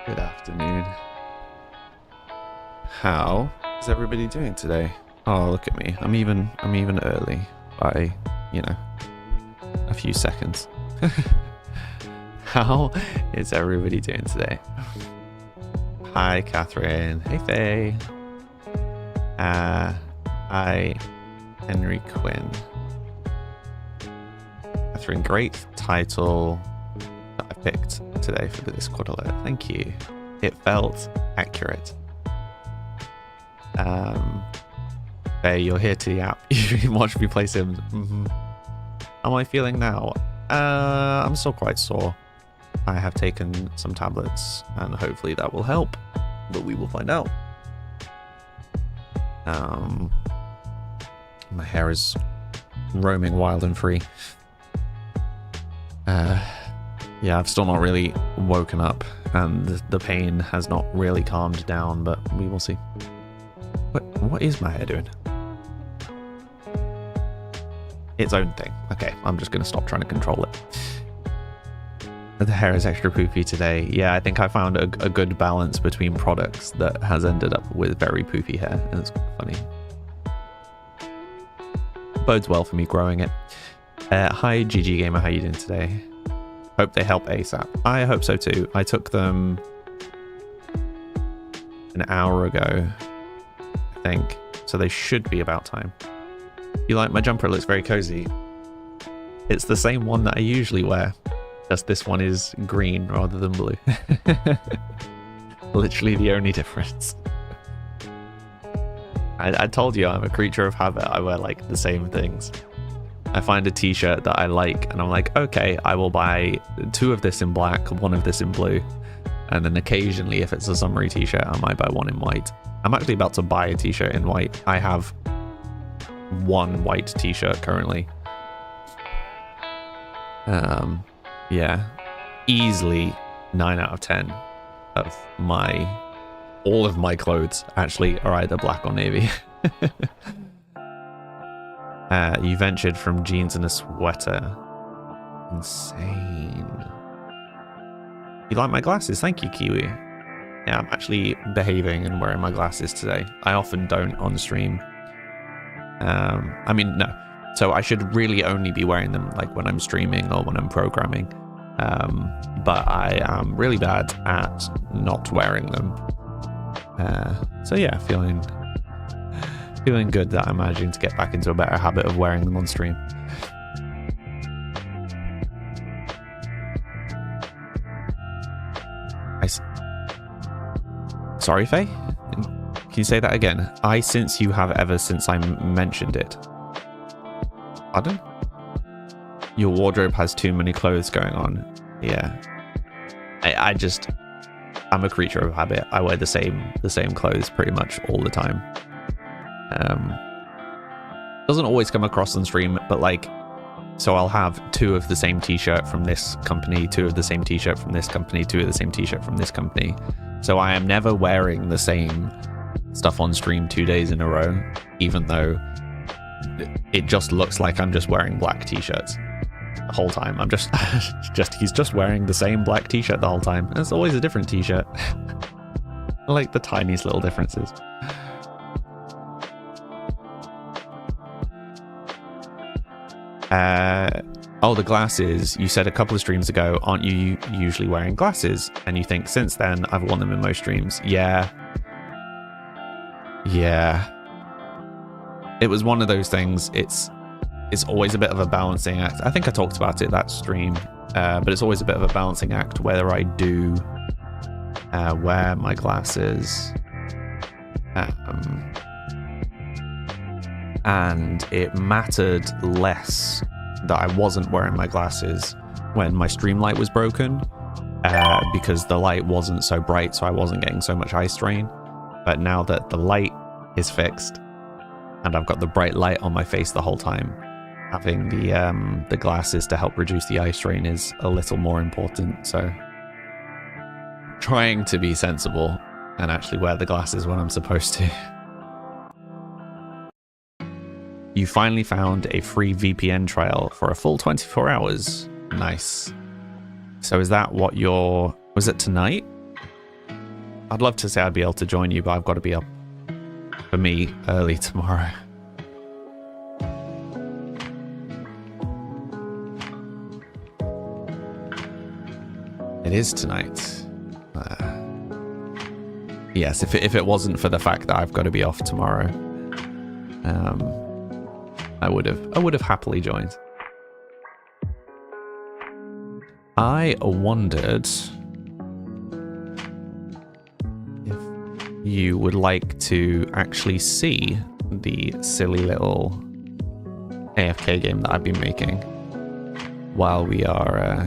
Good afternoon. How is everybody doing today? Oh, look at me. I'm even early by, a few seconds. How is everybody doing today? Hi, Catherine. Hey, Faye. Hi, Henry Quinn. Catherine, great title that I picked today for the Discord alert. Thank you. It felt accurate. Faye, you're here to yap. You watch me play Sims. How am I feeling now? I'm still quite sore. I have taken some tablets and hopefully that will help, but we will find out. My hair is roaming wild and free. Yeah, I've still not really woken up and the pain has not really calmed down, but we will see. What is my hair doing? Its own thing. Okay, I'm just going to stop trying to control it. The hair is extra poofy today. Yeah, I think I found a good balance between products that has ended up with very poofy hair. And it's funny. Bodes well for me growing it. Hi, GG Gamer. How you doing today? Hope they help ASAP. I hope so too. I took them an hour ago, I think. So they should be about time. You like my jumper? It looks very cozy. It's the same one that I usually wear. Just this one is green rather than blue. Literally the only difference. I told you I'm a creature of habit. I wear like the same things. I find a t-shirt that I like and I'm like, okay, I will buy 2 of this in black, 1 of this in blue. And then occasionally, if it's a summery t-shirt, I might buy 1 in white. I'm actually about to buy a t-shirt in white. I have 1 white t-shirt currently. Yeah, easily 9 out of 10 of all of my clothes actually are either black or navy. You ventured from jeans and a sweater. Insane. You like my glasses? Thank you, Kiwi. Yeah, I'm actually behaving and wearing my glasses today. I often don't on stream. I mean, no. So I should really only be wearing them like when I'm streaming or when I'm programming. But I am really bad at not wearing them. So yeah, feeling good that I'm managing to get back into a better habit of wearing them on stream. Sorry, Faye? Can you say that again? Since you have ever since I mentioned it. Pardon? Your wardrobe has too many clothes going on. Yeah. I'm a creature of habit. I wear the same clothes pretty much all the time. Doesn't always come across on stream, but like, so I'll have 2 of the same t-shirt from this company, 2 of the same t-shirt from this company, 2 of the same t-shirt from this company. So I am never wearing the same stuff on stream 2 days in a row, even though it just looks like I'm just wearing black t-shirts the whole time. I'm he's just wearing the same black t-shirt the whole time. And it's always a different t-shirt. I like the tiniest little differences. Oh, the glasses. You said a couple of streams ago, aren't you usually wearing glasses? And you think since then I've worn them in most streams. Yeah. It was one of those things. It's always a bit of a balancing act. I think I talked about it that stream, but it's always a bit of a balancing act whether I do wear my glasses. And it mattered less that I wasn't wearing my glasses when my stream light was broken, because the light wasn't so bright, so I wasn't getting so much eye strain. But now that the light is fixed and I've got the bright light on my face the whole time, having the glasses to help reduce the eye strain is a little more important. So trying to be sensible and actually wear the glasses when I'm supposed to. You finally found a free VPN trial for a full 24 hours. Nice. So is that what was it tonight? I'd love to say I'd be able to join you, but I've got to be up, for me, early tomorrow. It is tonight. Yes, if it wasn't for the fact that I've got to be off tomorrow, I would have happily joined. I wondered if you would like to actually see the silly little AFK game that I've been making while we are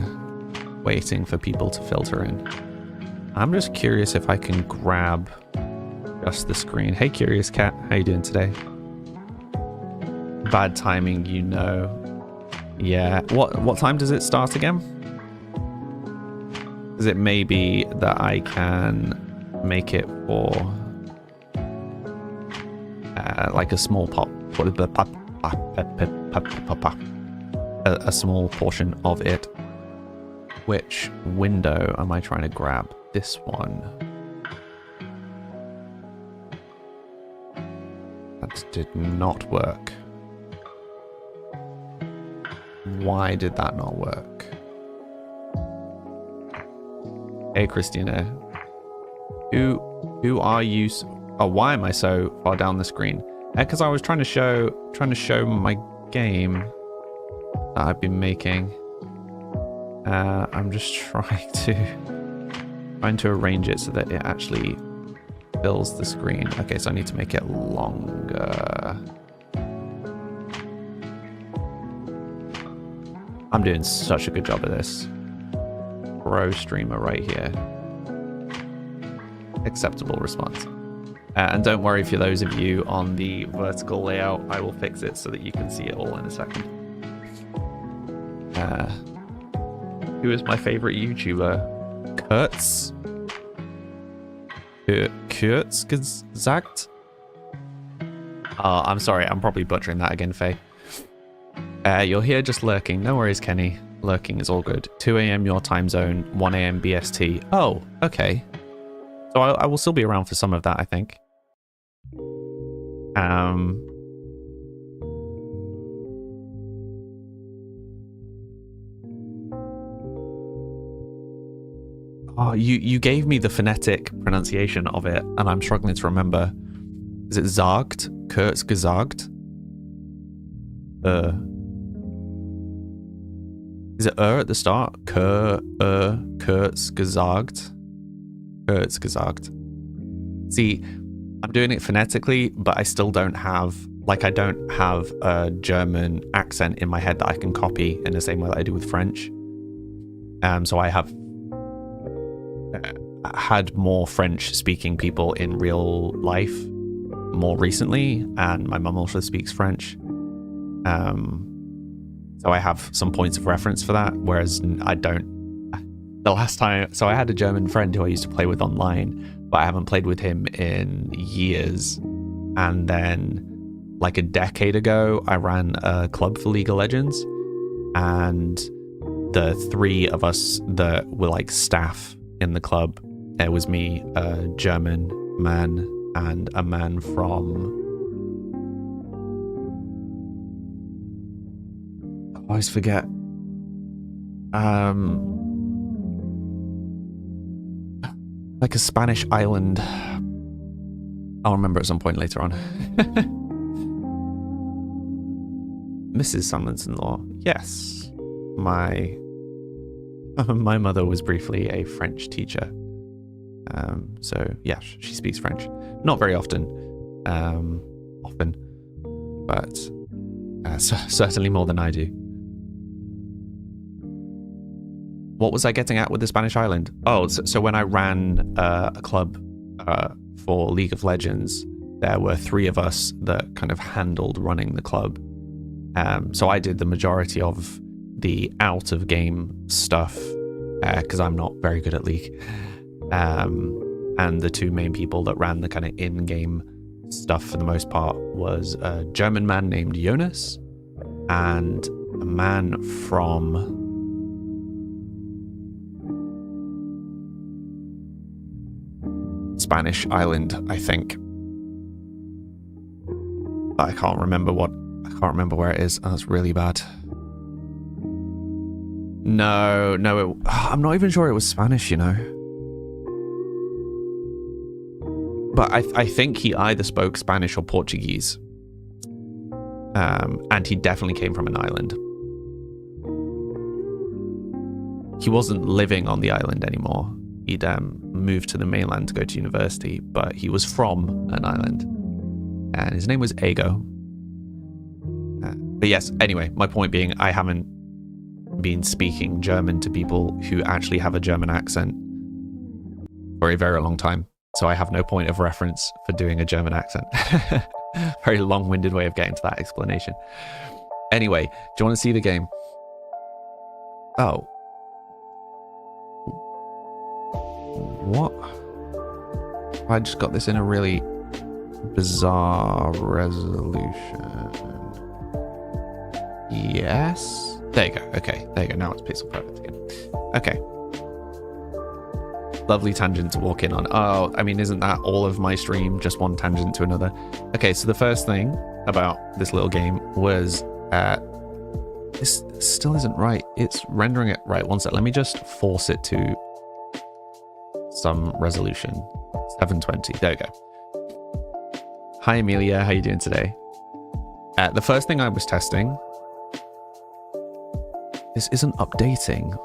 waiting for people to filter in. I'm just curious if I can grab just the screen. Hey, Curious Cat, how you doing today? Bad timing, you know. Yeah. What time does it start again? Is it maybe that I can make it for like a small pop, a small portion of it? Which window am I trying to grab? This one. That did not work. Why did that not work? Hey, Christina. Who are you? Oh, why am I so far down the screen? Because I was trying to show my game that I've been making. I'm just trying to arrange it so that it actually fills the screen. Okay, so I need to make it longer. I'm doing such a good job of this. Pro streamer right here. Acceptable response. And don't worry, for those of you on the vertical layout, I will fix it so that you can see it all in a second. Who is my favorite YouTuber? Kurtz? Kurtz gesagt? I'm sorry, I'm probably butchering that again, Faye. You're here just lurking. No worries, Kenny. Lurking is all good. 2 a.m. your time zone, 1 a.m. BST. Oh, okay. So I will still be around for some of that, I think. Oh, you gave me the phonetic pronunciation of it, and I'm struggling to remember. Is it Zagt? Kurz gesagt? Is it at the start? Kurz gesagt? Kurz gesagt. See, I'm doing it phonetically, but I still don't have, like, I don't have a German accent in my head that I can copy in the same way that I do with French. So I have had more French-speaking people in real life more recently, and my mum also speaks French. So I have some points of reference for that, whereas I don't. The last time, so I had a German friend who I used to play with online, but I haven't played with him in years. And then, like a decade ago, I ran a club for League of Legends, and the three of us that were like staff in the club, it was me, a German man, and a man from... I always forget. Like a Spanish island. I'll remember at some point later on. Mrs. Summonson-law. Yes. My mother was briefly a French teacher. So yeah, she speaks French. Not very often. But certainly more than I do. What was I getting at with the Spanish island? Oh, so when I ran a club for League of Legends, there were three of us that kind of handled running the club. So I did the majority of the out-of-game stuff, because I'm not very good at League. And the two main people that ran the kind of in-game stuff for the most part was a German man named Jonas and a man from... Spanish island, I think. But I can't remember where it is. Oh, that's really bad. No, I'm not even sure it was Spanish, you know. But I think he either spoke Spanish or Portuguese. And he definitely came from an island. He wasn't living on the island anymore. He'd moved to the mainland to go to university, but he was from an island. And his name was Ego. But yes, anyway, my point being, I haven't been speaking German to people who actually have a German accent for a very long time. So I have no point of reference for doing a German accent. Very long-winded way of getting to that explanation. Anyway, do you want to see the game? Oh. What? I just got this in a really bizarre resolution. Yes. There you go. Okay. There you go. Now it's pixel perfect again. Okay. Lovely tangent to walk in on. Oh, I mean, isn't that all of my stream? Just one tangent to another. Okay, so the first thing about this little game was this still isn't right. It's rendering it right. One sec. Let me just force it to some resolution. 720. There we go. Hi, Amelia. How you doing today? The first thing I was testing. This isn't updating.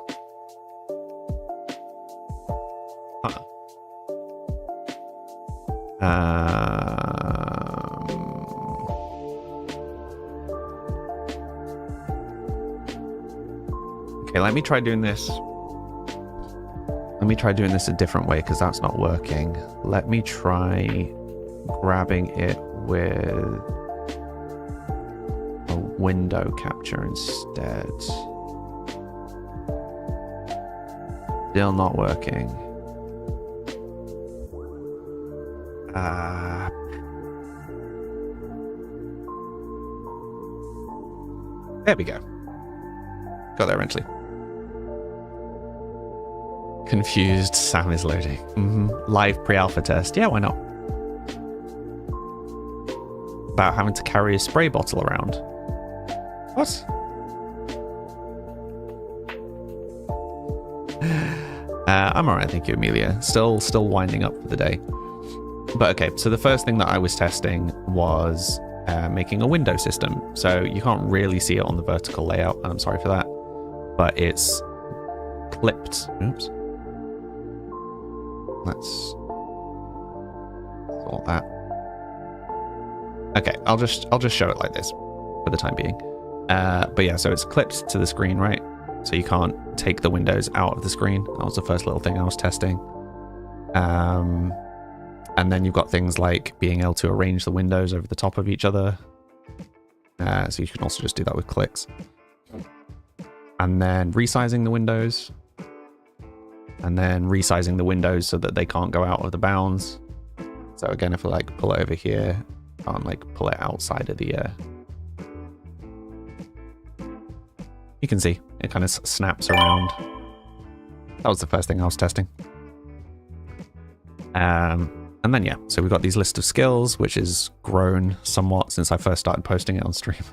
Okay, let me try doing this. Let me try doing this a different way because that's not working. Let me try grabbing it with a window capture instead. Still not working. There we go. Got there eventually. Confused. Sam is loading. Live pre-alpha test. Yeah, why not? About having to carry a spray bottle around. What? I'm alright, thank you, Amelia. Still winding up for the day. But okay, so the first thing that I was testing was making a window system. So you can't really see it on the vertical layout, and I'm sorry for that. But it's clipped. Oops. Let's sort that. Okay, I'll just show it like this for the time being. But yeah, so it's clipped to the screen, right? So you can't take the windows out of the screen. That was the first little thing I was testing. And then you've got things like being able to arrange the windows over the top of each other. So you can also just do that with clicks. And then resizing the windows. And then resizing the windows so that they can't go out of the bounds. So again, if I like pull it over here, I can't like pull it outside of the... You can see it kind of snaps around. That was the first thing I was testing. And then, yeah, so we've got these list of skills, which has grown somewhat since I first started posting it on stream.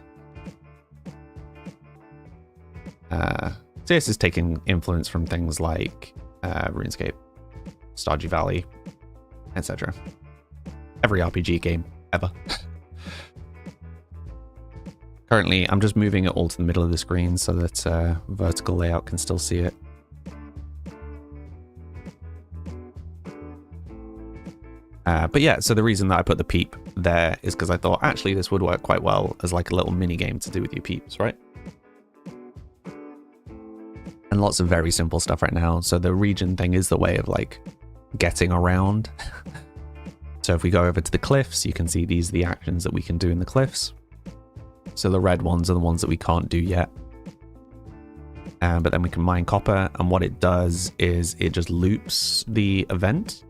So this is taking influence from things like RuneScape, Stardew Valley, etc. Every RPG game ever. Currently, I'm just moving it all to the middle of the screen so that vertical layout can still see it. But yeah, so the reason that I put the peep there is because I thought actually this would work quite well as like a little mini game to do with your peeps, right? And lots of very simple stuff right now. So the region thing is the way of like getting around. So if we go over to the cliffs, you can see these are the actions that we can do in the cliffs. So the red ones are the ones that we can't do yet. But then we can mine copper, and what it does is it just loops the event.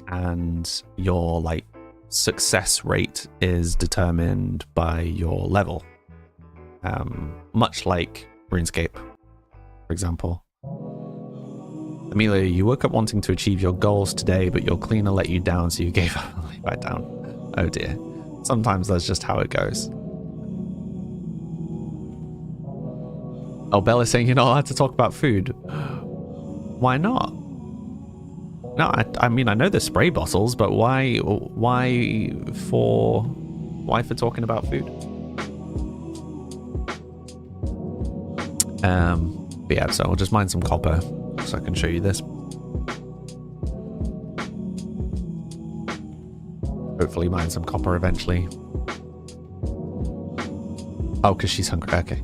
And your like success rate is determined by your level, much like RuneScape, for example. Amelia, you woke up wanting to achieve your goals today, but your cleaner let you down, so you gave up and lay back down. Oh dear. Sometimes that's just how it goes. Oh, Bella's saying you're not allowed to talk about food. Why not? No, I mean, I know the spray bottles, but why for talking about food? But yeah, so I'll just mine some copper so I can show you this. Hopefully mine some copper eventually. Oh, because she's hungry. Okay.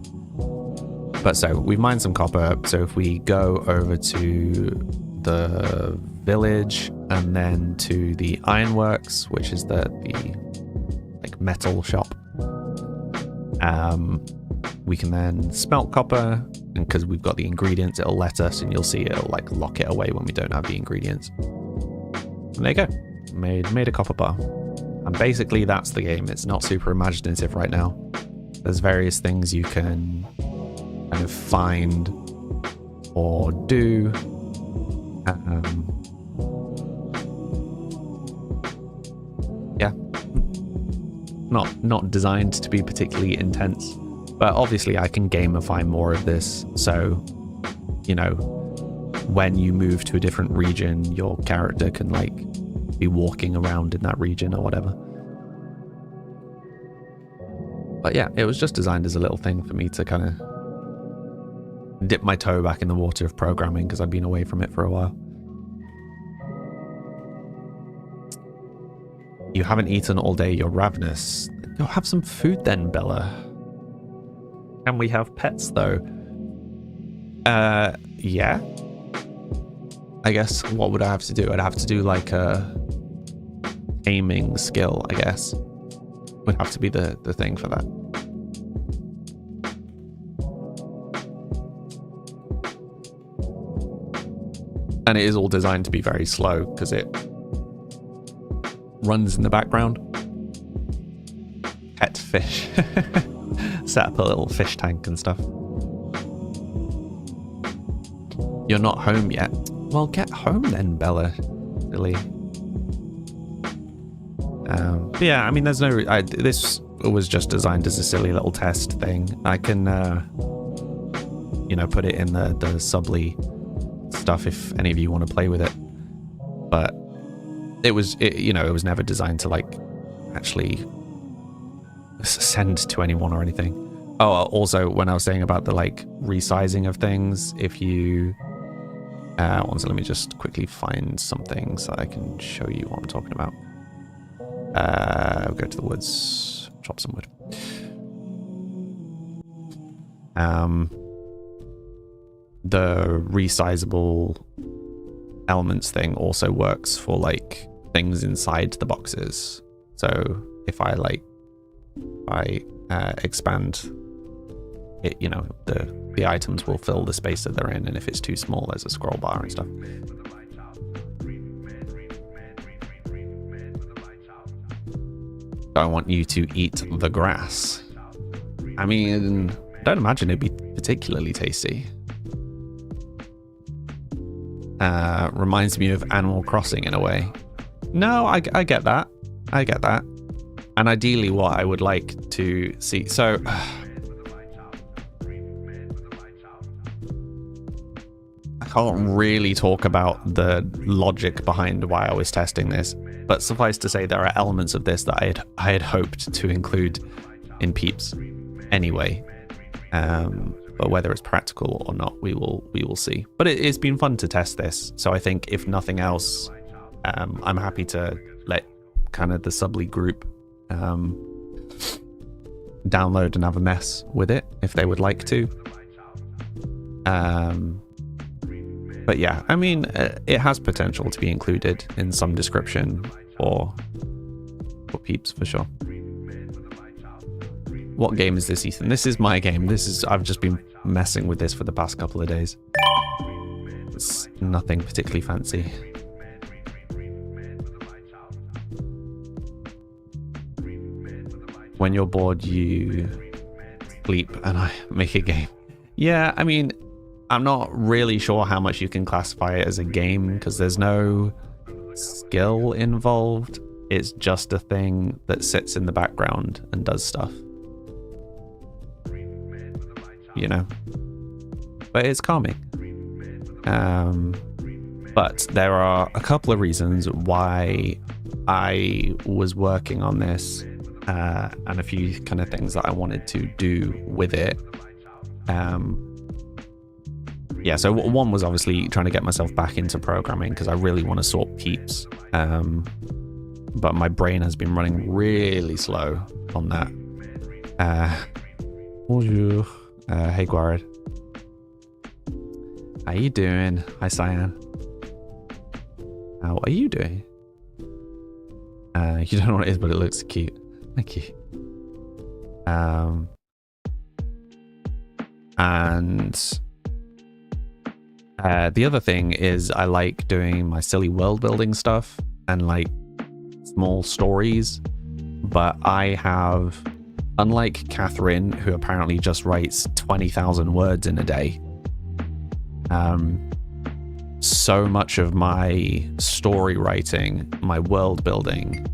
But so we've mined some copper. So if we go over to the village and then to the ironworks, which is the like metal shop, we can then smelt copper, and because we've got the ingredients, it'll let us, and you'll see it'll like lock it away when we don't have the ingredients. And there you go, made a copper bar. And basically that's the game. It's not super imaginative right now. There's various things you can kind of find or do. Yeah, not designed to be particularly intense, but obviously I can gamify more of this, so you know, when you move to a different region, your character can like be walking around in that region or whatever. But yeah, it was just designed as a little thing for me to kind of dip my toe back in the water of programming, because I've been away from it for a while. You haven't eaten all day, you're ravenous. Go have some food then, Bella. Can we have pets though? Yeah. I guess what would I have to do? I'd have to do like a aiming skill, I guess. Would have to be the thing for that. And it is all designed to be very slow because it runs in the background. Pet fish. Set up a little fish tank and stuff. You're not home yet. Well, get home then, Bella. Really. But yeah, I mean, there's no... this was just designed as a silly little test thing. I can, you know, put it in the subly stuff if any of you want to play with it. But it was, you know, it was never designed to, like, actually send to anyone or anything. Oh, also, when I was saying about the, like, resizing of things, if you... so let me just quickly find something so I can show you what I'm talking about. I'll go to the woods, chop some wood. The resizable elements thing also works for like things inside the boxes. So if I expand it, you know, the items will fill the space that they're in, and if it's too small, there's a scroll bar and stuff. I want you to eat the grass. I mean, I don't imagine it'd be particularly tasty. Reminds me of Animal Crossing in a way. No, I get that. I get that. And ideally what I would like to see... So... I can't really talk about the logic behind why I was testing this, but suffice to say there are elements of this that I had hoped to include in Peeps anyway. But whether it's practical or not, we will see. But it's been fun to test this, so I think if nothing else, I'm happy to let kind of the Subly group download and have a mess with it if they would like to. But yeah, I mean, it has potential to be included in some description for Peeps for sure. What game is this, Ethan? This is my game. I've just been messing with this for the past couple of days. It's nothing particularly fancy. When you're bored, you sleep and I make a game. Yeah, I mean, I'm not really sure how much you can classify it as a game because there's no skill involved. It's just a thing that sits in the background and does stuff. You know? But it's calming. But there are a couple of reasons why I was working on this, and a few kind of things that I wanted to do with it. Yeah, so one was obviously trying to get myself back into programming because I really want to sort peeps. But my brain has been running really slow on that. Bonjour. Hey, Guarid. How you doing? Hi, Cyan. How are you doing? You don't know what it is, but it looks cute. Thank you. And the other thing is I like doing my silly world building stuff and like small stories, but I have, unlike Catherine, who apparently just writes 20,000 words in a day, so much of my story writing, my world building,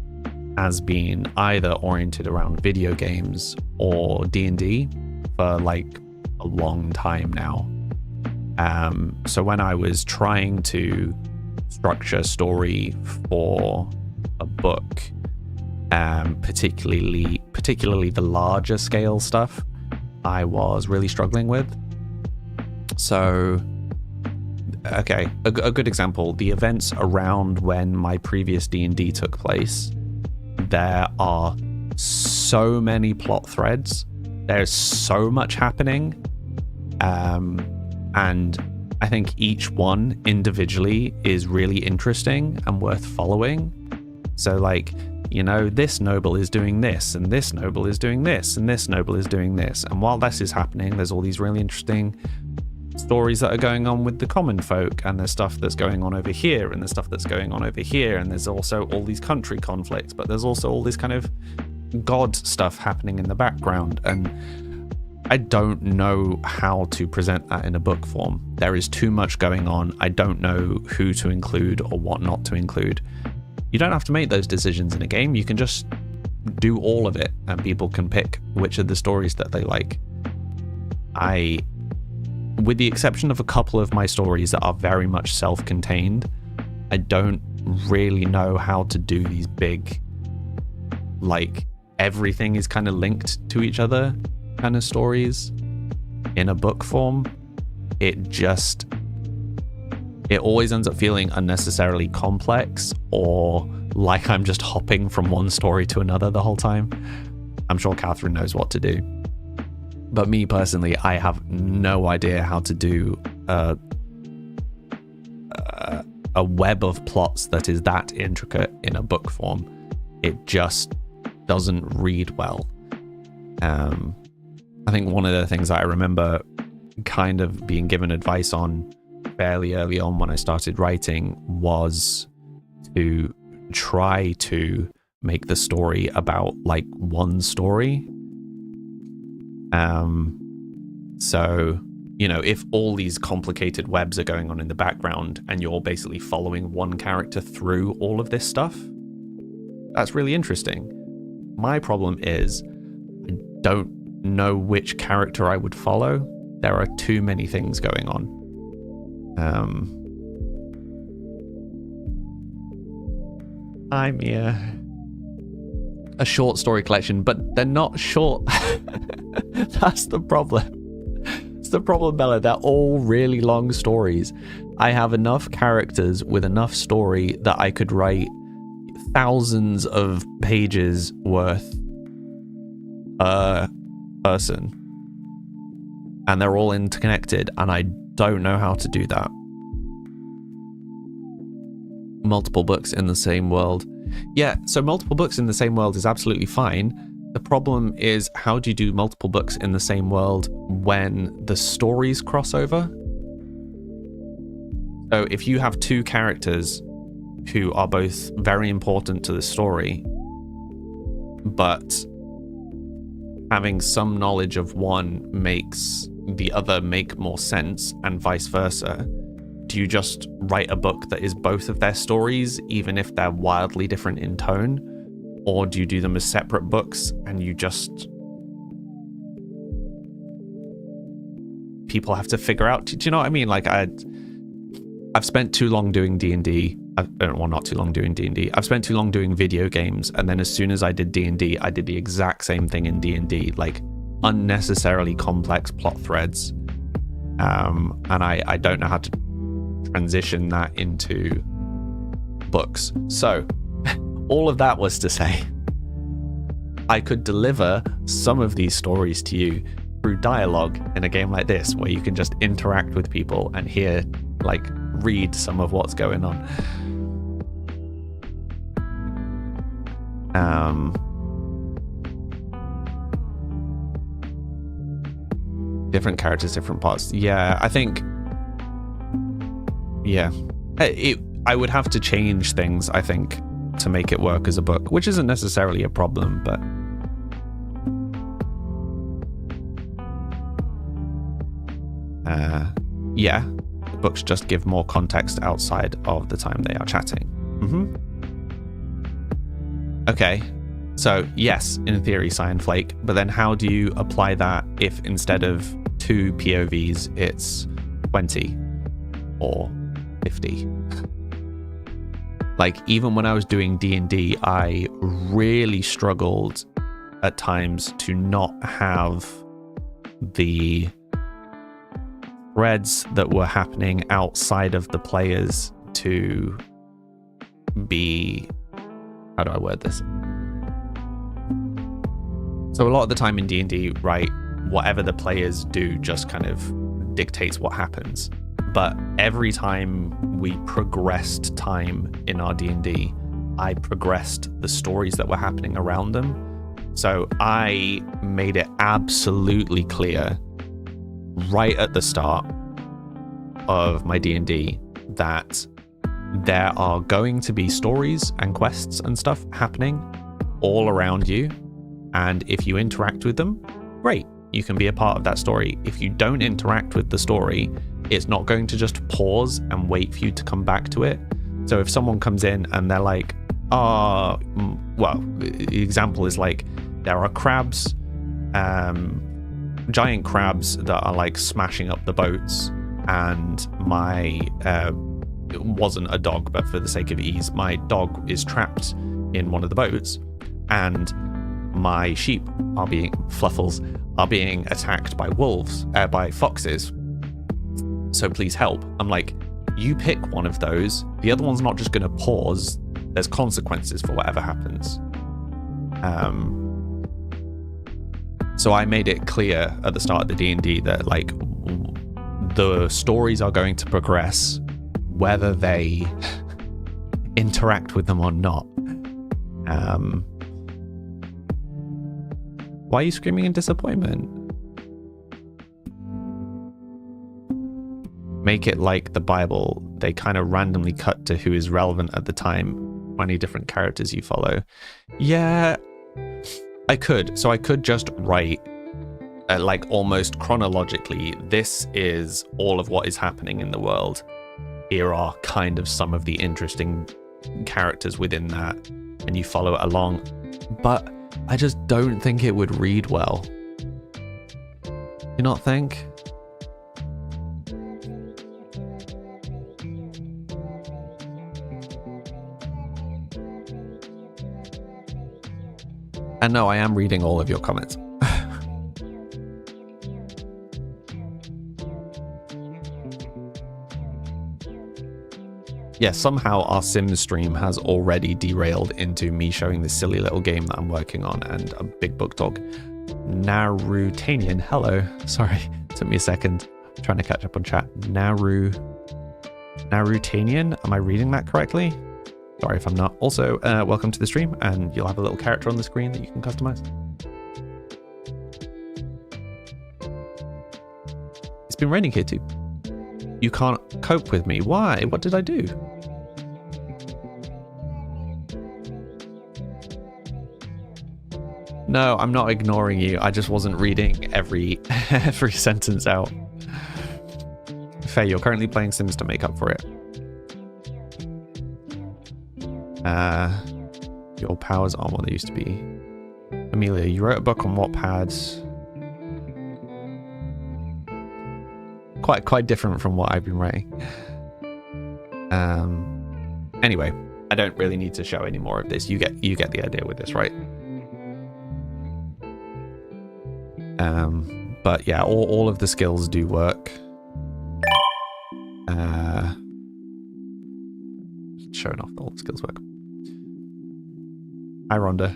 has been either oriented around video games or D&D for like a long time now. So when I was trying to structure story for a book, particularly the larger scale stuff, I was really struggling with. So, okay, a good example, the events around when my previous D&D took place, there are so many plot threads, there's so much happening, and I think each one individually is really interesting and worth following. So like, you know, this noble is doing this, and this noble is doing this, and this noble is doing this, and while this is happening, there's all these really interesting stories that are going on with the common folk, and there's stuff that's going on over here, and there's stuff that's going on over here, and there's also all these country conflicts, but there's also all this kind of god stuff happening in the background, and I don't know how to present that in a book form. There is too much going on. I don't know who to include or what not to include. You don't have to make those decisions in a game. You can just do all of it, and people can pick which of the stories that they like. With the exception of a couple of my stories that are very much self-contained, I don't really know how to do these big, like, everything is kind of linked to each other kind of stories in a book form. It always ends up feeling unnecessarily complex, or like I'm just hopping from one story to another the whole time. I'm sure Catherine knows what to do. But me personally, I have no idea how to do a web of plots that is that intricate in a book form. It just doesn't read well. I think one of the things that I remember kind of being given advice on fairly early on when I started writing was to try to make the story about like one story. So, you know, if all these complicated webs are going on in the background and you're basically following one character through all of this stuff, that's really interesting. My problem is I don't know which character I would follow. There are too many things going on. I'm a short story collection, but they're not short. That's the problem. It's the problem, Bella. They're all really long stories. I have enough characters with enough story that I could write thousands of pages worth per person, and they're all interconnected, and I don't know how to do that. Multiple books in the same world. Yeah, so multiple books in the same world is absolutely fine. The problem is, how do you do multiple books in the same world when the stories cross over? So if you have two characters who are both very important to the story, but having some knowledge of one makes the other make more sense, and vice versa? Do you just write a book that is both of their stories, even if they're wildly different in tone? Or do you do them as separate books and you just... people have to figure out... Do you know what I mean? Like, I've spent too long doing D&D. Well, not too long doing D&D. I've spent too long doing video games, and then as soon as I did D&D, I did the exact same thing in D&D. Like, unnecessarily complex plot threads. And I don't know how to transition that into books. So, all of that was to say, I could deliver some of these stories to you through dialogue in a game like this, where you can just interact with people and hear, like, read some of what's going on. Different characters, different parts. Yeah, I think... yeah. I would have to change things, I think, to make it work as a book, which isn't necessarily a problem, but... yeah, the books just give more context outside of the time they are chatting. Okay, so yes, in theory, Cyan Flake, but then how do you apply that if instead of 2 POVs, it's 20 or 50? Like, even when I was doing D&D, I really struggled at times to not have the threads that were happening outside of the players to be... how do I word this? So a lot of the time in D&D, right, whatever the players do just kind of dictates what happens. But every time we progressed time in our D&D, I progressed the stories that were happening around them. So I made it absolutely clear right at the start of my D&D that there are going to be stories and quests and stuff happening all around you, and if you interact with them, great, you can be a part of that story. If you don't interact with the story, it's not going to just pause and wait for you to come back to it. So if someone comes in and they're like, well, the example is like, there are crabs, giant crabs that are like smashing up the boats, and my it wasn't a dog, but for the sake of ease, my dog is trapped in one of the boats, and my sheep are being attacked by wolves, by foxes. So please help. I'm like, you pick one of those. The other one's not just going to pause. There's consequences for whatever happens. So I made it clear at the start of the D&D that, like, the stories are going to progress whether they interact with them or not. Why are you screaming in disappointment? Make it like the Bible. They kind of randomly cut to who is relevant at the time. 20 different characters you follow. Yeah, I could. So I could just write, like, almost chronologically, this is all of what is happening in the world. Here are kind of some of the interesting characters within that, and you follow it along. But I just don't think it would read well. You not think? And no, I am reading all of your comments. Yeah, somehow our Sims stream has already derailed into me showing this silly little game that I'm working on and a big book talk. Narutanian, hello. Sorry, took me a second. I'm trying to catch up on chat. Narutanian, am I reading that correctly? Sorry if I'm not. Also, welcome to the stream, and you'll have a little character on the screen that you can customize. It's been raining here too. You can't cope with me. Why? What did I do? No, I'm not ignoring you. I just wasn't reading every sentence out. Faye, you're currently playing Sims to make up for it. Your powers aren't what they used to be. Amelia, you wrote a book on Wattpad. Quite different from what I've been writing. Anyway, I don't really need to show any more of this. You get the idea with this, right? But yeah, all of the skills do work. Showing off all the skills work. Hi, Rhonda.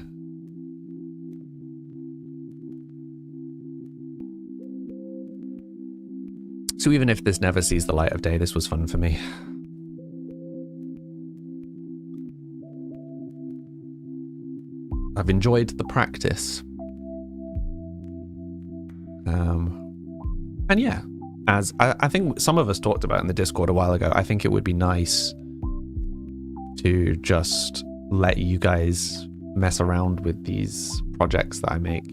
So even if this never sees the light of day, this was fun for me. I've enjoyed the practice. And yeah, as I think some of us talked about in the Discord a while ago, I think it would be nice to just let you guys mess around with these projects that I make.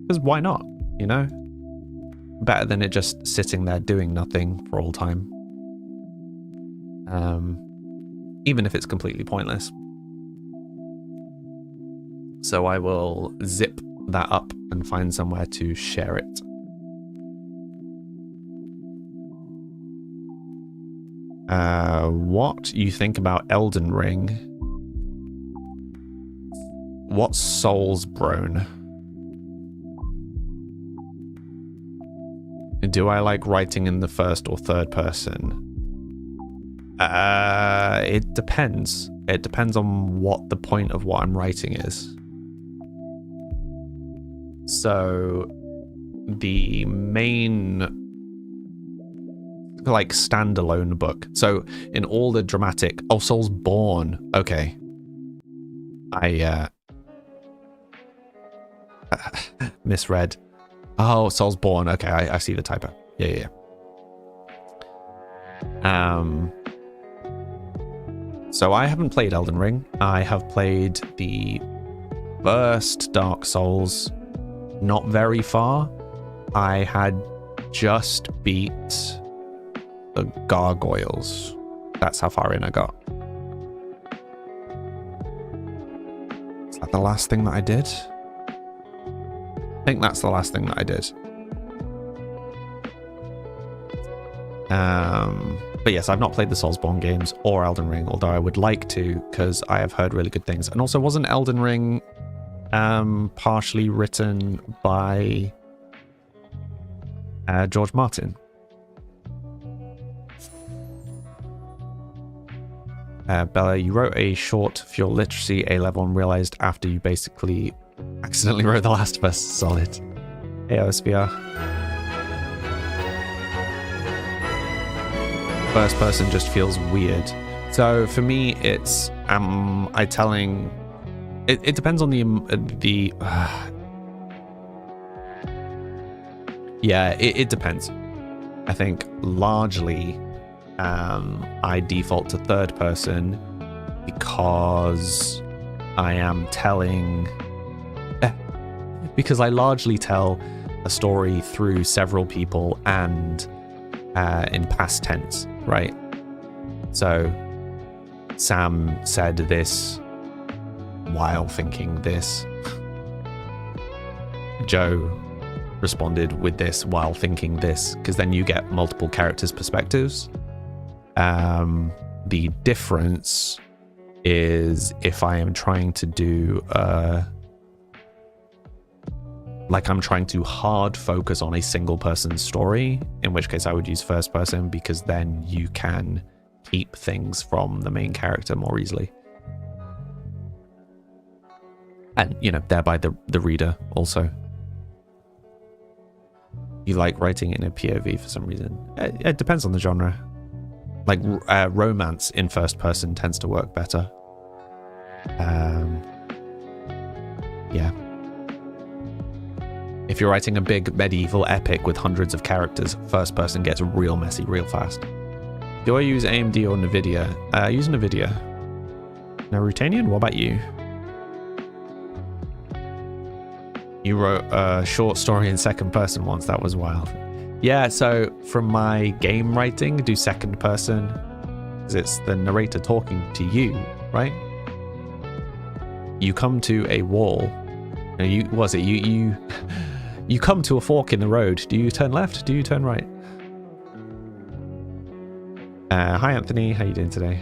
Because why not, you know? Better than it just sitting there doing nothing for all time. Even if it's completely pointless. So I will zip that up and find somewhere to share it. What you think about Elden Ring? What's Soulsborne? Do I like writing in the first or third person? It depends. It depends on what the point of what I'm writing is. So the main like standalone book. So in all the dramatic, oh, Soulsborne. Okay. I misread. Oh, Soulsborne. Okay, I see the typo. Yeah. So I haven't played Elden Ring. I have played the first Dark Souls, not very far. I had just beat the gargoyles. That's how far in I got. Is that the last thing that I did? I think that's the last thing that I did. But yes, I've not played the Soulsborne games or Elden Ring, although I would like to, because I have heard really good things. And also, wasn't Elden Ring partially written by George Martin? Bella, you wrote a short for your literacy A-level and realized after you basically accidentally wrote The Last of Us. Solid. Hey, OSVR. First person just feels weird. So for me, it's I telling. It depends on the. Yeah, it depends. I think largely, I default to third person because I am telling. Because I largely tell a story through several people and in past tense, right? So Sam said this while thinking this. Joe responded with this while thinking this, because then you get multiple characters' perspectives. The difference is if I am trying to do like I'm trying to hard focus on a single person's story, in which case I would use first person, because then you can keep things from the main character more easily. And, you know, thereby the reader also. You like writing in a POV for some reason. It depends on the genre. Like romance in first person tends to work better. Yeah. If you're writing a big medieval epic with hundreds of characters, first person gets real messy real fast. Do I use AMD or NVIDIA? I use NVIDIA. Now, Rutanian, what about you? You wrote a short story in second person once. That was wild. Yeah, so from my game writing, do second person, because it's the narrator talking to you, right? You come to a wall. You come to a fork in the road. Do you turn left? Do you turn right? Hi, Anthony. How you doing today?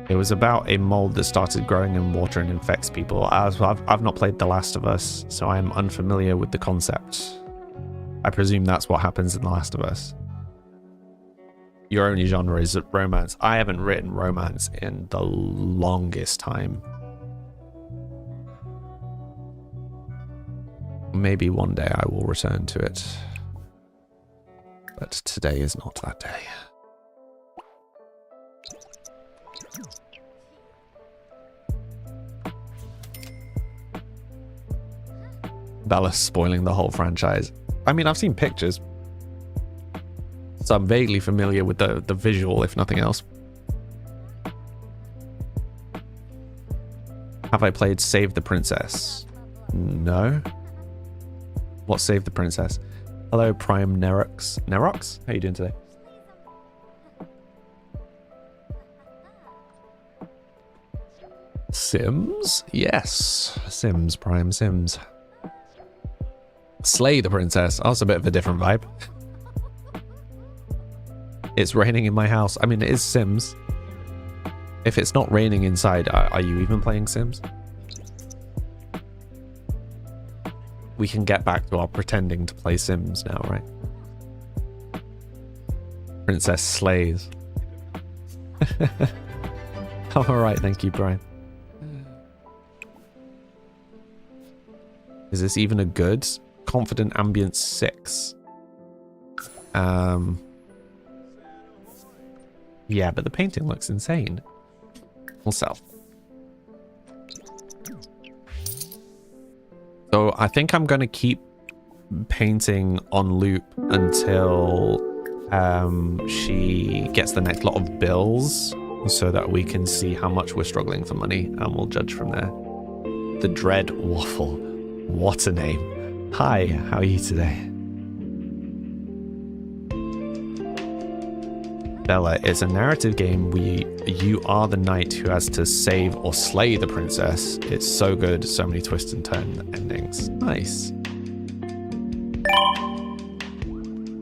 It was about a mold that started growing in water and infects people. I've not played The Last of Us, so I'm unfamiliar with the concept. I presume that's what happens in The Last of Us. Your only genre is romance. I haven't written romance in the longest time. Maybe one day I will return to it. But today is not that day. Bella's spoiling the whole franchise. I mean, I've seen pictures, so I'm vaguely familiar with the visual, if nothing else. Have I played Save the Princess? No. What Save the Princess? Hello, Prime Nerox. Nerox? How you doing today? Sims? Yes. Sims, Prime Sims. Slay the Princess. Oh, it's a bit of a different vibe. It's raining in my house. I mean, it is Sims. If it's not raining inside, are you even playing Sims? We can get back to our pretending to play Sims now, right? Princess slays. Alright, thank you, Brian. Is this even a good? Confident Ambience 6. Yeah, but the painting looks insane. We'll sell. So I think I'm going to keep painting on loop until she gets the next lot of bills so that we can see how much we're struggling for money, and we'll judge from there. The Dread Waffle. What a name. Hi, how are you today? Bella, it's a narrative game where you are the knight who has to save or slay the princess. It's so good, so many twists and turn endings. Nice.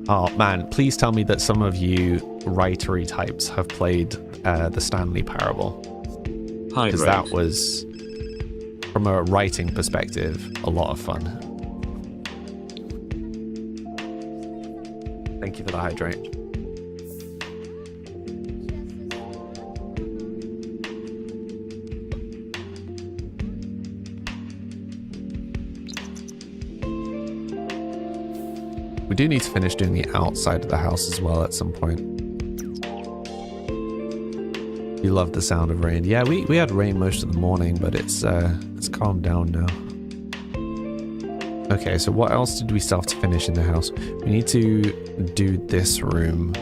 Oh man, please tell me that some of you writery types have played the Stanley Parable. Hi, because that was, from a writing perspective, a lot of fun. Thank you for the hydrate. We do need to finish doing the outside of the house as well at some point. You love the sound of rain. Yeah, we had rain most of the morning, but it's calmed down now. Okay, so what else did we still have to finish in the house? We need to do this room.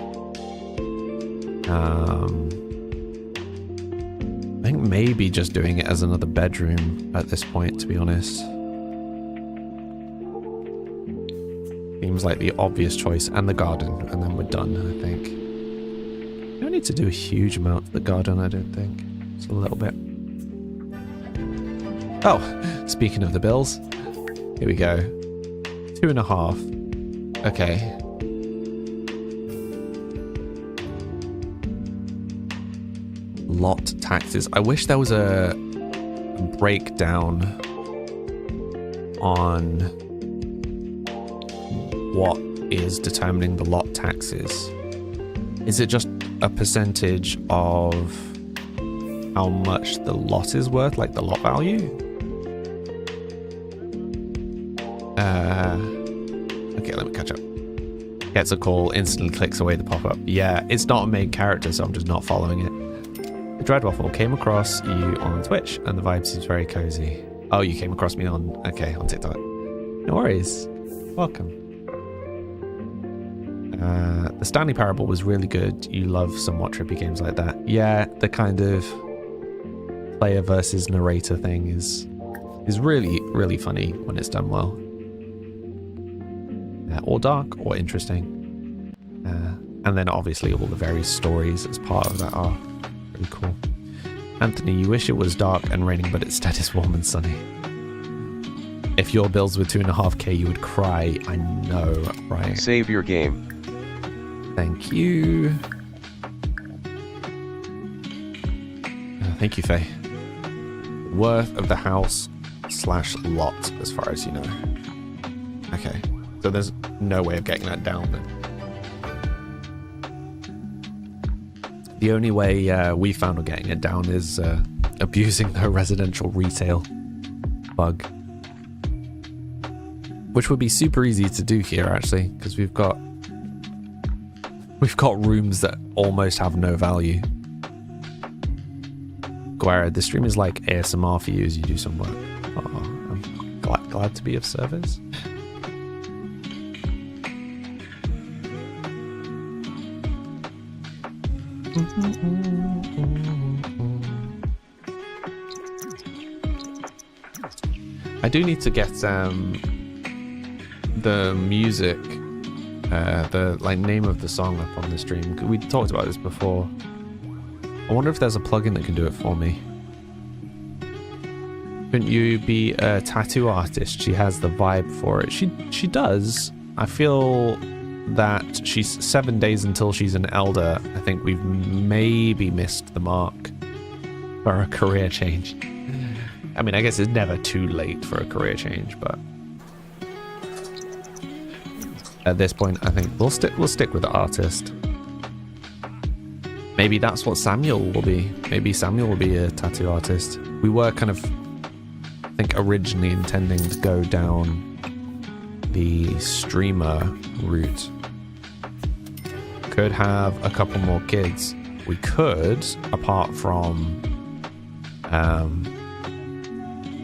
I think maybe just doing it as another bedroom at this point, to be honest. Seems like the obvious choice, and the garden, and then we're done, I think. We don't need to do a huge amount for the garden, I don't think. Just a little bit. Oh, speaking of the bills, here we go. 2.5. Okay. Lot taxes. I wish there was a breakdown on what is determining the lot taxes. Is it just a percentage of how much the lot is worth, like the lot value? Okay, let me catch up. Gets a call, instantly clicks away the pop-up. Yeah, it's not a main character, so I'm just not following it. The Dreadwaffle came across you on Twitch, and the vibe seems very cozy. Oh, you came across me on TikTok. No worries. Welcome. The Stanley Parable was really good. You love somewhat trippy games like that. Yeah, the kind of player versus narrator thing is is really, really funny when it's done well. Or dark, or interesting. And then obviously all the various stories as part of that are really cool. Anthony, you wish it was dark and raining, but instead it's warm and sunny. If your bills were 2.5K, you would cry. I know, right? Save your game. Thank you. Thank you, Faye. Worth of the house / lot, as far as you know. Okay, so there's no way of getting that down then. The only way we found of getting it down is abusing the residential retail bug. Which would be super easy to do here, actually, because we've got rooms that almost have no value. Guerra, this stream is like ASMR for you as you do some work. Oh, I'm glad to be of service. I do need to get the music, the name of the song up on the stream. We talked about this before. I wonder if there's a plugin that can do it for me. Couldn't you be a tattoo artist? She has the vibe for it. She does. I feel that she's 7 days until she's an elder. I think we've maybe missed the mark for a career change. I mean, I guess it's never too late for a career change, but at this point, I think we'll stick with the artist. Maybe that's what Samuel will be. Maybe Samuel will be a tattoo artist. We were kind of, I think, originally intending to go down the streamer route. Could have a couple more kids. We could, apart from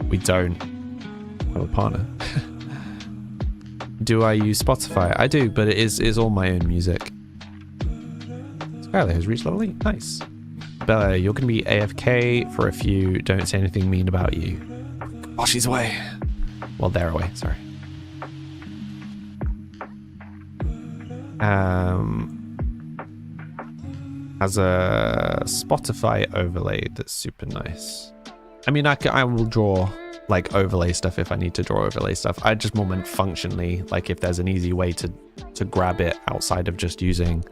we don't have a partner. Do I use Spotify? I do, but it is all my own music. Skylar has reached level 8. Nice. Bella, you're going to be AFK for a few. Don't say anything mean about you. Oh, she's away. Well, they're away. Sorry. Has a Spotify overlay that's super nice. I mean, I will draw like overlay stuff if I need to draw overlay stuff. I just more meant functionally, like if there's an easy way to grab it outside of just using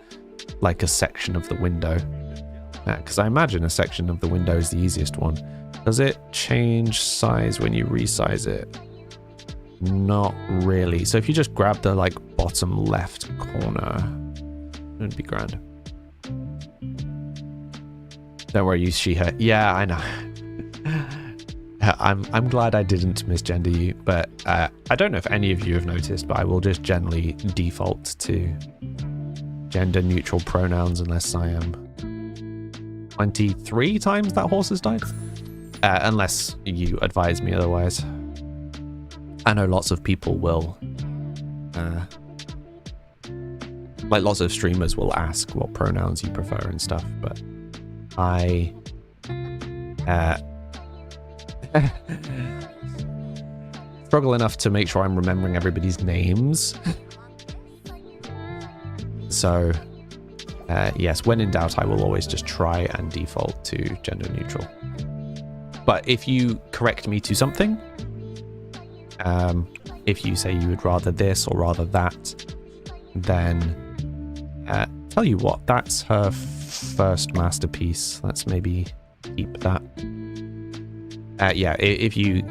like a section of the window. Because I imagine a section of the window is the easiest one. Does it change size when you resize it? Not really. So if you just grab the like bottom left corner, it'd be grand. Don't worry, use she, her. Yeah, I know. I'm glad I didn't misgender you, but I don't know if any of you have noticed, but I will just generally default to gender neutral pronouns unless I am 23 times that horse has died. Unless you advise me otherwise. I know lots of people will, like lots of streamers will ask what pronouns you prefer and stuff, but I struggle enough to make sure I'm remembering everybody's names. So, yes, when in doubt, I will always just try and default to gender neutral. But if you correct me to something, if you say you would rather this or rather that, then tell you what, that's her first masterpiece. Let's maybe keep that. Yeah, if you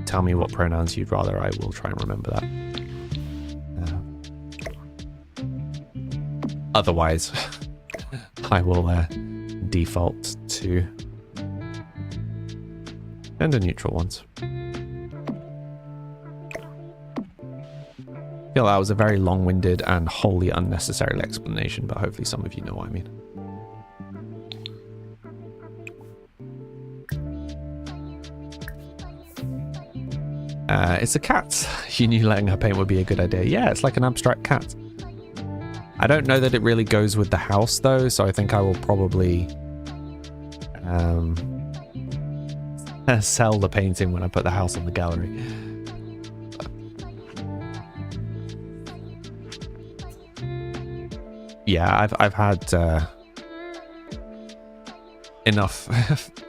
tell me what pronouns you'd rather, I will try and remember that. Otherwise, I will default to gender neutral ones. I feel that was a very long-winded and wholly unnecessary explanation, but hopefully some of you know what I mean. It's a cat. You knew letting her paint would be a good idea. Yeah, it's like an abstract cat. I don't know that it really goes with the house though, so I think I will probably sell the painting when I put the house on the gallery. Yeah, I've had enough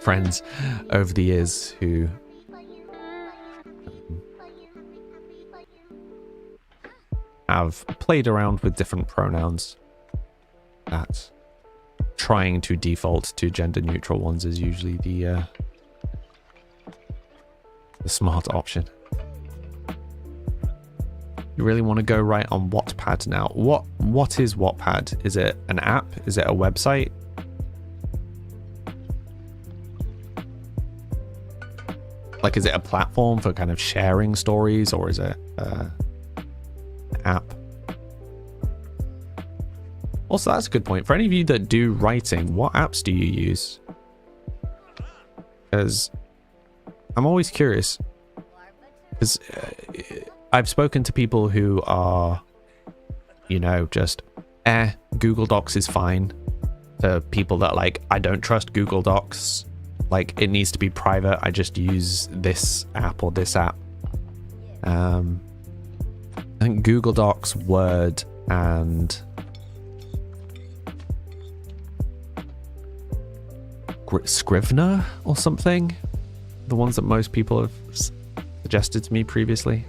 friends over the years who have played around with different pronouns. That trying to default to gender neutral ones is usually the smart option. You really want to go right on Wattpad now. What is Wattpad? Is it an app? Is it a website? Like, is it a platform for kind of sharing stories, or is it an app? Also, that's a good point. For any of you that do writing, what apps do you use? Because I'm always curious. Because I've spoken to people who are, you know, just, Google Docs is fine. To people that like, I don't trust Google Docs. Like, it needs to be private. I just use this app or this app. I think Google Docs, Word, and Scrivener or something. The ones that most people have suggested to me previously.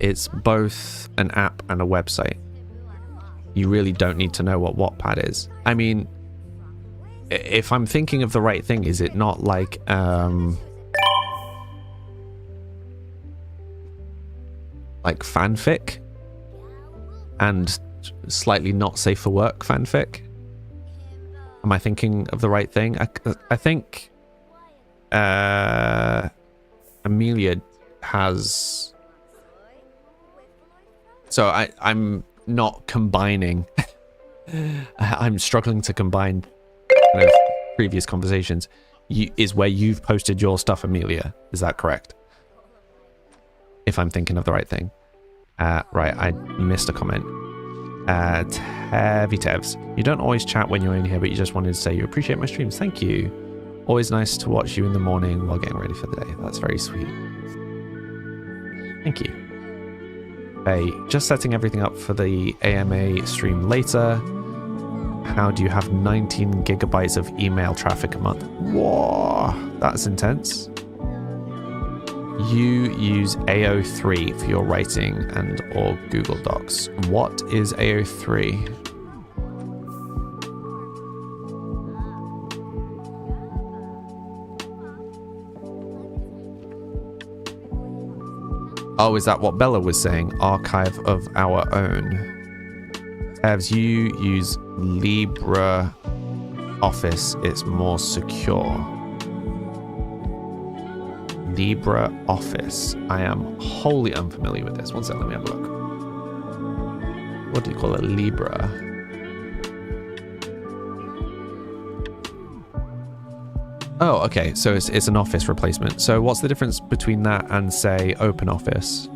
It's both an app and a website. You really don't need to know what Wattpad is. I mean, if I'm thinking of the right thing, is it not like fanfic and slightly not safe for work fanfic? Am I thinking of the right thing? I think Amelia has. So I'm not combining. I'm struggling to combine kind of previous conversations. Is where you've posted your stuff, Amelia. Is that correct? If I'm thinking of the right thing. Right, I missed a comment. Tevy Tevs. You don't always chat when you're in here, but you just wanted to say you appreciate my streams. Thank you. Always nice to watch you in the morning while getting ready for the day. That's very sweet. Thank you. Hey, just setting everything up for the AMA stream later. How do you have 19 gigabytes of email traffic a month? Whoa, that's intense. You use AO3 for your writing and or Google Docs. What is AO3? Oh, is that what Bella was saying? Archive of our own. As you use LibreOffice, it's more secure. LibreOffice. I am wholly unfamiliar with this. One second, let me have a look. What do you call it? Libra. Oh, okay. So it's an Office replacement. So what's the difference between that and, say, OpenOffice?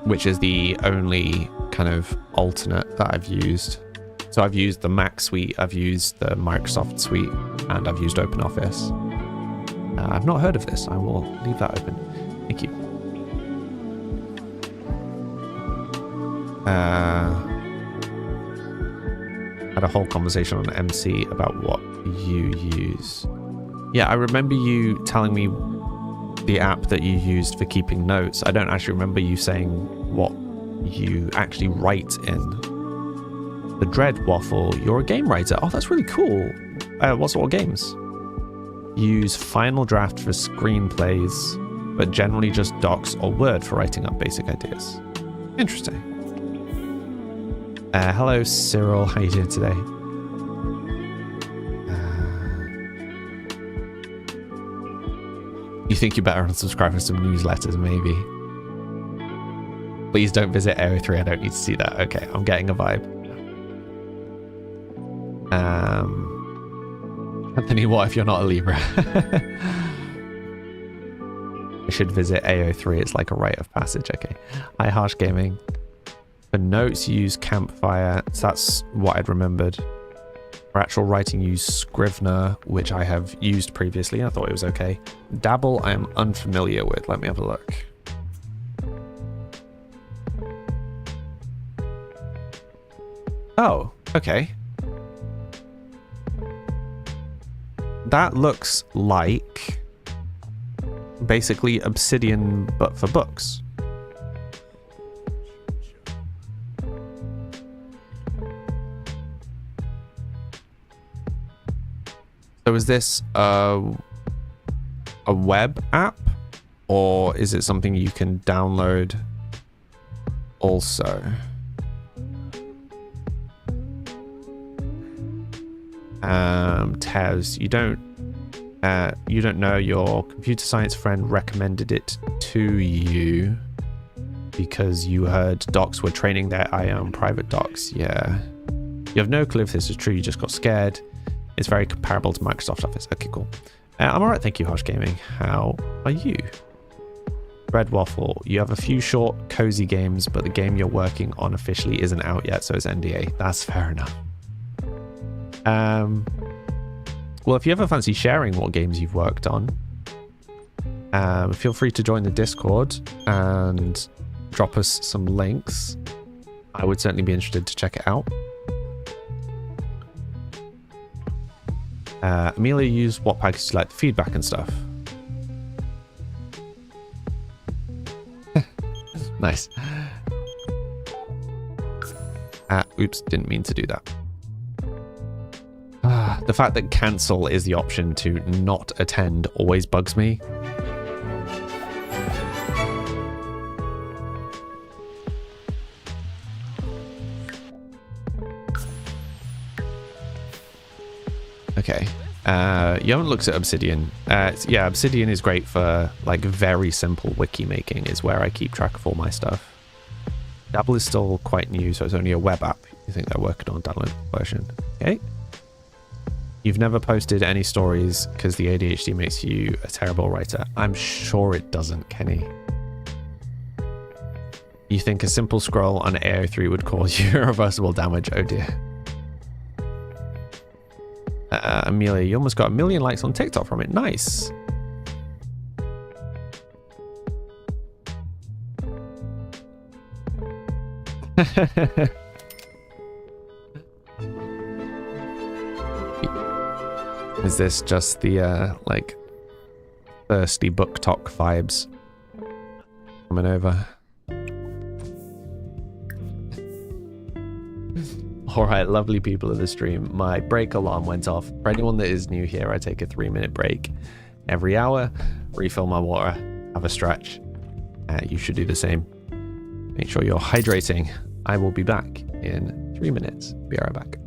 Which is the only kind of alternate that I've used. So I've used the Mac suite, I've used the Microsoft suite, and I've used OpenOffice. I've not heard of this. I will leave that open. Thank you. Had a whole conversation on MC about what you use. Yeah, I remember you telling me the app that you used for keeping notes. I don't actually remember you saying what you actually write in. The Dread Waffle, you're a game writer. Oh, that's really cool. What sort of games? Use Final Draft for screenplays, but generally just Docs or Word for writing up basic ideas. Interesting. Hello, Cyril. How you doing today? You think you better unsubscribe from some newsletters, maybe? Please don't visit AO3. I don't need to see that. Okay, I'm getting a vibe. Anthony, what if you're not a Libra? I should visit AO3. It's like a rite of passage. Okay. Hi, Harsh Gaming. For notes, use Campfire. So that's what I'd remembered. For actual writing, use Scrivener, which I have used previously. I thought it was okay. Dabble, I am unfamiliar with. Let me have a look. Oh, okay. That looks like basically Obsidian, but for books. So is this a web app, or is it something you can download also? Tez, you don't know your computer science friend recommended it to you because you heard docs were training their AI on private docs. Yeah. You have no clue if this is true, you just got scared. It's very comparable to Microsoft Office. Okay, cool. I'm alright, thank you, Harsh Gaming. How are you? Red Waffle, you have a few short, cozy games, but the game you're working on officially isn't out yet, so it's NDA. That's fair enough. Well, if you ever fancy sharing what games you've worked on, feel free to join the Discord and drop us some links. I would certainly be interested to check it out. Amelia, use what packages like the feedback and stuff. Nice. Oops, didn't mean to do that. The fact that cancel is the option to not attend always bugs me. Okay. You haven't looked at Obsidian. Yeah, Obsidian is great for like very simple wiki making is where I keep track of all my stuff. Dabble is still quite new, so it's only a web app. You think they're working on a download version. Okay. You've never posted any stories because the ADHD makes you a terrible writer. I'm sure it doesn't, Kenny. You think a simple scroll on AO3 would cause you irreversible damage? Oh dear. Amelia, you almost got 1 million likes on TikTok from it. Nice. Is this just the like thirsty book talk vibes coming over? Alright, lovely people of the stream. My break alarm went off. For anyone that is new here, I take a 3-minute break every hour, refill my water, have a stretch. You should do the same. Make sure you're hydrating. I will be back in 3 minutes. Be right back.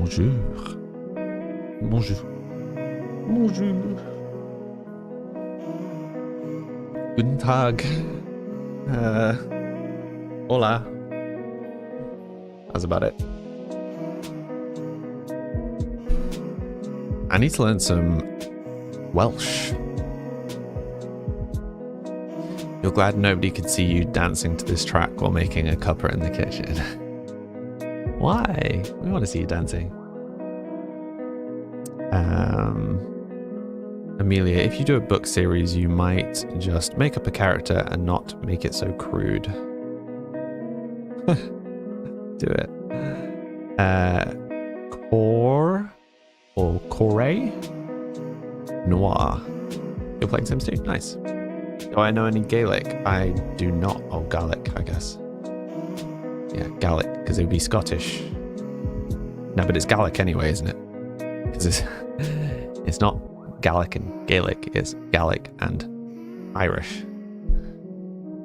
Bonjour. Bonjour. Bonjour. Guten Tag. Hola. That's about it. I need to learn some Welsh. You're glad nobody could see you dancing to this track while making a cuppa in the kitchen. Why? We want to see you dancing. Amelia, if you do a book series, you might just make up a character and not make it so crude. Do it. Core or Corey Noir. You're playing Sims 2. Nice. Do I know any Gaelic? I do not. Oh, Gaelic, I guess. Yeah, Gaelic, because it would be Scottish. No, but it's Gaelic anyway, isn't it? Because it's not Gaelic and Gaelic, it's Gaelic and Irish.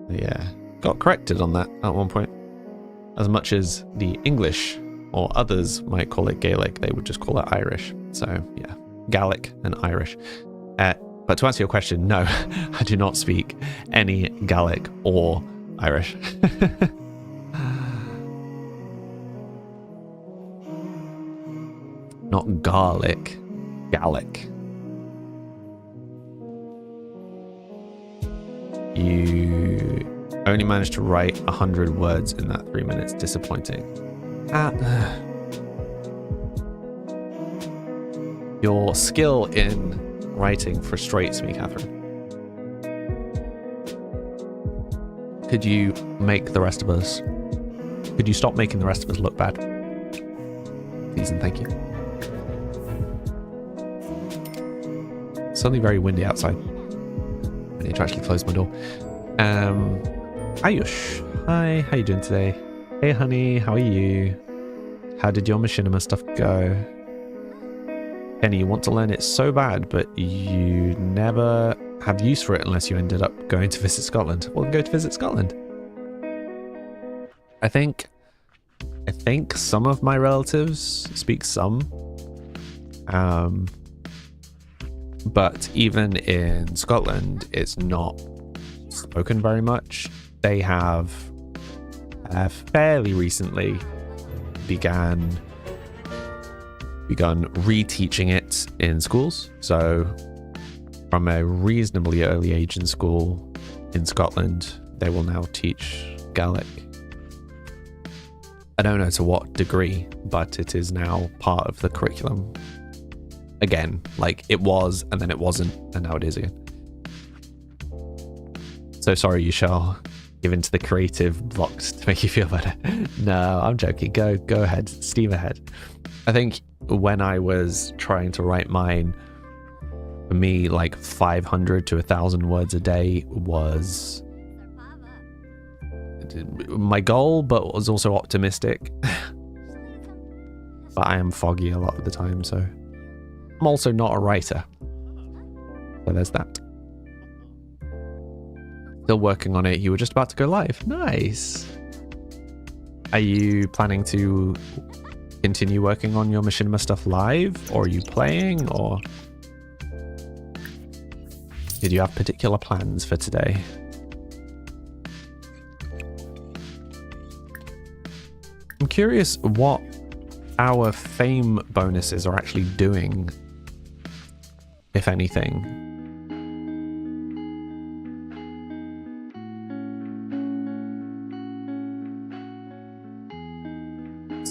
Yeah, got corrected on that at one point. As much as the English or others might call it Gaelic, they would just call it Irish. So yeah, Gaelic and Irish. But to answer your question, no, I do not speak any Gaelic or Irish. Not garlic, Gaelic. You only managed to write 100 words in that 3 minutes. Disappointing. Your skill in writing frustrates me, Catherine. Could you make the rest of us... Could you stop making the rest of us look bad? Please and thank you. It's suddenly very windy outside. I need to actually close my door. Ayush. Hi, how you doing today? Hey honey, how are you? How did your machinima stuff go? Penny, you want to learn it so bad, but you never have use for it unless you ended up going to visit Scotland. Well, go to visit Scotland. I think some of my relatives speak some. But even in Scotland, it's not spoken very much. They have fairly recently begun reteaching it in schools. So from a reasonably early age in school in Scotland, they will now teach Gaelic. I don't know to what degree, but it is now part of the curriculum. Again, like it was, and then it wasn't, and now it is again. So sorry, you shall give into the creative box to make you feel better. No, I'm joking. Go ahead. Steam ahead. I think when I was trying to write mine, for me, like 500 to 1,000 words a day was my goal, but was also optimistic. But I am foggy a lot of the time, so I'm also not a writer. So there's that. Still working on it. You were just about to go live. Nice. Are you planning to continue working on your machinima stuff live, or are you playing, or did you have particular plans for today? I'm curious what our fame bonuses are actually doing, if anything.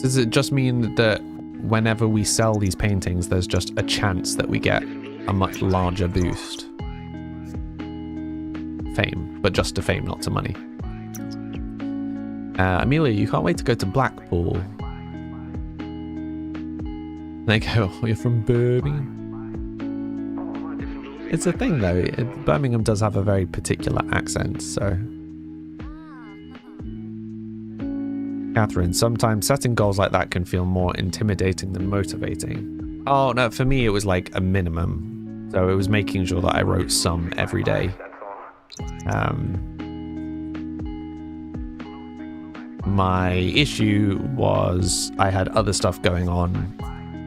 Does it just mean that whenever we sell these paintings, there's just a chance that we get a much larger boost? Fame, but just to fame, not to money. Amelia, you can't wait to go to Blackpool. They go, you're from Birmingham? It's a thing though, Birmingham does have a very particular accent, so... Catherine, sometimes setting goals like that can feel more intimidating than motivating. Oh no, for me it was like a minimum. So it was making sure that I wrote some every day. My issue was I had other stuff going on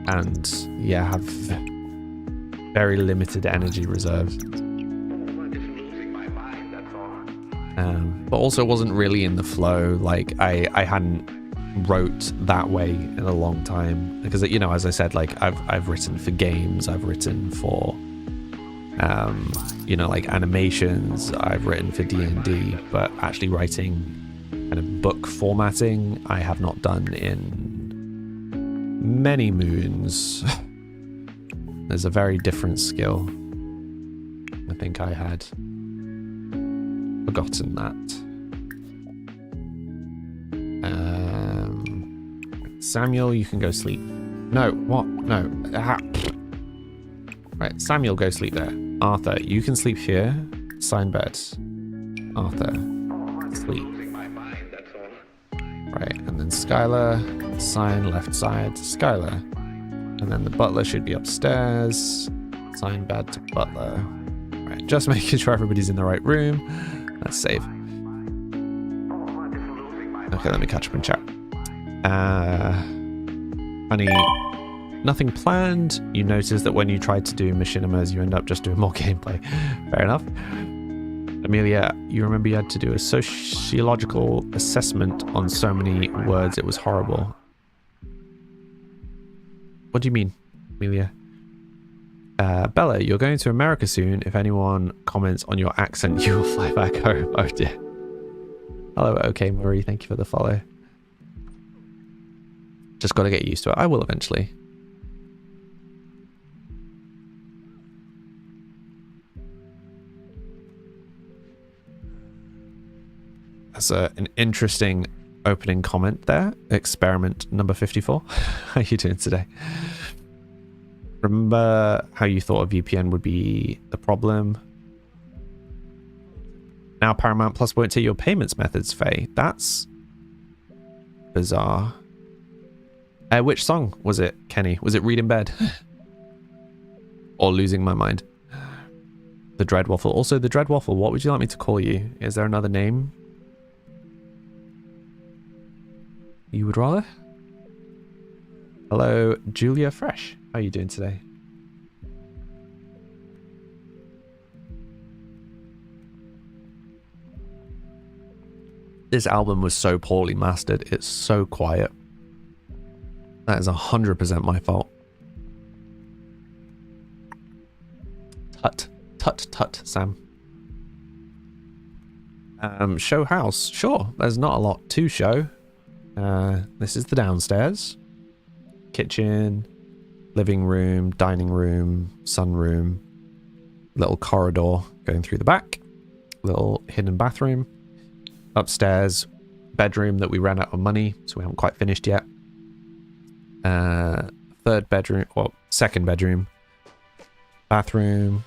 and yeah, have very limited energy reserves. But also wasn't really in the flow. Like I hadn't wrote that way in a long time, because, you know, as I said, like I've written for games, I've written for you know, like animations, I've written for D&D, but actually writing kind of book formatting I have not done in many moons. There's a very different skill. I think I had forgotten that. Samuel, you can go sleep. No, what? No. Ah. Right, Samuel, go sleep there. Arthur, you can sleep here. Sign bed. Arthur, sleep. Right, and then Skylar, sign left side, Skylar. And then the butler should be upstairs. Sign bed to butler. Right, just making sure everybody's in the right room. Let's save. Okay, let me catch up in chat. Honey, nothing planned. You notice that when you try to do machinimas, you end up just doing more gameplay. Fair enough. Amelia, you remember you had to do a sociological assessment on so many words, it was horrible. What do you mean, Amelia? Bella, you're going to America soon. If anyone comments on your accent, you will fly back home. Oh dear. Hello, okay, Marie. Thank you for the follow. Just got to get used to it. I will eventually. That's an interesting opening comment there. Experiment number 54. How are you doing today? Remember how you thought a VPN would be the problem? Now Paramount Plus won't take your payments methods, Faye. That's bizarre. Which song was it, Kenny? Was it Read in Bed? Or Losing My Mind? The Dread Waffle. Also, the Dread Waffle, what would you like me to call you? Is there another name you would rather? Hello, Julia Fresh. How are you doing today? This album was so poorly mastered. It's so quiet. That is 100% my fault. Tut, tut, tut, Sam. Show house. Sure, there's not a lot to show. This is the downstairs. Kitchen, living room, dining room, sunroom, little corridor going through the back, little hidden bathroom. Upstairs, bedroom that we ran out of money, so we haven't quite finished yet. Third bedroom, or second bedroom, bathroom,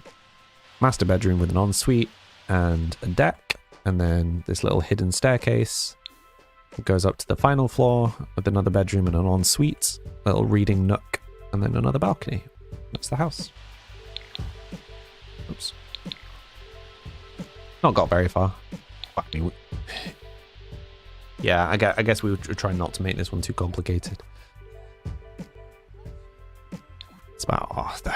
master bedroom with an ensuite and a deck, and then this little hidden staircase. It goes up to the final floor with another bedroom and an ensuite, little reading nook, and then another balcony. That's the house. Oops. Not got very far. Yeah, I guess we were trying not to make this one too complicated. It's about Arthur.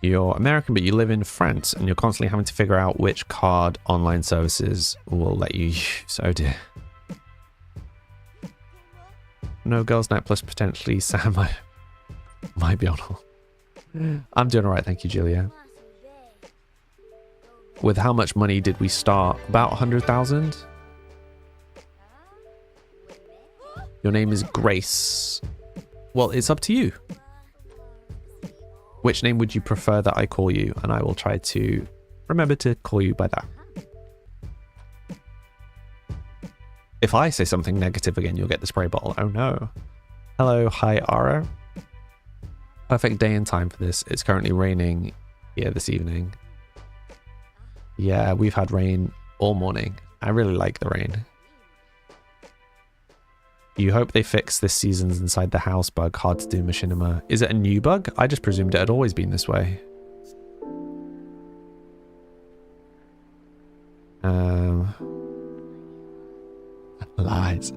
You're American, but you live in France, and you're constantly having to figure out which card online services will let you use. Oh dear. No Girls Night Plus potentially. Sam might be on hold. I'm doing alright, thank you, Julia. With how much money did we start? About 100,000? Your name is Grace. Well, it's up to you. Which name would you prefer that I call you? And I will try to remember to call you by that. If I say something negative again, you'll get the spray bottle. Oh no. Hello, hi Ara. Perfect day and time for this. It's currently raining here this evening. Yeah, we've had rain all morning. I really like the rain. You hope they fix this season's inside the house bug. Hard to do machinima. Is it a new bug? I just presumed it had always been this way. Lies.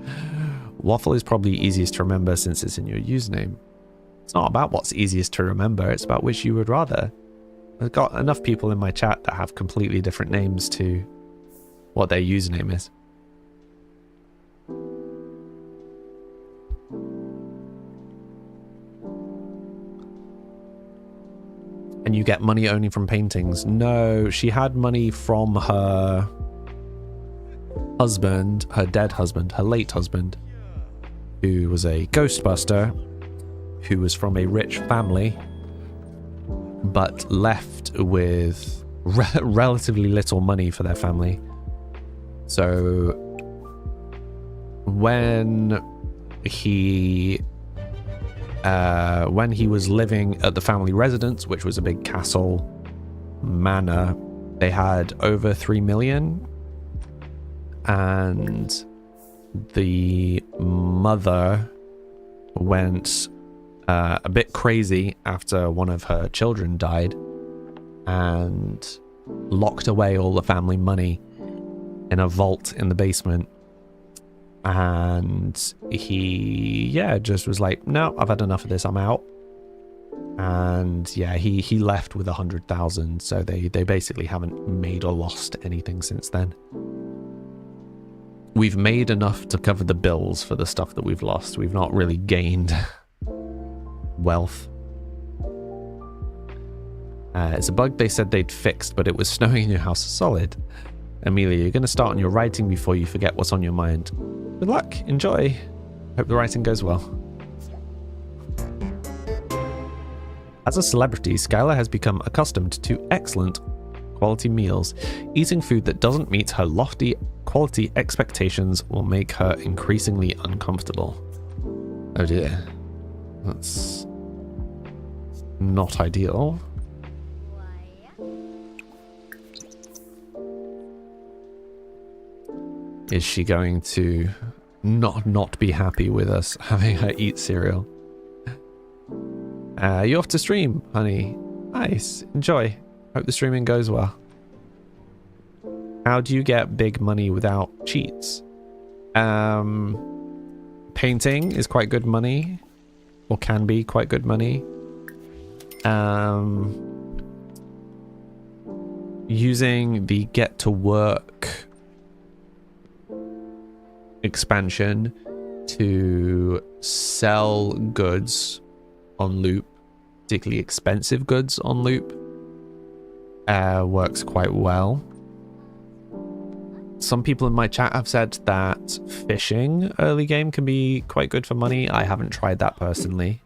Waffle is probably easiest to remember since it's in your username. It's not about what's easiest to remember, it's about which you would rather. I've got enough people in my chat that have completely different names to what their username is. And you get money only from paintings. No, she had money from her husband, her dead husband, her late husband, who was a ghostbuster, who was from a rich family, but left with relatively little money for their family. So when he was living at the family residence, which was a big castle manor, they had over 3 million, and the mother went a bit crazy after one of her children died and locked away all the family money in a vault in the basement. And he, just was like, no, I've had enough of this, I'm out. And he left with 100,000. So they basically haven't made or lost anything since then. We've made enough to cover the bills for the stuff that we've lost. We've not really gained wealth. It's a bug they said they'd fixed, but it was snowing in your house. Solid. Amelia, you're going to start on your writing before you forget what's on your mind. Good luck. Enjoy. Hope the writing goes well. As a celebrity, Skylar has become accustomed to excellent quality meals. Eating food that doesn't meet her lofty quality expectations will make her increasingly uncomfortable. Oh dear. That's not ideal. Is she going to not be happy with us having her eat cereal? You off to stream, honey? Nice. Enjoy. Hope the streaming goes well. How do you get big money without cheats? Painting is quite good money, or can be quite good money. Using the get to work expansion to sell goods on loop, particularly expensive goods on loop, works quite well. Some people in my chat have said that fishing early game can be quite good for money. I haven't tried that personally.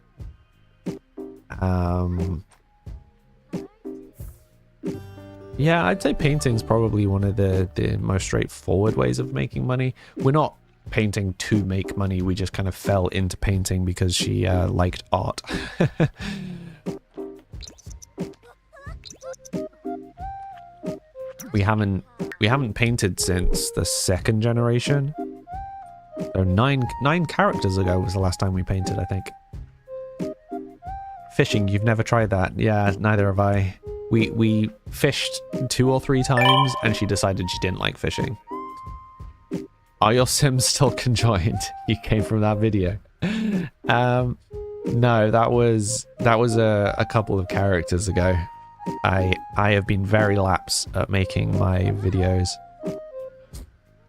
Yeah, I'd say painting's probably one of the most straightforward ways of making money. We're not painting to make money, we just kind of fell into painting because she liked art. We haven't painted since the second generation. So nine characters ago was the last time we painted, I think. Fishing, you've never tried that? Yeah, neither have I. We fished 2 or 3 times and she decided she didn't like fishing. Are your Sims still conjoined? You came from that video. No, that was a couple of characters ago. I have been very lax at making my videos.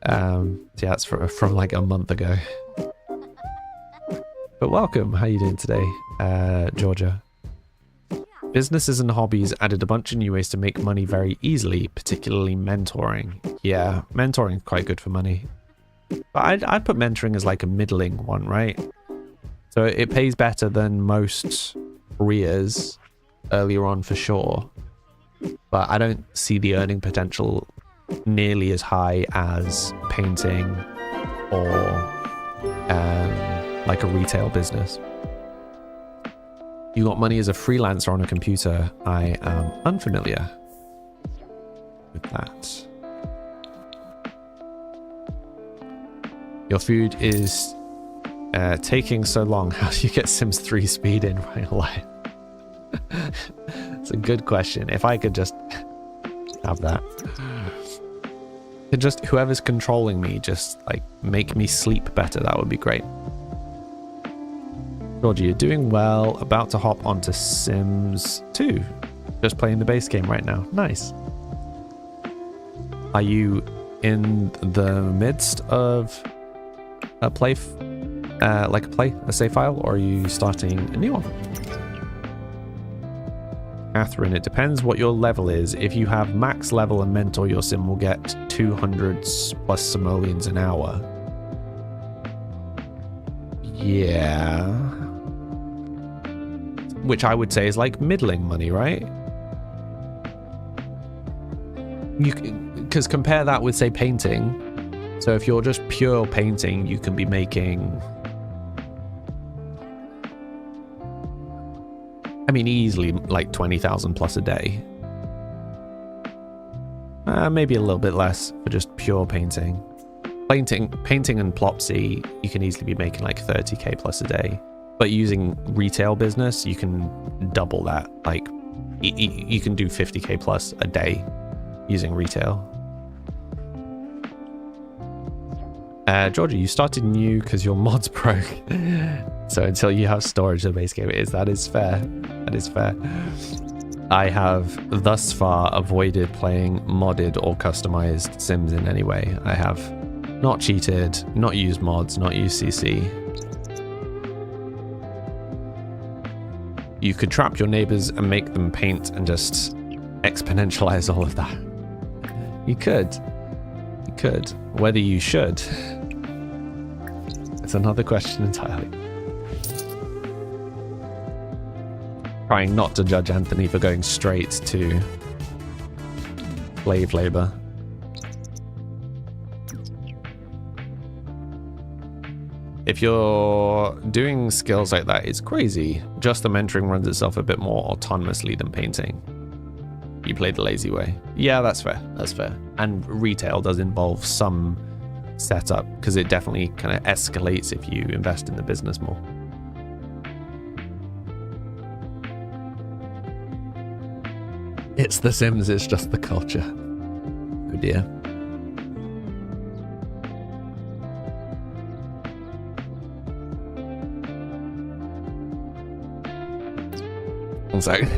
Yeah, it's from like a month ago. But welcome. How you doing today, Georgia? Businesses and hobbies added a bunch of new ways to make money very easily, particularly mentoring. Yeah, mentoring is quite good for money. But I'd put mentoring as like a middling one, right? So it pays better than most careers earlier on for sure. But I don't see the earning potential nearly as high as painting or like a retail business. You got money as a freelancer on a computer. I am unfamiliar with that. Your food is taking so long. How do you get Sims 3 speed in real life? It's a good question. If I could just have that. Just whoever's controlling me, just like make me sleep better. That would be great. Georgie, you're doing well. About to hop onto Sims 2. Just playing the base game right now. Nice. Are you in the midst of a play, a save file, or are you starting a new one? Catherine, it depends what your level is. If you have max level and mentor, your sim will get 200 plus simoleons an hour. Yeah. Which I would say is like middling money, right? Because compare that with, say, painting. So if you're just pure painting, you can be making... I mean, easily like 20,000 plus a day. Maybe a little bit less for just pure painting. Painting and Plopsy, you can easily be making like 30k plus a day. But using retail business, you can double that. Like, you can do 50k plus a day using retail. Georgia, you started new because your mods broke. So until you have storage, the base game is. That is fair. That is fair. I have thus far avoided playing modded or customized Sims in any way. I have not cheated, not used mods, not used CC. You could trap your neighbors and make them paint and just exponentialize all of that. You could. You could. Whether you should, it's another question entirely. Trying not to judge Anthony for going straight to slave labor. If you're doing skills like that, it's crazy. Just the mentoring runs itself a bit more autonomously than painting. You play the lazy way. Yeah, that's fair. That's fair. And retail does involve some setup because it definitely kind of escalates if you invest in the business more. It's The Sims, it's just the culture. Oh dear. One sec.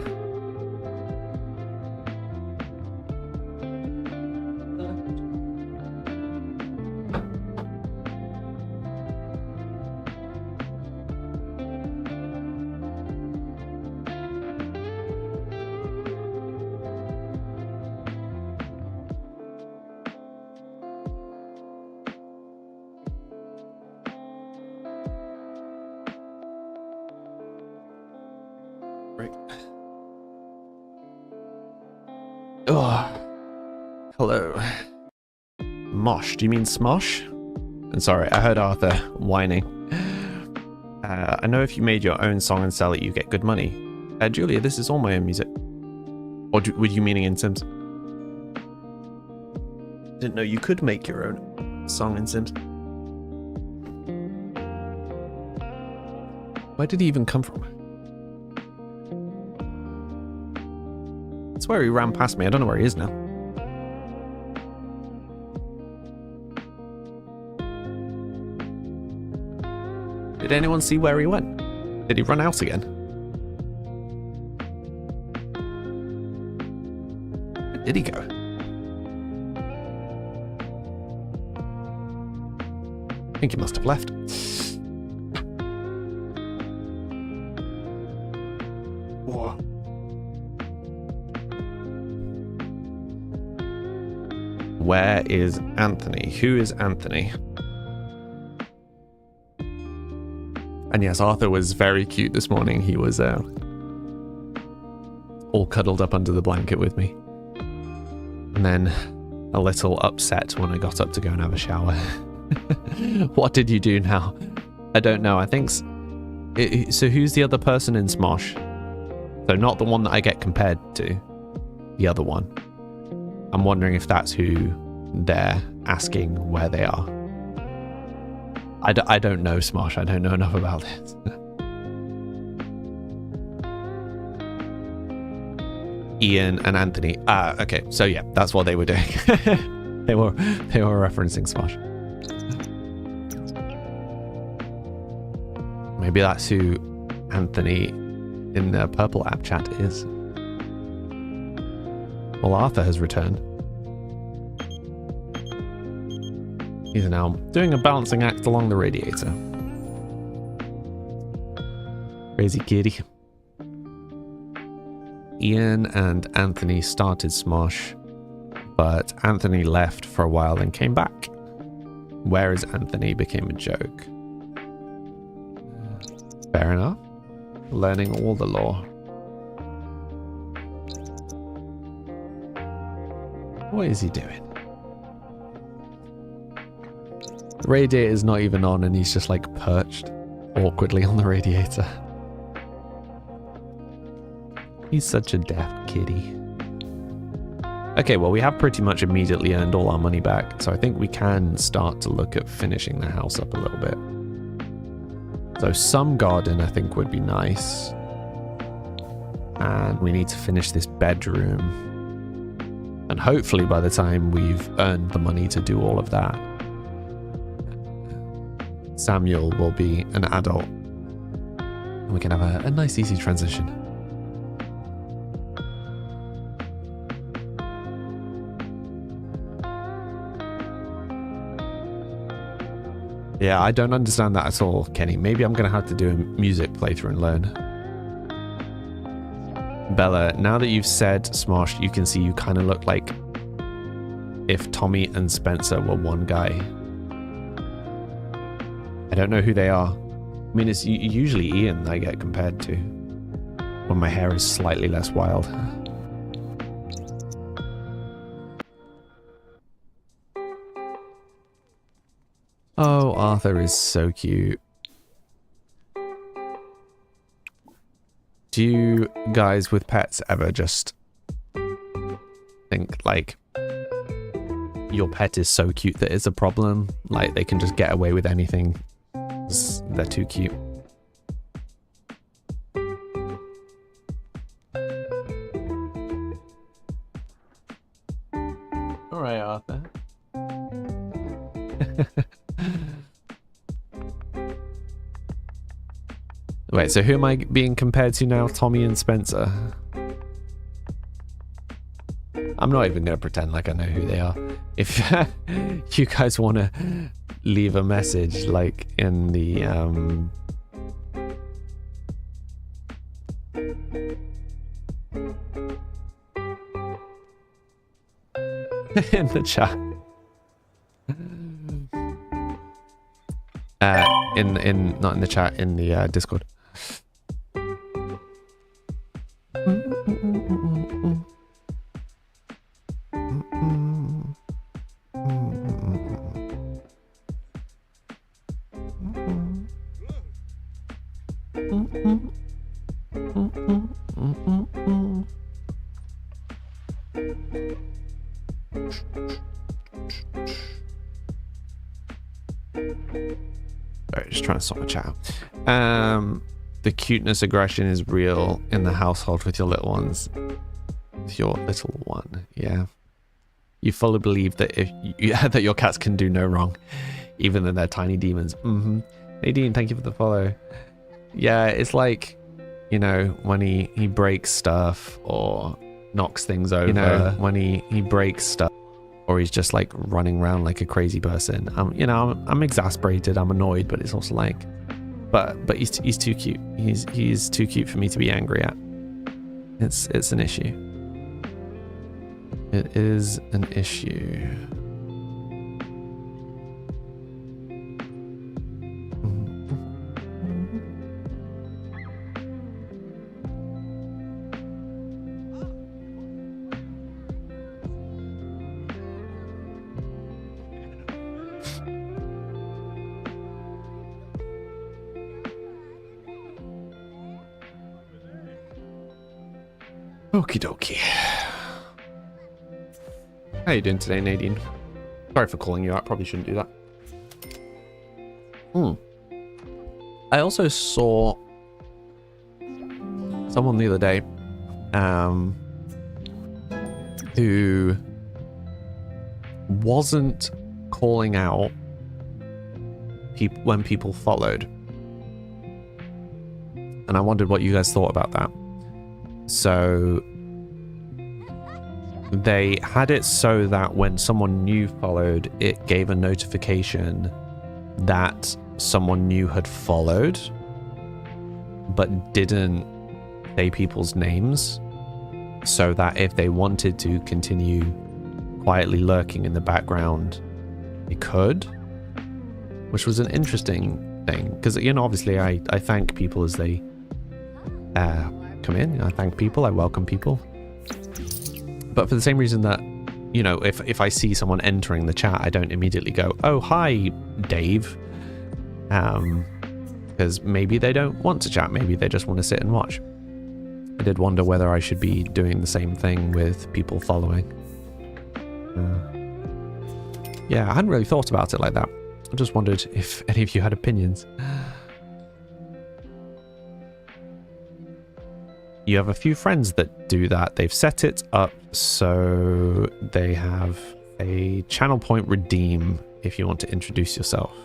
Oh, hello. Mosh, do you mean Smosh? I'm sorry, I heard Arthur whining. I know if you made your own song and sell it, you get good money. Julia, this is all my own music. Or were you meaning in Sims? Didn't know you could make your own song in Sims. Where did he even come from? I swear he ran past me. I don't know where he is now. Did anyone see where he went? Did he run out again? Where did he go? I think he must have left. Whoa. Where is Anthony? Who is Anthony? And yes, Arthur was very cute this morning. He was all cuddled up under the blanket with me. And then a little upset when I got up to go and have a shower. What did you do now? I don't know. I think... So who's the other person in Smosh? So not the one that I get compared to. The other one. I'm wondering if that's who they're asking where they are. I don't know Smosh. I don't know enough about this. Ian and Anthony. Okay. So yeah, that's what they were doing. They were referencing Smosh. Maybe that's who Anthony in the purple app chat is. Well, Arthur has returned. He's now doing a balancing act along the radiator. Crazy kitty. Ian and Anthony started Smosh, but Anthony left for a while and came back. Whereas Anthony became a joke. Fair enough. Learning all the lore. What is he doing? The radiator is not even on and he's just like perched awkwardly on the radiator. He's such a daft kitty. Okay, well, we have pretty much immediately earned all our money back, so I think we can start to look at finishing the house up a little bit. So some garden I think would be nice. And we need to finish this bedroom. And hopefully by the time we've earned the money to do all of that, Samuel will be an adult. And we can have a nice easy transition. Yeah, I don't understand that at all, Kenny. Maybe I'm going to have to do a music playthrough and learn. Bella, now that you've said Smosh, you can see you kind of look like if Tommy and Spencer were one guy. I don't know who they are. I mean, it's usually Ian I get compared to when my hair is slightly less wild. Oh, Arthur is so cute. Do you guys with pets ever just think like your pet is so cute that it's a problem? Like they can just get away with anything. They're too cute. All right, Arthur. Wait, so who am I being compared to now? Tommy and Spencer? I'm not even going to pretend like I know who they are. If you guys want to leave a message, like in the in the chat. Not in the chat, in the Discord. Sorry, just trying to sort my chat out. The cuteness aggression is real in the household with your little ones. With your little one, yeah. You fully believe that that your cats can do no wrong, even though they're tiny demons. Nadine, thank you for the follow. Yeah, it's like, you know, when he breaks stuff or knocks things over. You know, when he breaks stuff, or he's just like running around like a crazy person. I'm exasperated. I'm annoyed, but it's also like, but he's too cute. He's too cute for me to be angry at. It's an issue. It is an issue. Okie dokie. How you doing today, Nadine? Sorry for calling you out. Probably shouldn't do that. I also saw someone the other day who wasn't calling out when people followed. And I wondered what you guys thought about that. So they had it so that when someone new followed, it gave a notification that someone new had followed, but didn't say people's names, so that if they wanted to continue quietly lurking in the background, they could, which was an interesting thing. Because, you know, obviously I thank people as they come in. I thank people, I welcome people. But for the same reason that, you know, if I see someone entering the chat, I don't immediately go, oh, hi, Dave. Because maybe they don't want to chat. Maybe they just want to sit and watch. I did wonder whether I should be doing the same thing with people following. Yeah, I hadn't really thought about it like that. I just wondered if any of you had opinions. You have a few friends that do that. They've set it up so they have a channel point redeem if you want to introduce yourself.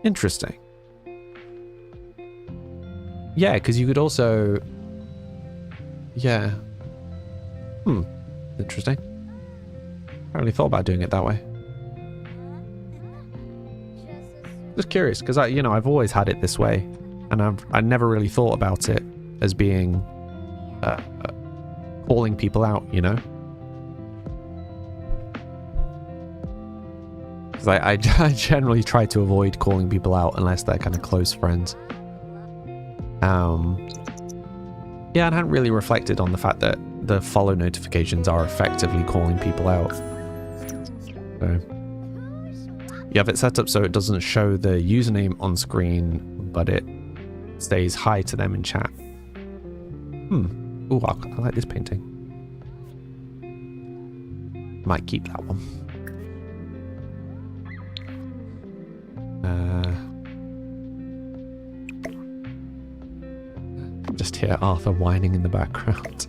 Interesting. Yeah, because you could also... Yeah. Interesting. I hadn't really thought about doing it that way. Just curious, because I've always had it this way, and I never really thought about it as being calling people out, you know? Because I generally try to avoid calling people out unless they're kind of close friends. Yeah, I hadn't really reflected on the fact that the follow notifications are effectively calling people out. So you have it set up so it doesn't show the username on screen, but it stays hi to them in chat. Ooh, I like this painting. Might keep that one. Just hear Arthur whining in the background.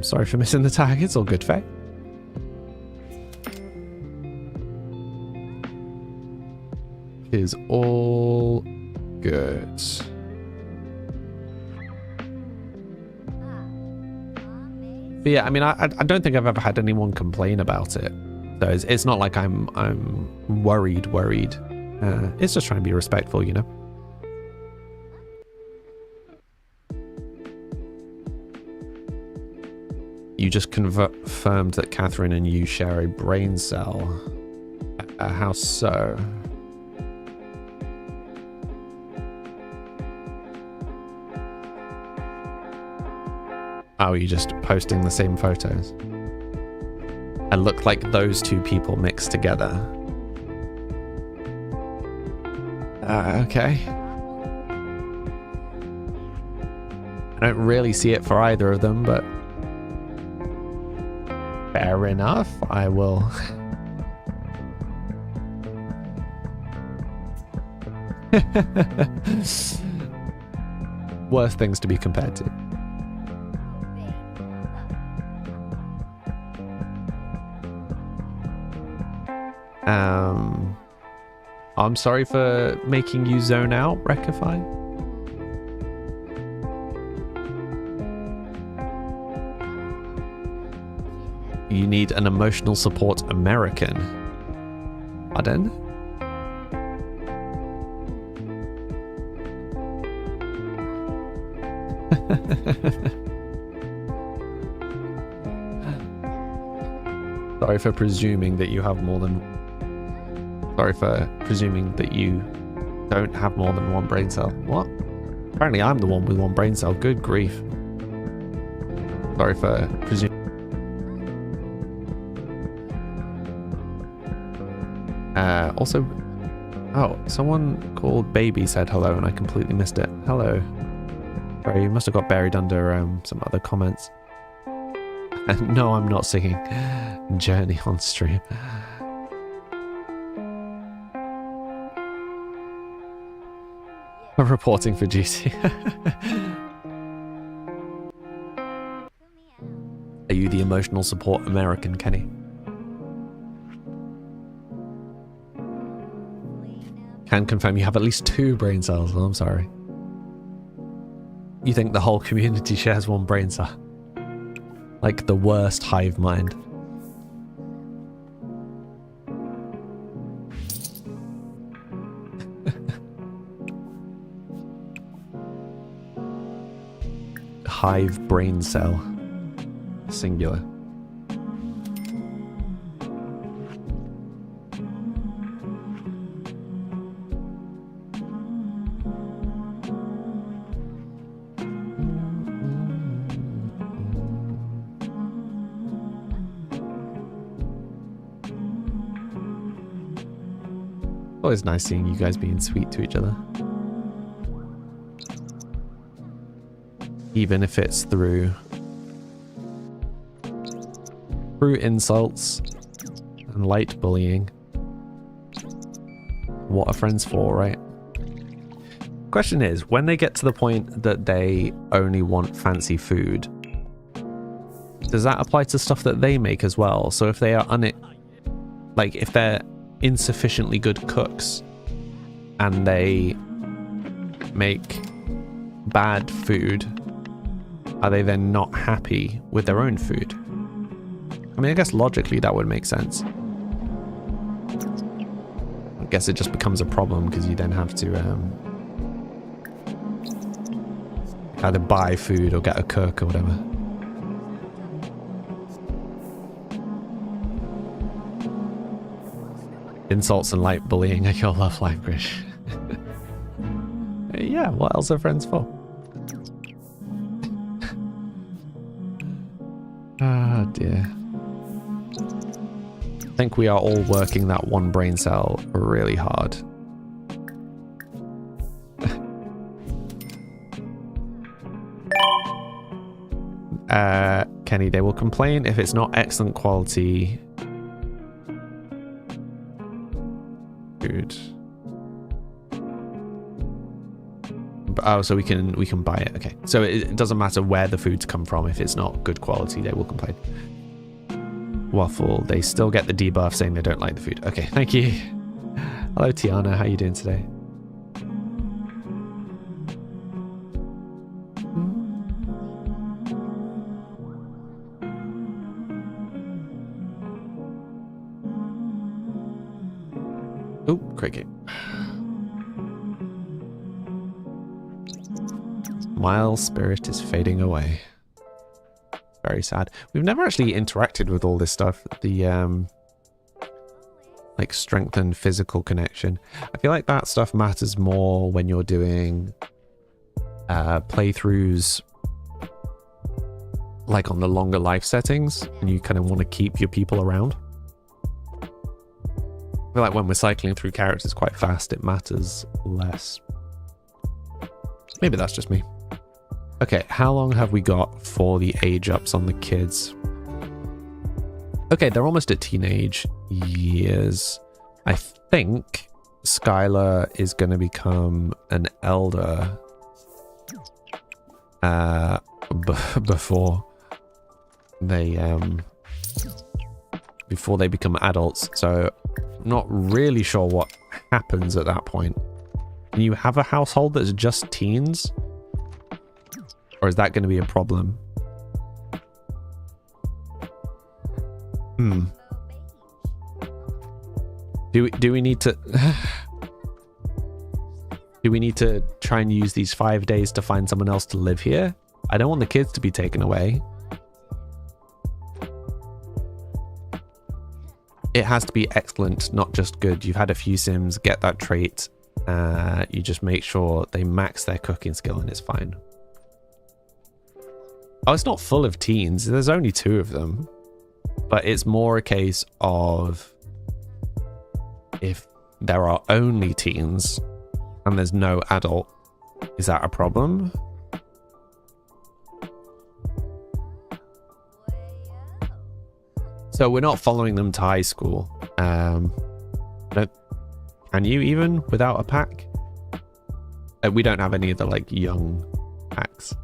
Sorry for missing the tag. It's all good, Faye. Is all good. But yeah, I mean, I don't think I've ever had anyone complain about it. So it's not like I'm worried. It's just trying to be respectful, you know. You just confirmed that Catherine and you share a brain cell. How so? Oh, you're just posting the same photos? I look like those two people mixed together. Okay. I don't really see it for either of them, but fair enough. I will. Worse things to be compared to. I'm sorry for making you zone out, Rectify. You need an emotional support American. Pardon? Sorry for presuming that you have more than... Sorry for presuming that you don't have more than one brain cell. What? Apparently I'm the one with one brain cell. Good grief. Sorry for presuming... Also... Oh, someone called Baby said hello and I completely missed it. Hello. Sorry, you must have got buried under some other comments. No, I'm not singing Journey on stream. Reporting for duty. Are you the emotional support American, Kenny? Can confirm you have at least 2 brain cells. Oh, I'm sorry. You think the whole community shares 1 brain cell? Like the worst hive mind. Hive brain cell. Singular. Always nice seeing you guys being sweet to each other. Even if it's through insults and light bullying. What are friends for, right? Question is, when they get to the point that they only want fancy food, does that apply to stuff that they make as well? So if they are if they're insufficiently good cooks and they make bad food, are they then not happy with their own food? I mean, I guess logically that would make sense. I guess it just becomes a problem because you then have to either buy food or get a cook or whatever. Insults and light bullying are your love language. Yeah, what else are friends for? Ah, dear. I think we are all working that 1 brain cell really hard. Kenny, they will complain if it's not excellent quality food. Oh, so we can buy it. Okay, so it doesn't matter where the food's come from. If it's not good quality, they will complain. Waffle, they still get the debuff saying they don't like the food. Okay, thank you. Hello, Tiana. How are you doing today? Oh, cricket. Miles' spirit is fading away. Very sad. We've never actually interacted with all this stuff. The like strengthened physical connection. I feel like that stuff matters more when you're doing playthroughs like on the longer life settings and you kind of want to keep your people around. I feel like when we're cycling through characters quite fast, it matters less. Maybe that's just me. Okay, how long have we got for the age ups on the kids? Okay, they're almost at teenage years. I think Skylar is going to become an elder before they become adults. So I'm not really sure what happens at that point. Can you have a household that's just teens? Or is that going to be a problem? Do we need to do we need to try and use these 5 days to find someone else to live here? I don't want the kids to be taken away. It has to be excellent, not just good. You've had a few sims, get that trait. You just make sure they max their cooking skill and it's fine. Oh, it's not full of teens. There's only 2 of them. But it's more a case of if there are only teens and there's no adult, is that a problem? So we're not following them to high school. Can you even without a pack? We don't have any of the like young packs.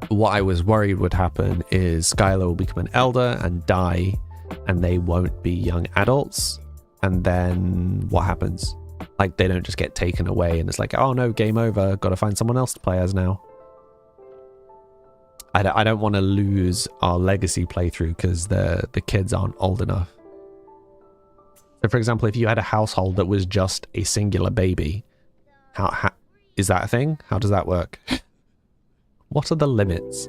What I was worried would happen is Skylar will become an elder and die, and they won't be young adults. And then what happens? Like, they don't just get taken away and it's like, oh no, game over, gotta find someone else to play as now. I don't want to lose our legacy playthrough because the kids aren't old enough. So for example, if you had a household that was just a singular baby, how is that a thing? How does that work? What are the limits?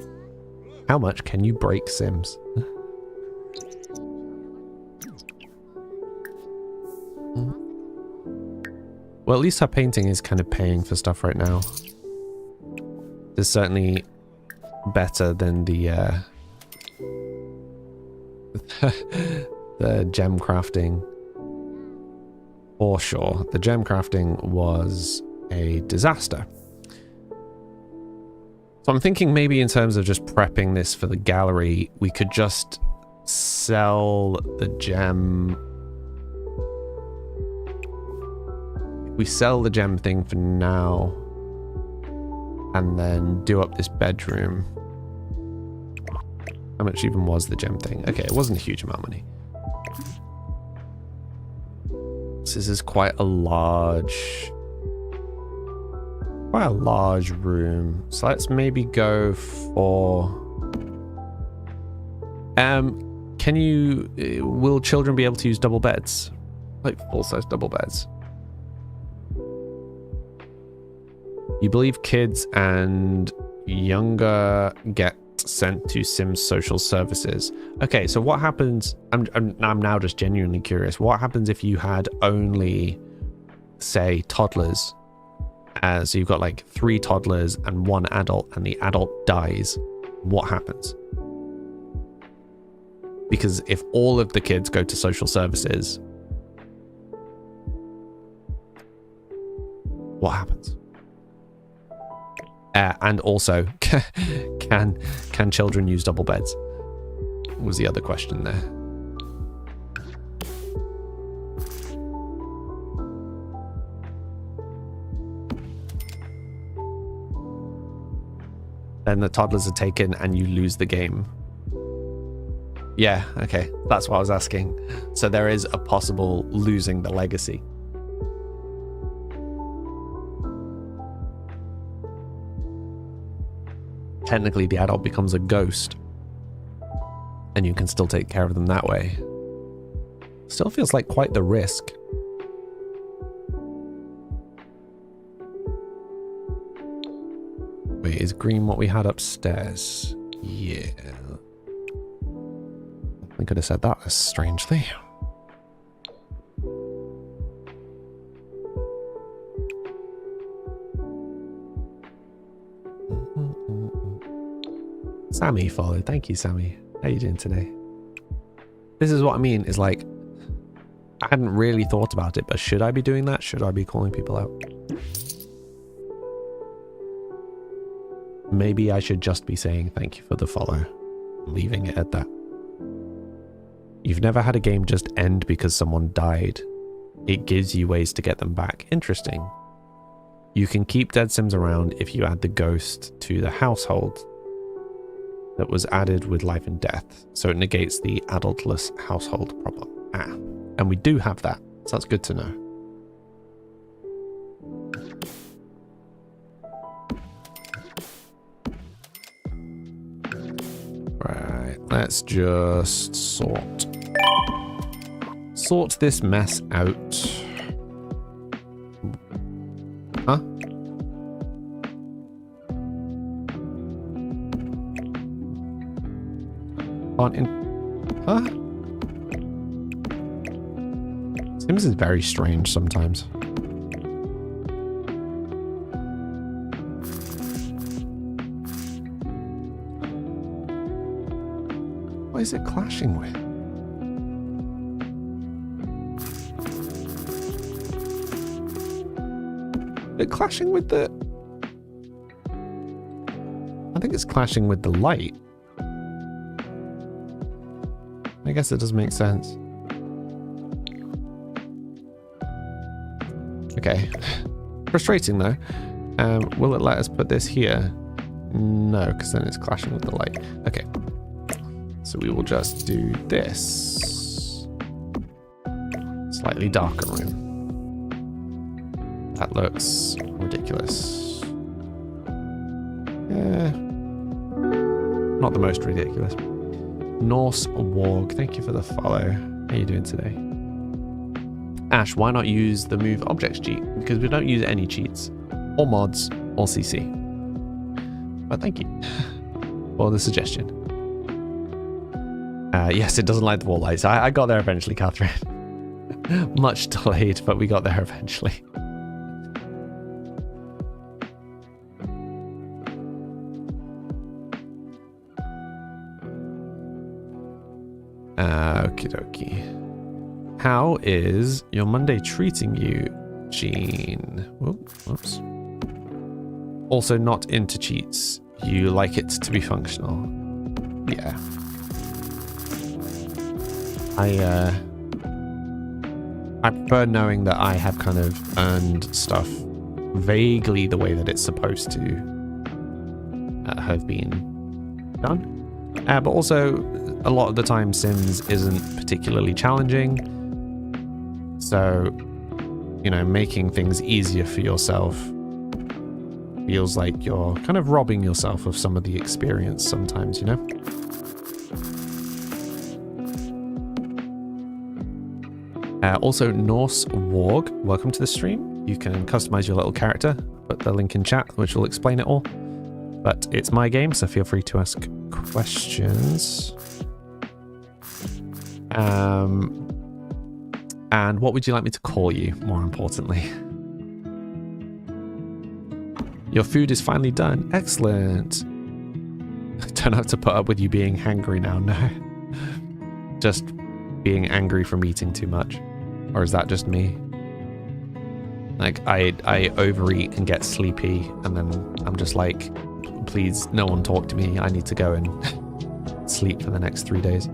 How much can you break Sims? Well, at least her painting is kind of paying for stuff right now. It's certainly better than the the gem crafting. For sure. The gem crafting was a disaster. So I'm thinking maybe in terms of just prepping this for the gallery, we could just sell the gem. We sell the gem thing for now and then do up this bedroom. How much even was the gem thing? Okay, it wasn't a huge amount of money. This is quite a large room. So let's maybe go for will children be able to use double beds? Like full-size double beds? You believe kids and younger get sent to Sims social services. Okay, so what happens? I'm now just genuinely curious. What happens if you had only, say, toddlers? So you've got like 3 toddlers and 1 adult, and the adult dies. What happens? Because if all of the kids go to social services, what happens? And also, can children use double beds? Was the other question there. Then the toddlers are taken and you lose the game. Yeah, okay, that's what I was asking. So there is a possible losing the legacy. Technically, the adult becomes a ghost, and you can still take care of them that way. Still feels like quite the risk. Wait, is green what we had upstairs? Yeah. I could have said that strangely. Sammy followed. Thank you, Sammy. How you doing today? This is what I mean, is like, I hadn't really thought about it, but should I be doing that? Should I be calling people out? Maybe I should just be saying thank you for the follow, leaving it at that. You've never had a game just end because someone died. It gives you ways to get them back. Interesting. You can keep dead Sims around if you add the ghost to the household that was added with life and death, so it negates the adultless household problem. And we do have that, so that's good to know. Right, let's just sort this mess out. Huh? Huh? Sims is very strange sometimes. What is it clashing with? Is it clashing with the... I think it's clashing with the light. I guess it does make sense. Okay. Frustrating though. Will it let us put this here? No, because then it's clashing with the light. Okay. So we will just do this. Slightly darker room. That looks ridiculous. Not the most ridiculous. Norse Warg, thank you for the follow. How are you doing today? Ash, why not use the move objects cheat? Because we don't use any cheats, or mods, or CC. But thank you for the suggestion. Yes, it doesn't like the wall lights. I got there eventually, Catherine. Much delayed, but we got there eventually. Okie dokie. How is your Monday treating you, Gene? Whoops. Also not into cheats. You like it to be functional. Yeah. I prefer knowing that I have kind of earned stuff vaguely the way that it's supposed to have been done. But also, a lot of the time, Sims isn't particularly challenging. So, you know, making things easier for yourself feels like you're kind of robbing yourself of some of the experience sometimes, you know? Also, Norse Warg, welcome to the stream. You can customize your little character. Put the link in chat, which will explain it all. But it's my game, so feel free to ask questions. And what would you like me to call you, more importantly? Your food is finally done. Excellent. I don't have to put up with you being hangry now, no. Just being angry from eating too much. Or is that just me? Like, I overeat and get sleepy, and then I'm just like, please, no one talk to me. I need to go and sleep for the next 3 days.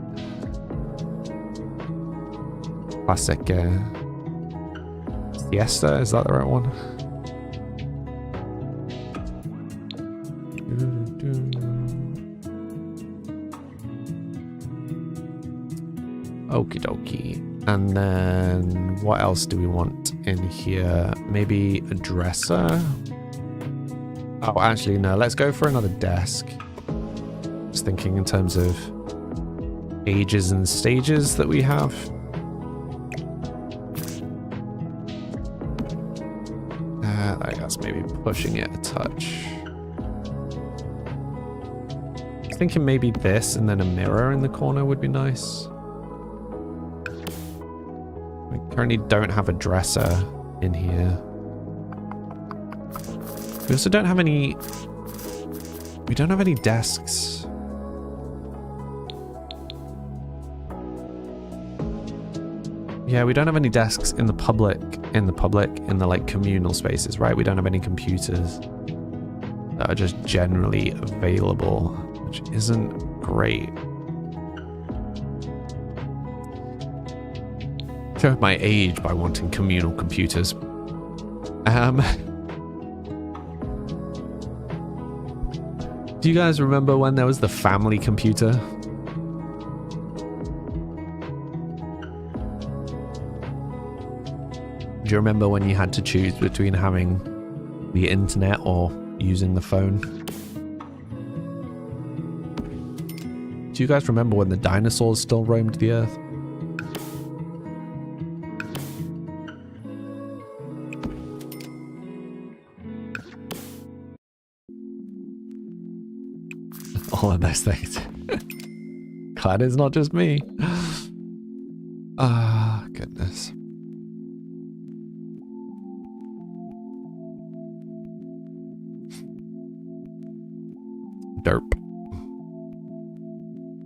Classic siesta, is that the right one? Okie dokie. And then what else do we want in here? Maybe a dresser? Oh, actually, no. Let's go for another desk. Just thinking in terms of ages and stages that we have. I guess maybe pushing it a touch. I was thinking maybe this and then a mirror in the corner would be nice. We currently don't have a dresser in here. We also don't have any... We don't have any desks. Yeah, we don't have any desks in the public, in the like communal spaces, right? We don't have any computers that are just generally available, which isn't great. Showed my age by wanting communal computers. Do you guys remember when there was the family computer? Do you remember when you had to choose between having the internet or using the phone? Do you guys remember when the dinosaurs still roamed the earth? All of those things. Glad it's not just me. Ah, goodness. Derp.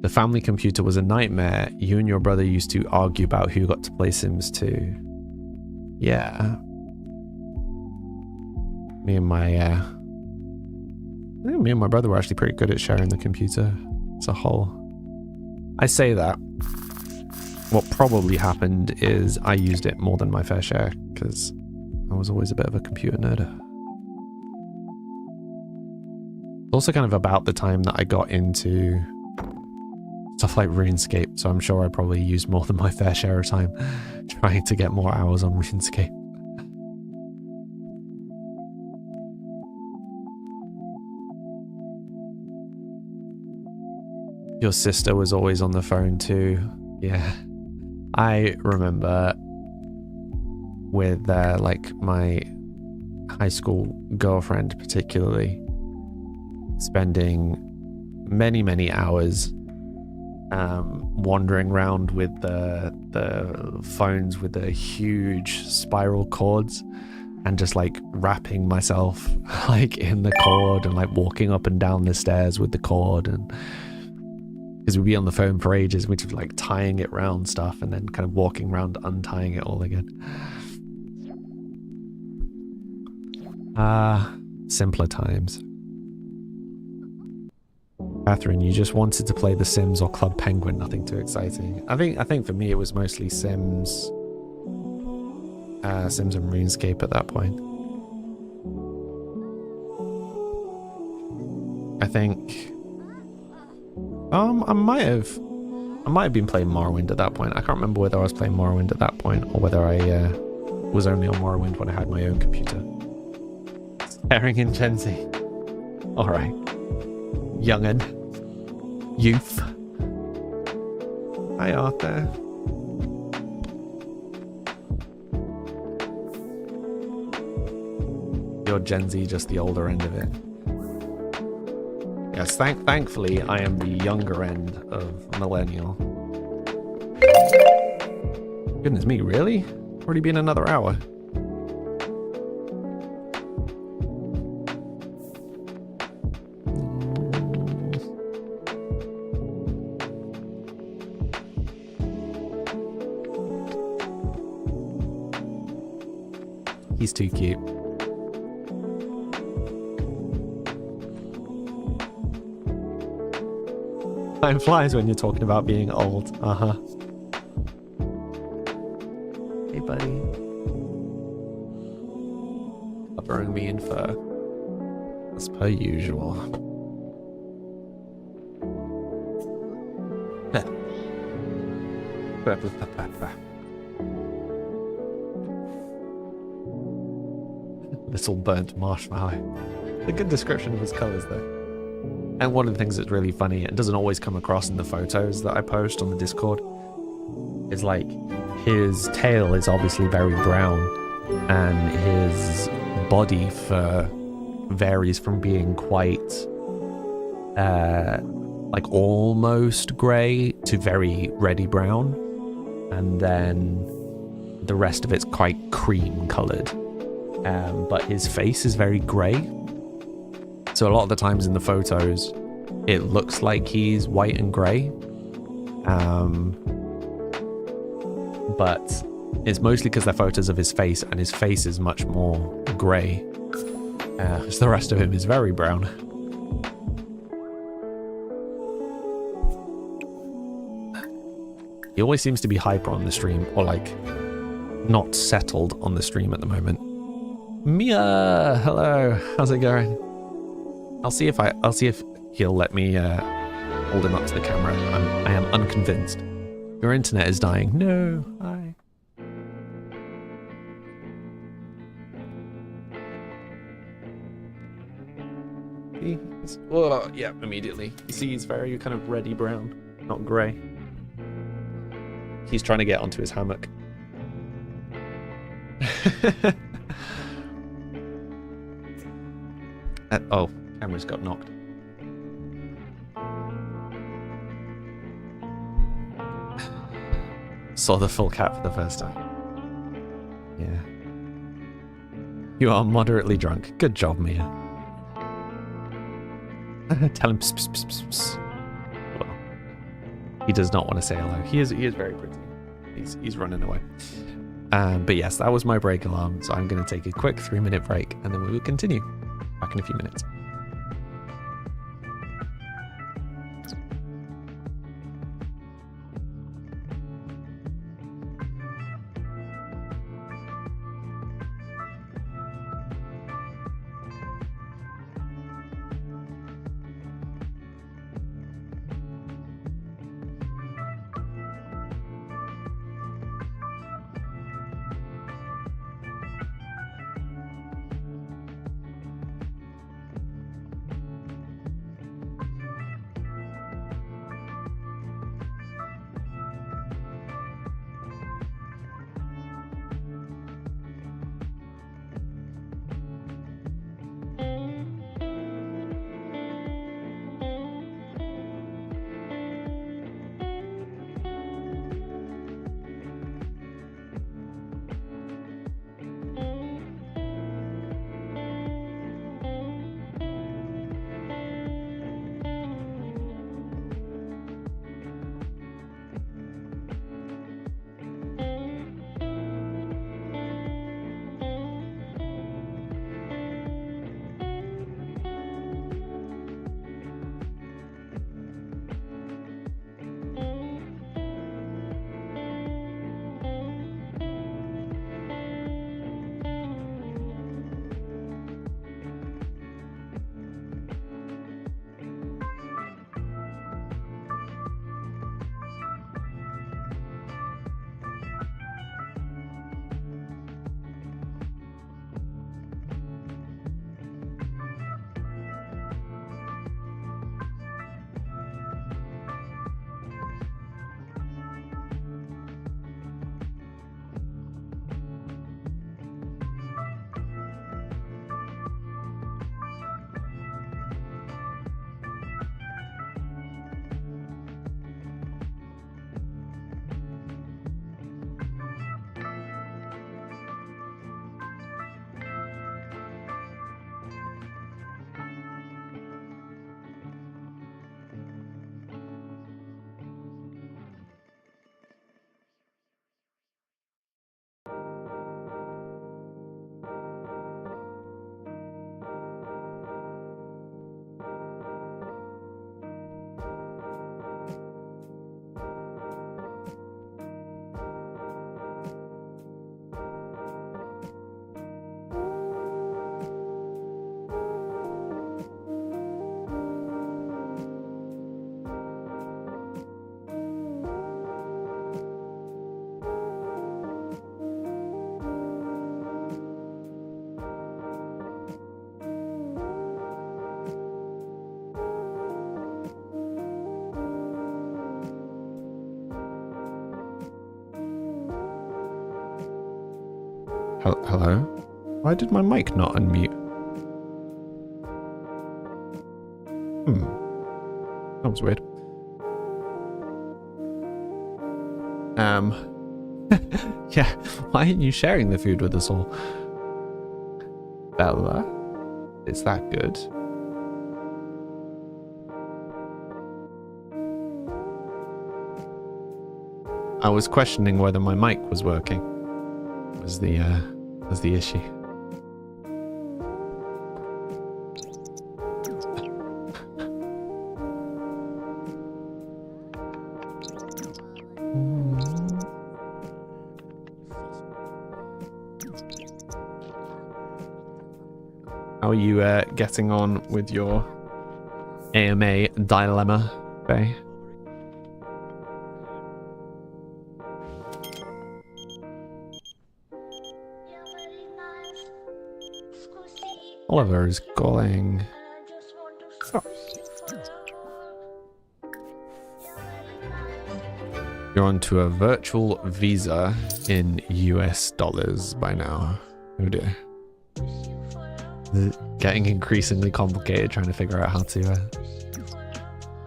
The family computer was a nightmare. You and your brother used to argue about who got to play Sims 2. Yeah. Me and my brother were actually pretty good at sharing the computer as a whole. I say that. What probably happened is I used it more than my fair share because I was always a bit of a computer nerd. It's also kind of about the time that I got into stuff like RuneScape, so I'm sure I probably used more than my fair share of time trying to get more hours on RuneScape. Your sister was always on the phone too. Yeah. I remember with like my high school girlfriend particularly spending many hours wandering around with the phones with the huge spiral cords and just like wrapping myself like in the cord and like walking up and down the stairs with the cord, and because we'd be on the phone for ages, we'd be like tying it around stuff and then kind of walking around untying it all again. Simpler times. Catherine, you just wanted to play The Sims or Club Penguin, nothing too exciting. I think for me it was mostly Sims. Sims and RuneScape at that point. I think I might have been playing Morrowind at that point. I can't remember whether I was playing Morrowind at that point or whether I was only on Morrowind when I had my own computer. Staring in Gen Z. Alright. Young'un. Youth. Hi Arthur. You're Gen Z, just the older end of it. Yes, thankfully I am the younger end of millennial. Goodness me, really? Already been another hour. He's too cute. Time flies when you're talking about being old. Uh-huh. Hey, buddy. Covering me in fur. As per usual. Little burnt marshmallow. A good description of his colours, though. And one of the things that's really funny, and doesn't always come across in the photos that I post on the Discord, is like his tail is obviously very brown, and his body fur varies from being quite like almost grey to very reddy brown, and then the rest of it's quite cream coloured. But his face is very grey. So a lot of the times in the photos, it looks like he's white and grey. But it's mostly because they're photos of his face, and his face is much more grey. So the rest of him is very brown. He always seems to be hyper on the stream, or like not settled on the stream at the moment. Mia, hello. How's it going? I'll see if he'll let me hold him up to the camera. I am unconvinced. Your internet is dying. No. Hi. Oh, yeah, immediately. You see, he's very kind of reddy brown, not grey. He's trying to get onto his hammock. Oh, camera's got knocked. Saw the full cat for the first time. Yeah. You are moderately drunk. Good job, Mia. Tell him pss, pss, pss, pss, pss. Well, he does not want to say hello. He is very pretty. He's running away. But yes, that was my break alarm. So I'm going to take a quick 3-minute break, and then we will continue. Back in a few minutes. Hello? Why did my mic not unmute? That was weird. Yeah, why aren't you sharing the food with us all? Bella? Is that good? I was questioning whether my mic was working. Was the issue. How are you getting on with your AMA dilemma, Faye? Oliver is calling. Oh. You're onto a virtual visa in US dollars by now. Oh dear. Getting increasingly complicated trying to figure out how to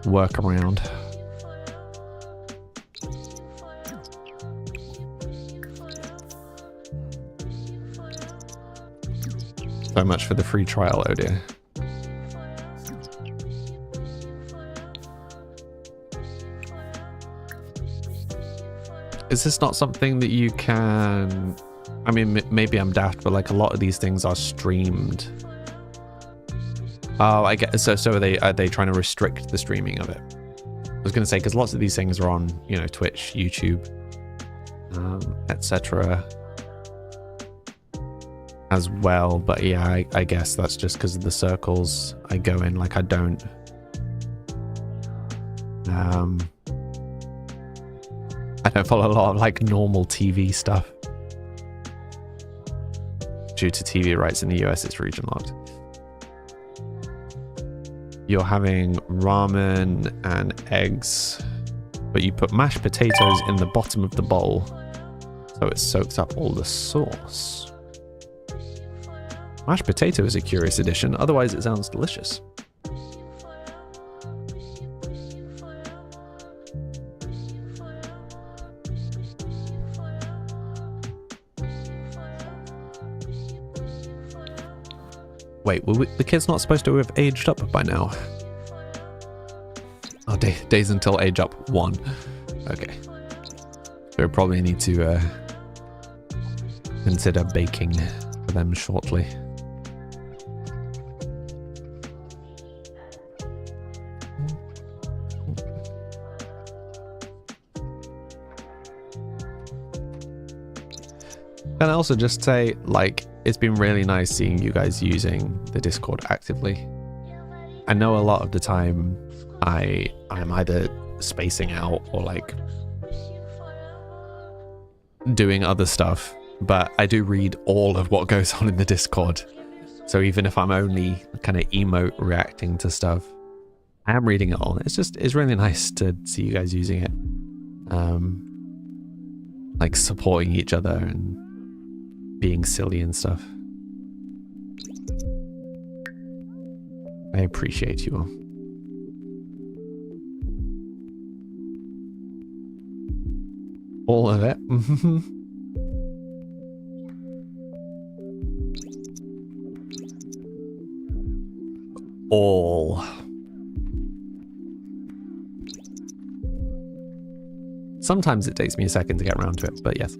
work around. So much for the free trial, oh dear. Is this not something that you can... I mean, maybe I'm daft, but like a lot of these things are streamed. Oh, I get. So are they trying to restrict the streaming of it? I was going to say, because lots of these things are on, you know, Twitch, YouTube, etc. as well. But yeah, I guess that's just because of the circles I go in. Like I don't follow a lot of like normal TV stuff. Due to TV rights in the US, it's region locked. You're having ramen and eggs, but you put mashed potatoes in the bottom of the bowl so it soaks up all the sauce. Mashed potato is a curious addition, otherwise it sounds delicious. Wait, were the kid's not supposed to have aged up by now? Oh, days until age up 1. Okay. So we probably need to consider baking for them shortly. Can I also just say, like, it's been really nice seeing you guys using the Discord actively. I know a lot of the time I'm either spacing out or like doing other stuff, but I do read all of what goes on in the Discord. So even if I'm only kind of emote reacting to stuff, I am reading it all. It's really nice to see you guys using it. Like supporting each other and being silly and stuff. I appreciate you all. All of it. All. Sometimes it takes me a second to get around to it, but yes.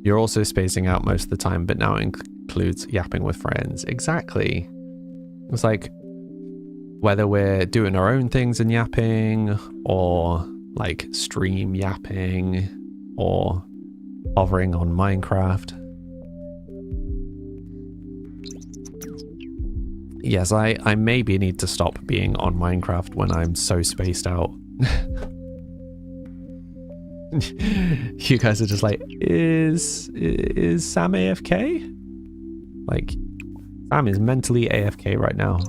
You're also spacing out most of the time, but now it includes yapping with friends. Exactly. It's like whether we're doing our own things and yapping, or like stream yapping, or hovering on Minecraft. Yes, I maybe need to stop being on Minecraft when I'm so spaced out. You guys are just like, is Sam AFK? Like, Sam is mentally AFK right now.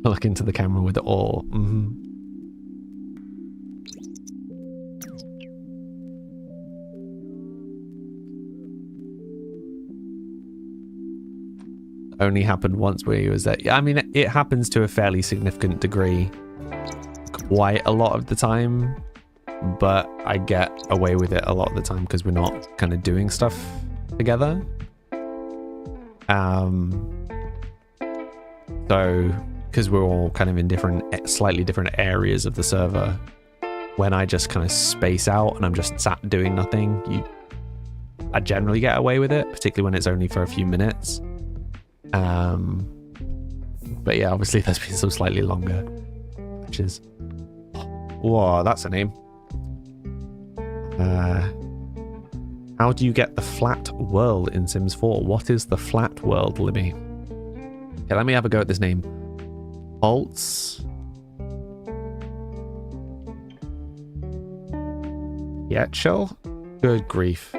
Look into the camera with it all. only happened once where he was there. I mean, it happens to a fairly significant degree quite a lot of the time, but I get away with it a lot of the time because we're not kind of doing stuff together. So because we're all kind of in different, slightly different areas of the server, when I just kind of space out and I'm just sat doing nothing, I generally get away with it, particularly when it's only for a few minutes. But yeah, obviously there's been some slightly longer, which is, whoa, that's a name. How do you get the flat world in Sims 4? What is the flat world, Libby? Okay, let me have a go at this name. Holtz. Yetchel? Good grief.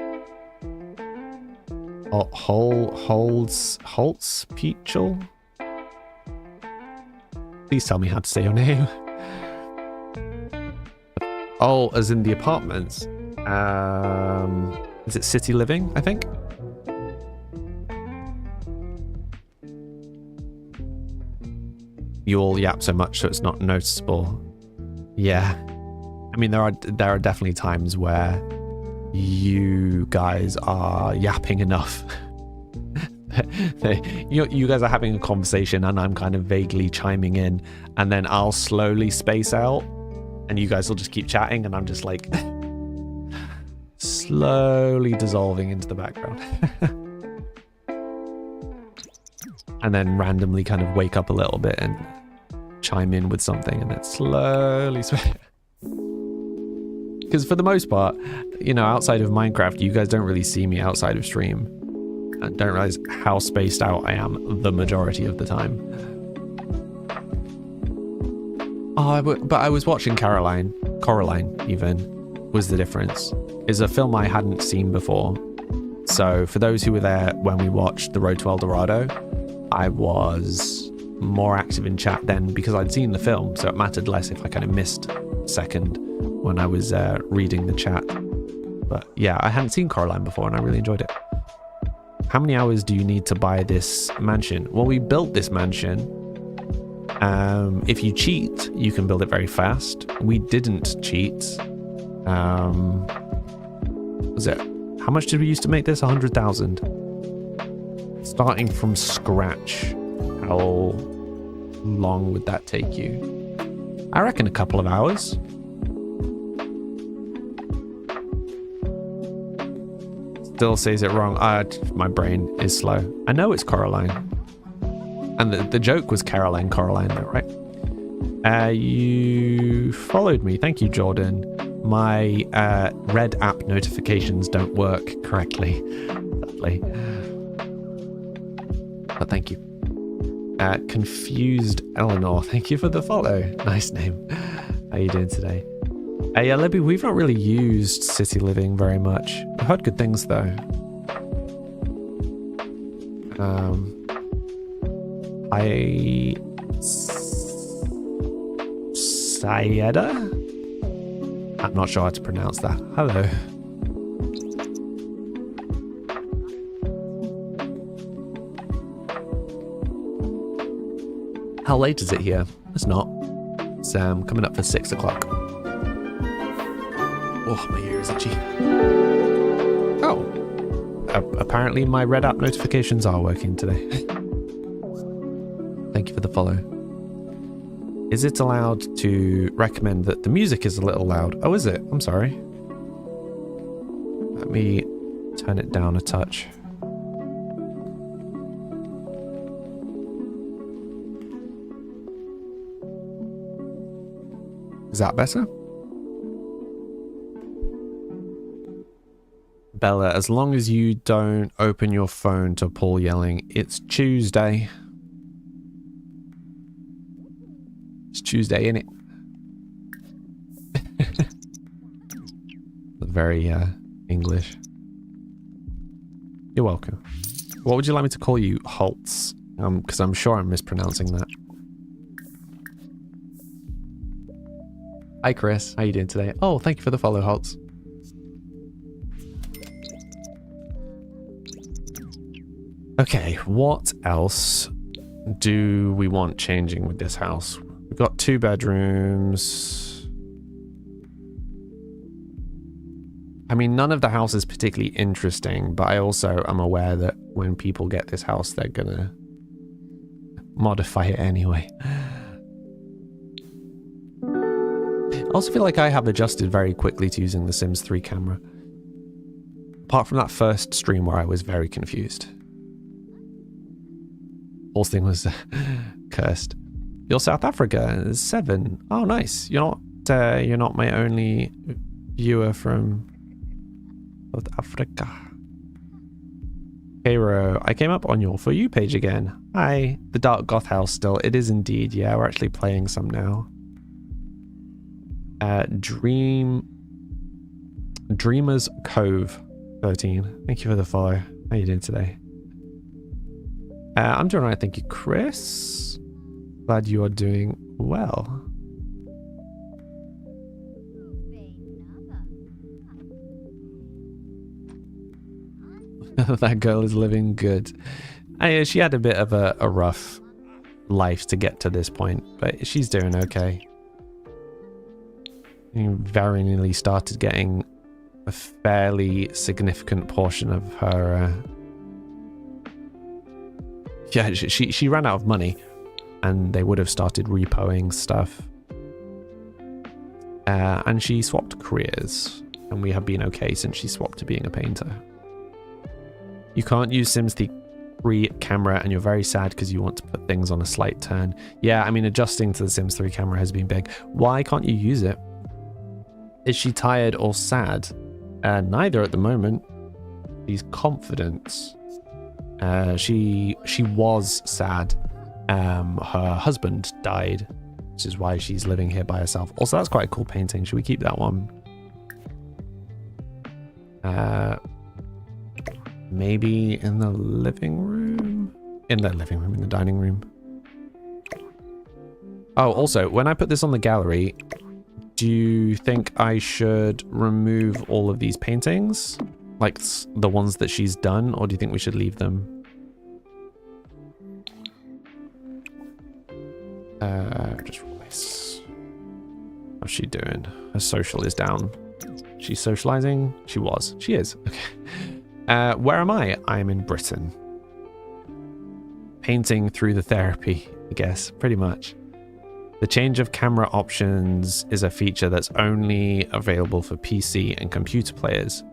Holtz Peachel? Please tell me how to say your name. Oh, as in the apartments. Is it City Living, I think? You all yap so much so it's not noticeable. Yeah. I mean, there are definitely times where you guys are yapping enough. You guys are having a conversation and I'm kind of vaguely chiming in, and then I'll slowly space out and you guys will just keep chatting and I'm just like slowly dissolving into the background. And then randomly kind of wake up a little bit and chime in with something and then slowly because for the most part, you know, outside of Minecraft, you guys don't really see me outside of stream and don't realize how spaced out I am the majority of the time. Oh, but I was watching Coraline even was the difference. Is a film I hadn't seen before. So for those who were there when we watched The Road to El Dorado, I was more active in chat then because I'd seen the film, so it mattered less if I kind of missed a second when I was reading the chat. But yeah, I hadn't seen Coraline before and I really enjoyed it. How many hours do you need to buy this mansion? Well, we built this mansion. If you cheat, you can build it very fast. We didn't cheat. Was it? How much did we use to make this? 100,000. Starting from scratch, how long would that take you? I reckon a couple of hours. Still says it wrong. My brain is slow. I know it's Coraline. And the joke was Coraline though, right? You followed me. Thank you, Jordan. My red app notifications don't work correctly, sadly. But thank you. Confused Eleanor, thank you for the follow. Nice name. How you doing today? Yeah, Libby, we've not really used City Living very much. I've heard good things though. Sayeda? I'm not sure how to pronounce that. Hello. How late is it here? It's not. It's coming up for 6 o'clock. Oh, my ear is itchy. Oh. Apparently my red app notifications are working today. Thank you for the follow. Is it allowed to recommend that the music is a little loud? Oh, is it? I'm sorry. Let me turn it down a touch. Is that better? Bella, as long as you don't open your phone to Paul yelling, it's Tuesday. It's Tuesday, innit? Very English. You're welcome. What would you like me to call you? Holtz? Because I'm sure I'm mispronouncing that. Hi Chris, how you doing today? Oh, thank you for the follow, Holtz. Okay, what else do we want changing with this house? We've got 2 bedrooms. I mean, none of the house is particularly interesting, but I also am aware that when people get this house, they're gonna modify it anyway. I also feel like I have adjusted very quickly to using the Sims 3 camera. Apart from that first stream where I was very confused. Whole thing was cursed. You're South Africa, 7. Oh, nice. You're not my only viewer from South Africa. Cairo, I came up on your For You page again. Hi, the Dark Goth house still. It is indeed. Yeah, we're actually playing some now. Dreamer's Cove 13. Thank you for the follow. How you doing today? I'm doing alright, thank you, Chris. Glad you are doing well. That girl is living good. She had a bit of a rough life to get to this point, but she's doing okay. Very nearly started getting a fairly significant portion of her yeah, she ran out of money and they would have started repoing stuff, and she swapped careers, and we have been okay since she swapped to being a painter. You can't use Sims 3 camera and you're very sad because you want to put things on a slight turn. Yeah, I mean, adjusting to the Sims 3 camera has been big. Why can't you use it? Is she tired or sad? Neither at the moment. She's confident. She was sad. Her husband died, which is why she's living here by herself. Also, that's quite a cool painting. Should we keep that one? Maybe in the living room? In the dining room. Oh, also, when I put this on the gallery, do you think I should remove all of these paintings? Like the ones that she's done, or do you think we should leave them? Just replace. How's she doing? Her social is down. She's socializing? She was. She is. Okay. Where am I? I'm in Britain. Painting through the therapy, I guess, pretty much. The change of camera options is a feature that's only available for PC and computer players.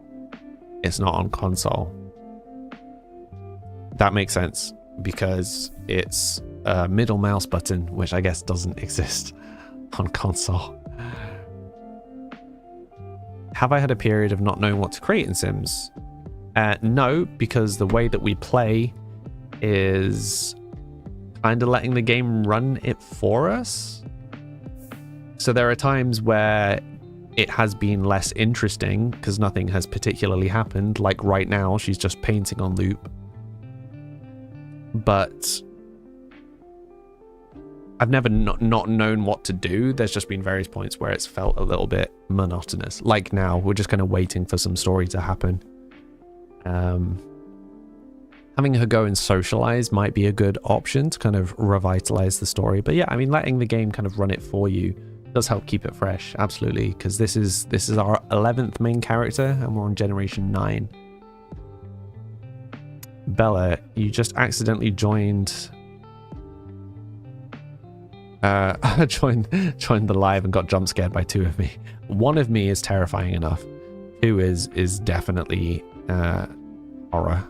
It's not on console. That makes sense because it's a middle mouse button, which I guess doesn't exist on console. Have I had a period of not knowing what to create in Sims? No, because the way that we play is kind of letting the game run it for us. So there are times where it has been less interesting because nothing has particularly happened. Like right now, she's just painting on loop. But I've never not known what to do. There's just been various points where it's felt a little bit monotonous. Like now, we're just kind of waiting for some story to happen. Having her go and socialize might be a good option to kind of revitalize the story. But yeah, I mean, letting the game kind of run it for you does help keep it fresh. Absolutely. Because this is our 11th main character and we're on generation 9. Bella, you just accidentally joined joined the live and got jump scared by 2 of me. 1 of me is terrifying enough. 2 is definitely horror.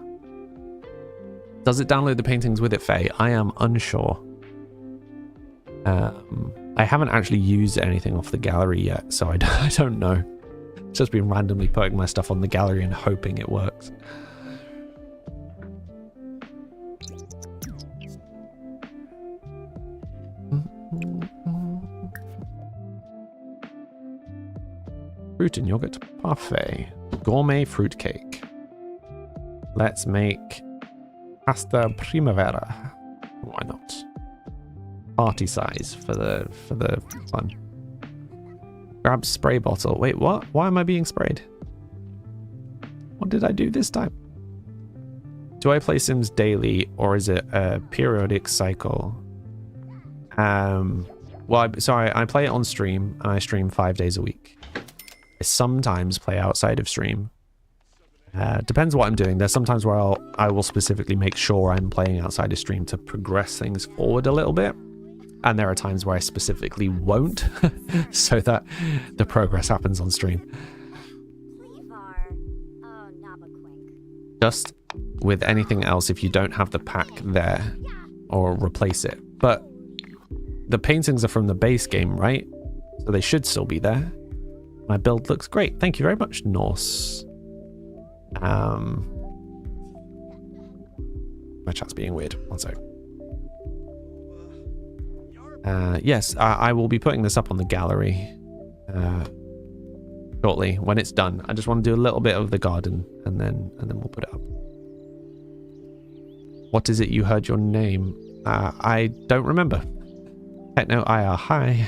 Does it download the paintings with it, Faye? I am unsure. I haven't actually used anything off the gallery yet, so I don't know. It's just been randomly putting my stuff on the gallery and hoping it works. Fruit and yogurt parfait. Gourmet fruitcake. Let's make pasta primavera. Why not? Party size for the fun. Grab spray bottle. Wait, what? Why am I being sprayed? What did I do this time? Do I play Sims daily or is it a periodic cycle? Well, I play it on stream and I stream 5 days a week. I sometimes play outside of stream. Depends what I'm doing. There's sometimes where I will specifically make sure I'm playing outside of stream to progress things forward a little bit. And there are times where I specifically won't, so that the progress happens on stream. Just with anything else, if you don't have the pack there, or replace it. But the paintings are from the base game, right? So they should still be there. My build looks great. Thank you very much, Norse. My chat's being weird. One sec. Yes, I will be putting this up on the gallery shortly when it's done. I just want to do a little bit of the garden and then we'll put it up. What is it you heard your name? I don't remember. Techno IR, hi.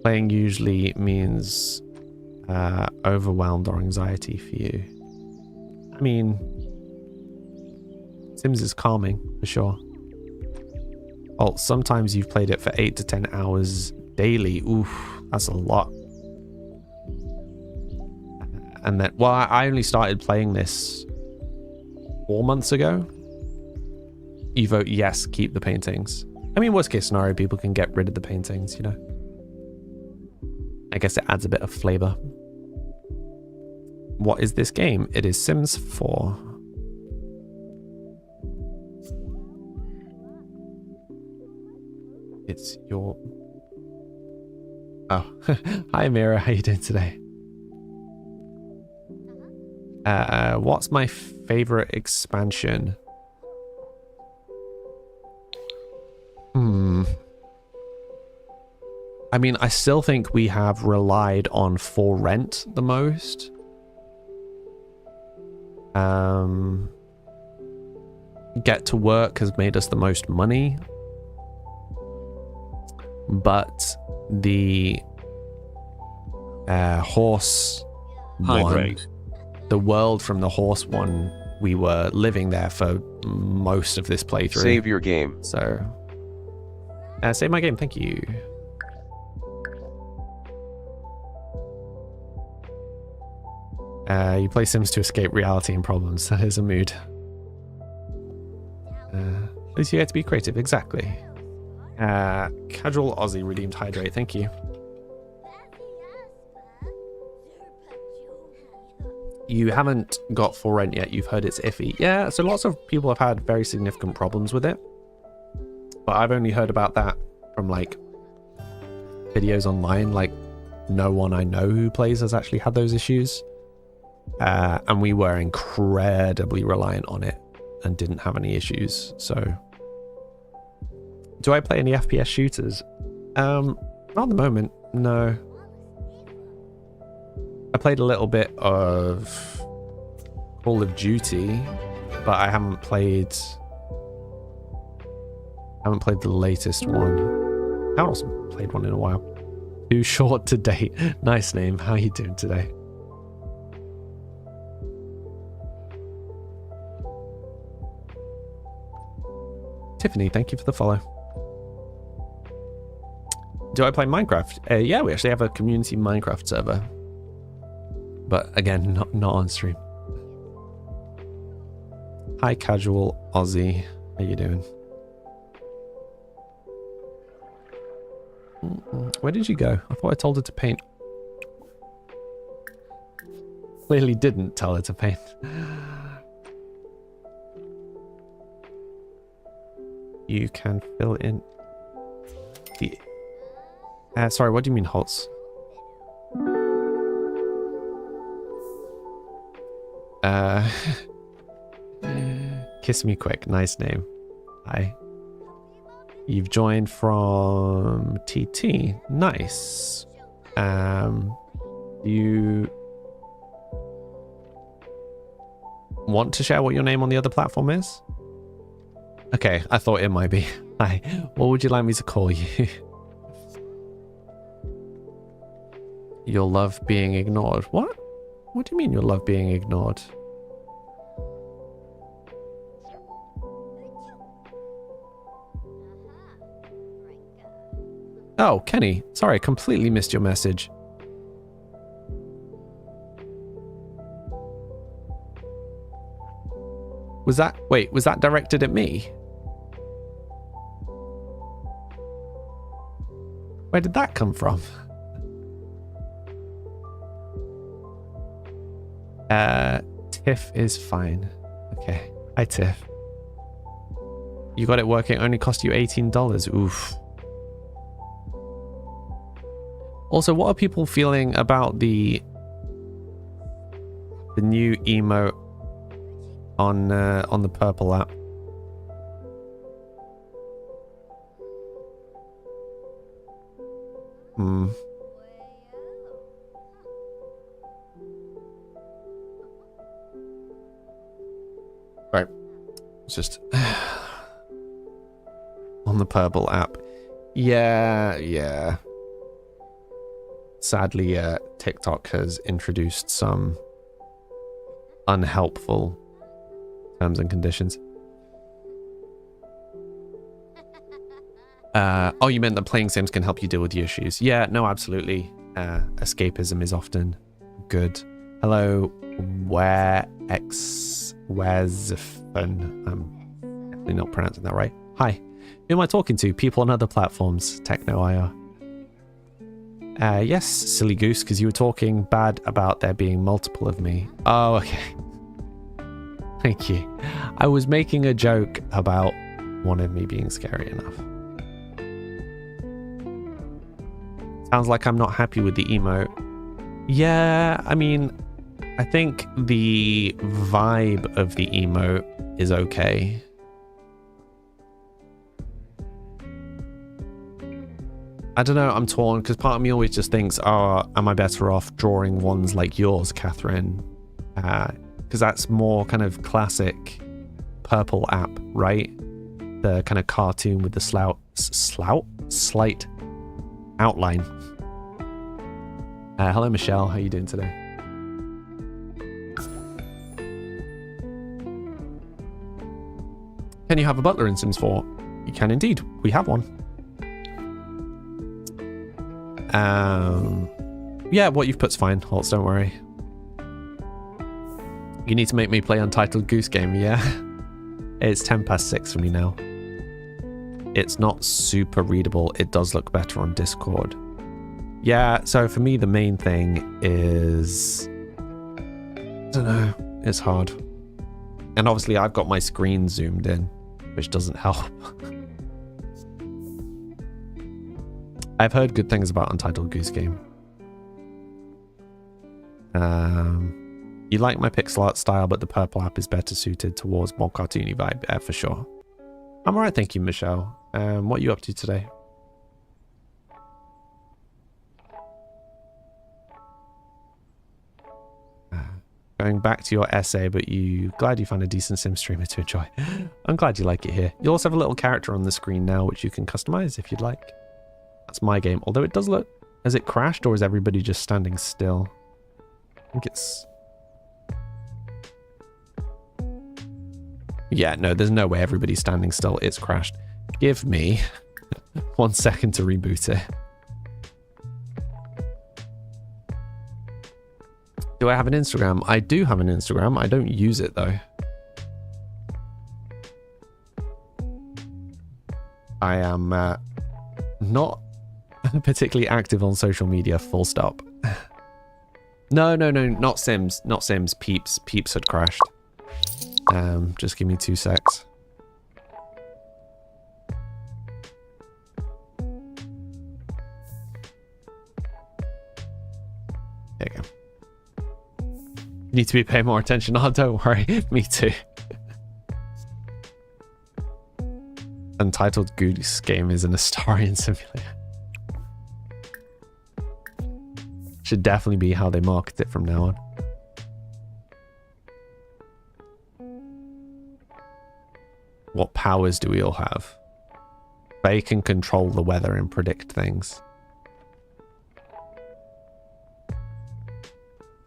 Playing usually means overwhelmed or anxiety for you. I mean, Sims is calming for sure. Oh, sometimes you've played it for 8 to 10 hours daily. Oof, that's a lot. And then, well, I only started playing this 4 months ago. You vote yes, keep the paintings. I mean, worst case scenario, people can get rid of the paintings, you know. I guess it adds a bit of flavor. What is this game? It is Sims 4. It's your... Oh, hi Mira, how you doing today? What's my favorite expansion? I mean, I still think we have relied on For Rent the most. Get to Work has made us the most money. But the horse one, the world from the horse one, we were living there for most of this playthrough. Save your game. So, save my game, thank you. You play Sims to escape reality and problems. That is a mood. At least you get to be creative, exactly. Casual Aussie redeemed hydrate, thank you. You haven't got For Rent yet, you've heard it's iffy. Yeah, so lots of people have had very significant problems with it. But I've only heard about that from like videos online, like no one I know who plays has actually had those issues. And we were incredibly reliant on it and didn't have any issues, so... Do I play any FPS shooters? Not at the moment, no. I played a little bit of Call of Duty, but I haven't played the latest one. I haven't also played one in a while. Too short to date. Nice name. How are you doing today? Tiffany, thank you for the follow. Do I play Minecraft? Yeah, we actually have a community Minecraft server. But again, not on stream. Hi, Casual Aussie. How you doing? Where did you go? I thought I told her to paint. Clearly didn't tell her to paint. You can fill in the... sorry, what do you mean, Holtz? Kiss Me Quick, nice name. Hi. You've joined from TT, nice. You want to share what your name on the other platform is? Okay, I thought it might be. Hi, what would you like me to call you? You'll love being ignored. What? What do you mean you'll love being ignored? Oh, Kenny. Sorry, I completely missed your message. Was that directed at me? Where did that come from? Tiff is fine. Okay. Hi, Tiff. You got it working. Only cost you $18. Oof. Also, what are people feeling about the new emote on the purple app? Right. It's just on the purple app. Yeah. Sadly, TikTok has introduced some unhelpful terms and conditions. Oh, you meant that playing Sims can help you deal with the issues. Yeah, no, absolutely. Escapism is often good. Hello, where's I'm definitely not pronouncing that right. Hi, who am I talking to? People on other platforms, Techno IR. Yes, silly goose, because you were talking bad about there being multiple of me. Oh, okay. Thank you. I was making a joke about one of me being scary enough. Sounds like I'm not happy with the emote. Yeah, I mean, I think the vibe of the emote is okay. I don't know, I'm torn, because part of me always just thinks, oh, am I better off drawing ones like yours, Catherine? Because that's more kind of classic purple app, right? The kind of cartoon with the slight outline. Hello, Michelle. How are you doing today? Can you have a butler in Sims 4? You can indeed. We have one. Yeah, what you've put's fine, Holtz, don't worry. You need to make me play Untitled Goose Game, yeah? It's 6:10 for me now. It's not super readable. It does look better on Discord. Yeah, so for me, the main thing is... I don't know. It's hard. And obviously, I've got my screen zoomed in, which doesn't help. I've heard good things about Untitled Goose Game. You like my pixel art style, but the purple app is better suited towards more cartoony vibe. Yeah, for sure. I'm alright, thank you, Michelle. What are you up to today? Going back to your essay, but glad you found a decent sim streamer to enjoy. I'm glad you like it here. You also have a little character on the screen now, which you can customize if you'd like. That's my game, although it does look... Has it crashed, or is everybody just standing still? I think it's... Yeah, no, there's no way everybody's standing still. It's crashed. Give me 1 second to reboot it. Do I have an Instagram? I do have an Instagram. I don't use it, though. I am not particularly active on social media, full stop. No, not Sims. Not Sims. Peeps. Peeps had crashed. Just give me 2 secs. There you go. You need to be paying more attention. Oh, don't worry. Me too. Untitled Goose Game is an Astarian simulator. Should definitely be how they market it from now on. What powers do we all have? They can control the weather and predict things.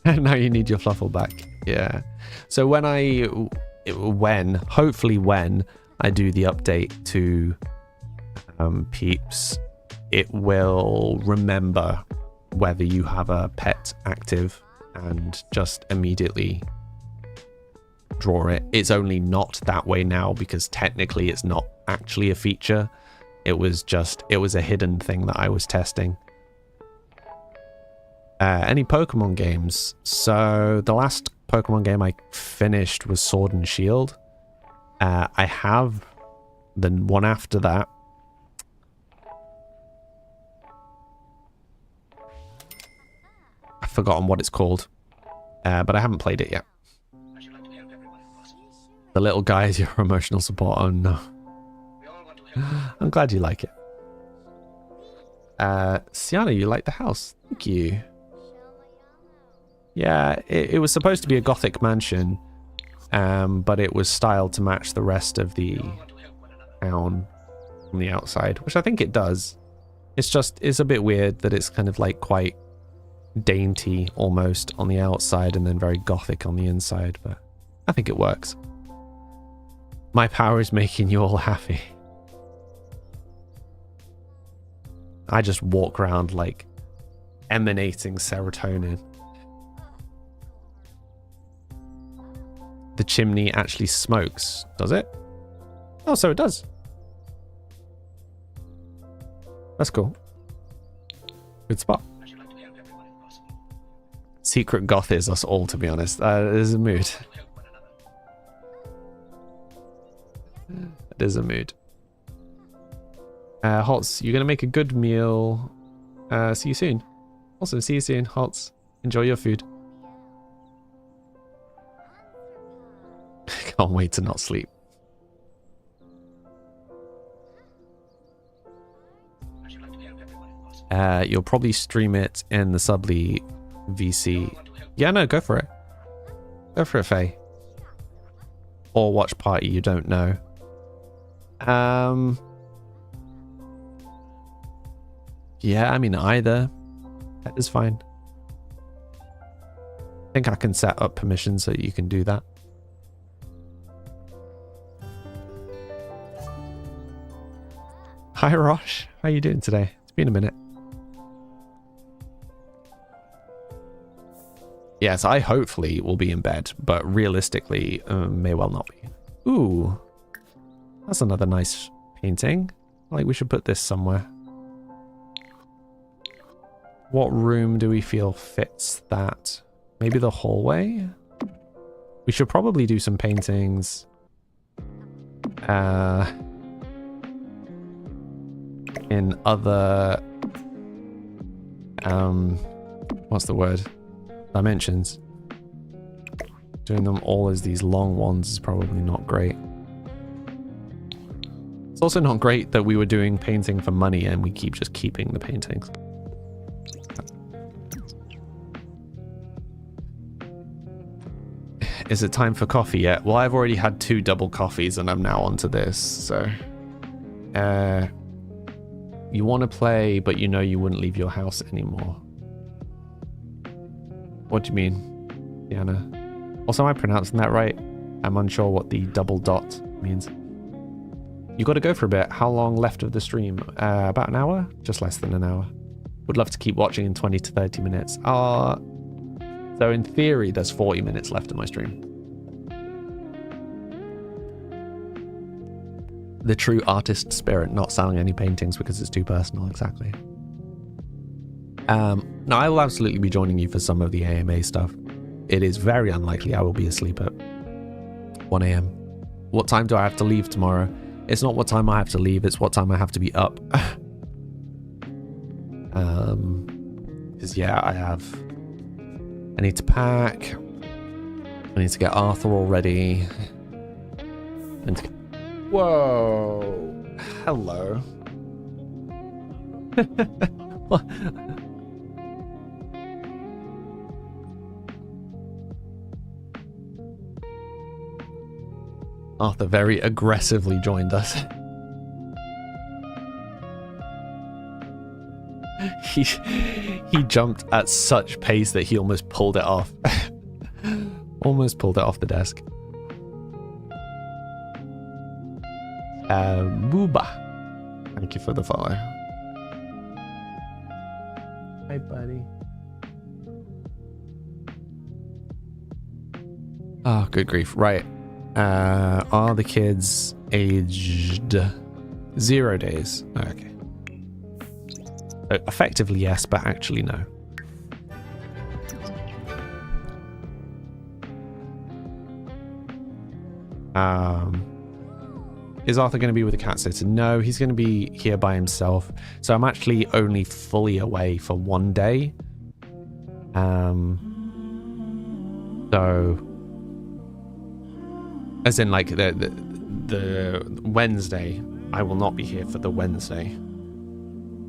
Now you need your fluffle back. Yeah. So hopefully when I do the update to Peeps it will remember whether you have a pet active and just immediately draw it. It's only not that way now because technically it's not actually a feature. It was a hidden thing that I was testing. Any Pokemon games? So the last Pokemon game I finished was Sword and Shield. I have the one after that. I've forgotten what it's called, but I haven't played it yet. The little guy is your emotional support. Oh no. I'm glad you like it. Sienna, you like the house? Thank you. Yeah, it was supposed to be a Gothic mansion, but it was styled to match the rest of the town from the outside, which I think it does. It's a bit weird that it's kind of like quite dainty almost on the outside and then very Gothic on the inside, but I think it works. My power is making you all happy. I just walk around like emanating serotonin. The chimney actually smokes, does it? Oh, so it does. That's cool. Good spot. Secret goth is us all, to be honest. There's a mood. There's a mood. Holtz, you're gonna make a good meal. See you soon. Also, see you soon, Holtz. Enjoy your food. Can't wait to not sleep. You'll probably stream it in the Subly VC. Yeah, no, go for it. Go for it, Faye. Or watch party you don't know. Yeah, I mean, either. That is fine. I think I can set up permissions so you can do that. Hi, Rosh. How you doing today? It's been a minute. Yes, I hopefully will be in bed, but realistically, may well not be. Ooh. That's another nice painting. Like, we should put this somewhere. What room do we feel fits that? Maybe the hallway? We should probably do some paintings. In other... what's the word? Dimensions. Doing them all as these long ones is probably not great. It's also not great that we were doing painting for money and we keep just keeping the paintings. Is it time for coffee yet? Well, I've already had 2 double coffees and I'm now onto this, so... you want to play, but you know you wouldn't leave your house anymore. What do you mean, Diana? Also, am I pronouncing that right? I'm unsure what the double dot means. You got to go for a bit. How long left of the stream? About an hour? Just less than an hour. Would love to keep watching in 20 to 30 minutes. So in theory, there's 40 minutes left of my stream. The true artist spirit, not selling any paintings because it's too personal, exactly. No, I will absolutely be joining you for some of the AMA stuff. It is very unlikely I will be asleep at 1 a.m. What time do I have to leave tomorrow? It's not what time I have to leave, it's what time I have to be up. Because yeah, I need to pack. I need to get Arthur all ready. And to... Whoa. Hello. Arthur very aggressively joined us. He jumped at such pace that he almost pulled it off. Almost pulled it off the desk. Booba. Thank you for the follow. Hi, buddy. Oh, good grief. Right. Are the kids aged 0 days? Okay. Effectively, yes, but actually, no. Is Arthur going to be with the cat sitter? No, he's going to be here by himself. So I'm actually only fully away for 1 day. So, as in like the Wednesday, I will not be here for the Wednesday.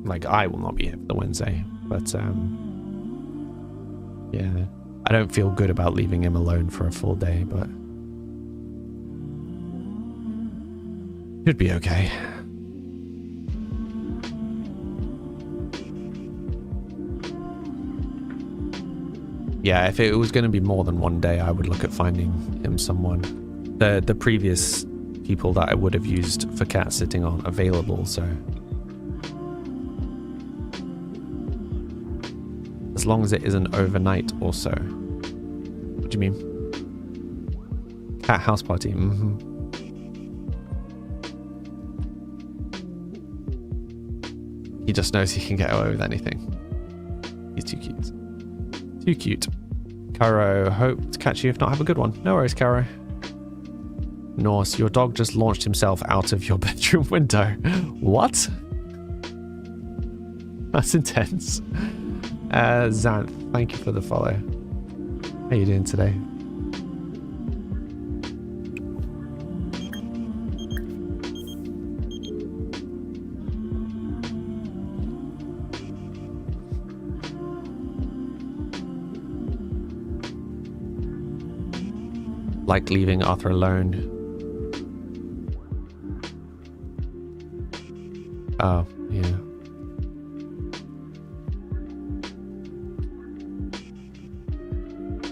Like I will not be here for the Wednesday, but yeah, I don't feel good about leaving him alone for a full day, but should be okay. Yeah, if it was going to be more than 1 day, I would look at finding him someone. The previous people that I would have used for cat sitting aren't available, so as long as it isn't overnight or so. What do you mean? Cat house party? Mm-hmm. He just knows he can get away with anything. He's too cute. Too cute. Caro, hope to catch you. If not, have a good one. No worries, Caro. Norse, your dog just launched himself out of your bedroom window. What? That's intense. Xanth, thank you for the follow. How you doing today? Like leaving Arthur alone. Oh, yeah.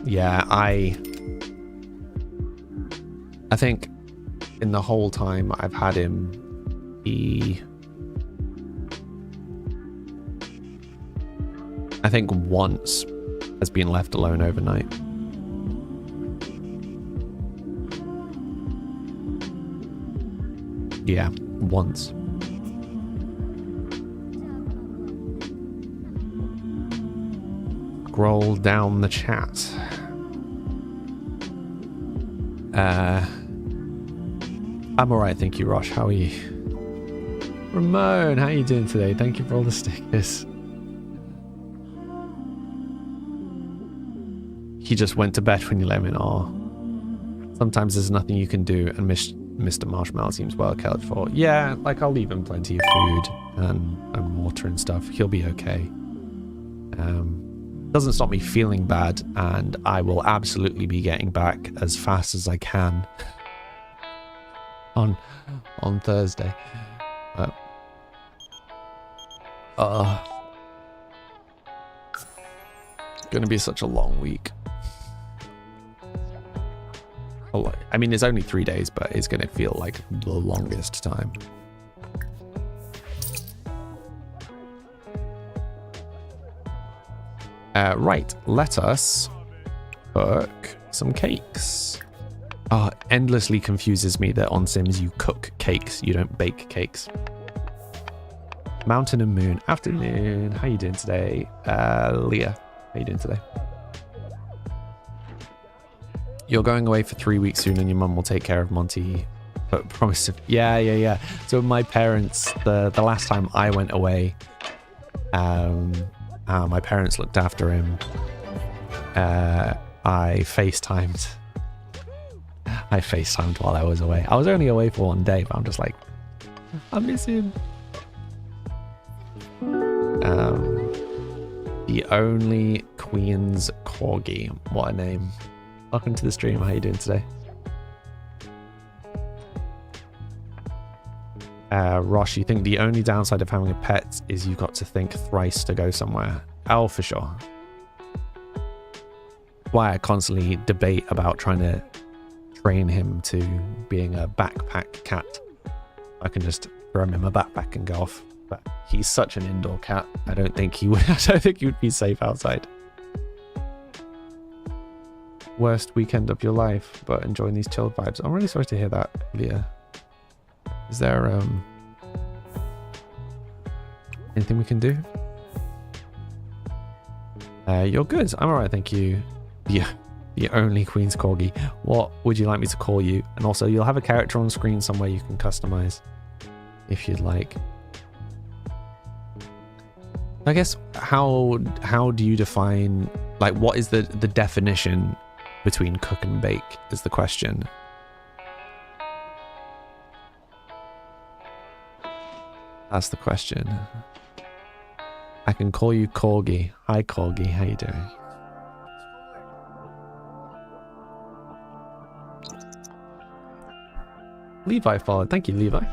Yeah, I think in the whole time I've had him, he... I think once has been left alone overnight. Yeah, once. Scroll down the chat. I'm alright, thank you, Rosh. How are you? Ramon, how are you doing today? Thank you for all the stickers. He just went to bed when you let him in. Oh. Sometimes there's nothing you can do, and Mr. Marshmallow seems well cared for. Yeah, like I'll leave him plenty of food and water and stuff. He'll be okay. Doesn't stop me feeling bad, and I will absolutely be getting back as fast as I can on Thursday. But it's gonna be such a long week. I mean, it's only 3 days, but it's gonna feel like the longest time. Right, let us cook some cakes. Endlessly confuses me that on Sims you cook cakes, you don't bake cakes. Mountain and Moon, afternoon. How you doing today? Leah, how you doing today? You're going away for 3 weeks soon and your mum will take care of Monty. But promise to... Yeah. So my parents, the last time I went away, my parents looked after him. I FaceTimed while I was away. I was only away for 1 day, but I'm just like, I miss him. The only Queen's Corgi. What a name. Welcome to the stream. How are you doing today? Rosh, you think the only downside of having a pet is you've got to think thrice to go somewhere? Oh, for sure. Why I constantly debate about trying to train him to being a backpack cat. I can just throw him in my backpack and go off But he's such an indoor cat. I don't think he would. I don't think he would be safe outside. Worst weekend of your life, but enjoying these chilled vibes. I'm really sorry to hear that, Leah. Is there anything we can do? You're good. I'm alright, thank you. Yeah, the only Queen's Corgi. What would you like me to call you? And also, you'll have a character on screen somewhere you can customize if you'd like. I guess how do you define, like, what is the definition between cook and bake is the question. That's the question. I can call you Corgi. Hi Corgi, how you doing? Levi followed. Thank you, Levi.